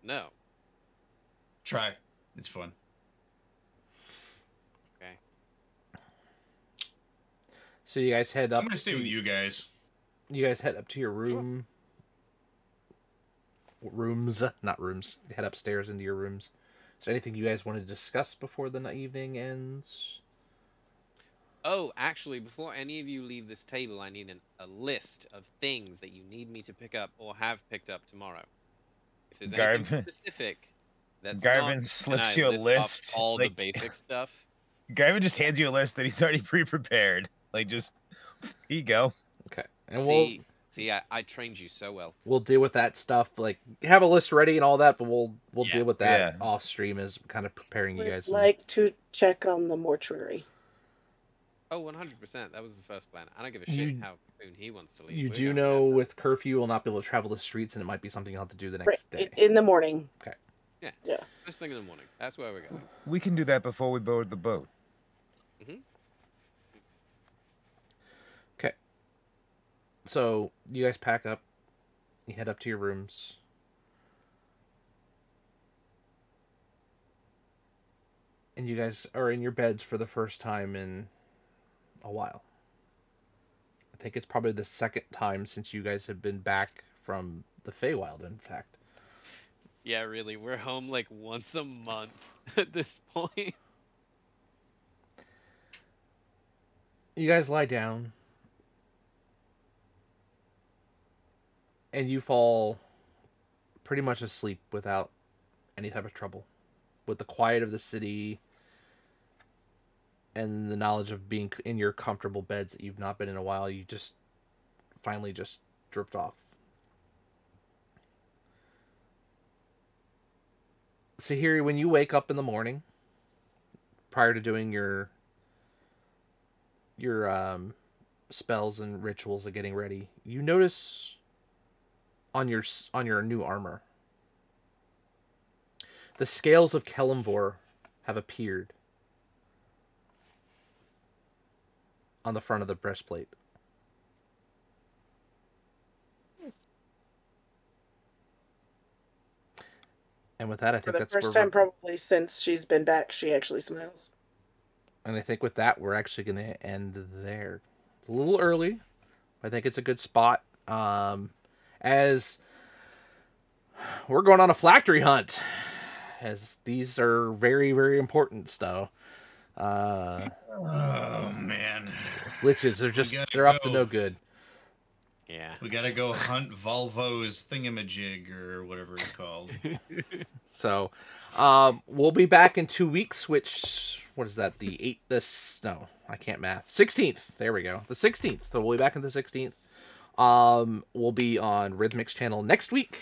No. Try. It's fun. Okay. So you guys head up. I'm gonna stay with you guys. You guys head up to your room. Rooms, not rooms. Head upstairs into your rooms. Is there anything you guys want to discuss before the evening ends? Oh, actually, before any of you leave this table, I need a list of things that you need me to pick up or have picked up tomorrow. If there's anything Garvin- specific, that's Garvin not, slips can I you a list, off all like- the basic stuff. Gavin just hands you a list that he's already pre-prepared. Like, just here you go. Okay, and See, I trained you so well. we'll deal with that stuff. Like, have a list ready and all that, but we'll Yeah. deal with that Yeah. off stream as kind of preparing you We'd guys. like to check on the mortuary. Oh, 100%. That was the first plan. I don't give a shit You- how soon he wants to leave. You We're do going know out. with curfew, you'll not be able to travel the streets, and it might be something you'll have to do the Right, next day. in the morning. First thing in the morning. That's where we're going. We can do that before we board the boat. So you guys pack up, you head up to your rooms. And you guys are in your beds for the first time in a while. I think it's probably the second time since you guys have been back from the Feywild, in fact. Yeah, really, we're home like once a month at this point. You guys lie down. And you fall pretty much asleep without any type of trouble. With the quiet of the city and the knowledge of being in your comfortable beds that you've not been in a while, you just finally just dripped off. Sahiri, when you wake up in the morning, prior to doing your spells and rituals of getting ready, you notice on your new armor, the scales of Kelemvor have appeared on the front of the breastplate. And with that, I For think the that's first where time probably since she's been back, she actually smiles. and I think with that, we're actually going to end there. It's a little early. I think it's a good spot. As we're going on a phylactery hunt, as these are very, very important stuff. Oh man, Liches are just, gotta they're up to go. no good. Yeah. we gotta go hunt Volvo's thingamajig or whatever it's called. So, we'll be back in 2 weeks, which, what is that? The 8th, no, I can't math. 16th. There we go. The 16th. So we'll be back on the 16th. We'll be on Rhythmic's channel next week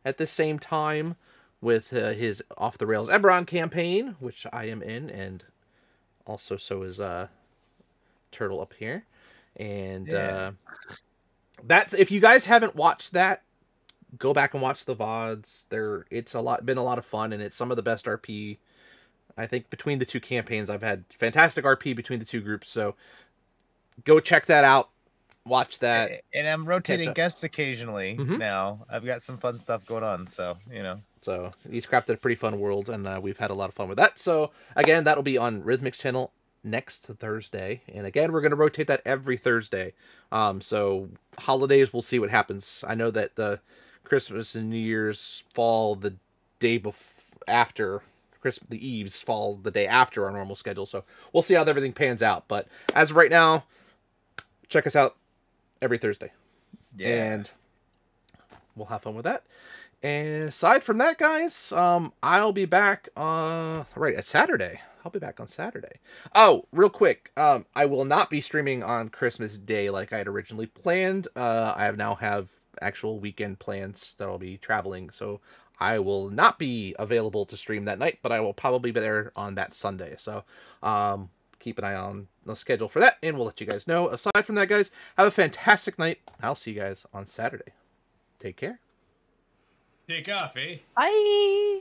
at the same time with his Off the Rails Eberron campaign, which I am in, and also so is Turtle up here. And that's, if you guys haven't watched that, go back and watch the VODs. It's been a lot of fun, and it's some of the best RP. I think between the two campaigns, I've had fantastic RP between the two groups. So go check that out. Watch that. And I'm rotating up. guests occasionally Mhm. now. I've got some fun stuff going on, so So he's crafted a pretty fun world, and we've had a lot of fun with that. So again, that'll be on Rhythmic's channel next Thursday, and again, we're going to rotate that every Thursday. So holidays, we'll see what happens. I know that the Christmas and New Year's fall the day after Christmas, the Eves fall the day after our normal schedule. So we'll see how everything pans out. But as of right now, check us out every Thursday, and we'll have fun with that. And aside from that, guys, I'll be back at Saturday. I'll be back on Saturday. Oh, real quick, I will not be streaming on Christmas Day like I had originally planned. I now have actual weekend plans that I'll be traveling, so I will not be available to stream that night, but I will probably be there on that Sunday. So keep an eye on the schedule for that, and we'll let you guys know. Aside from that, guys, have a fantastic night. I'll see you guys on Saturday. Take care. Take off, eh? Bye.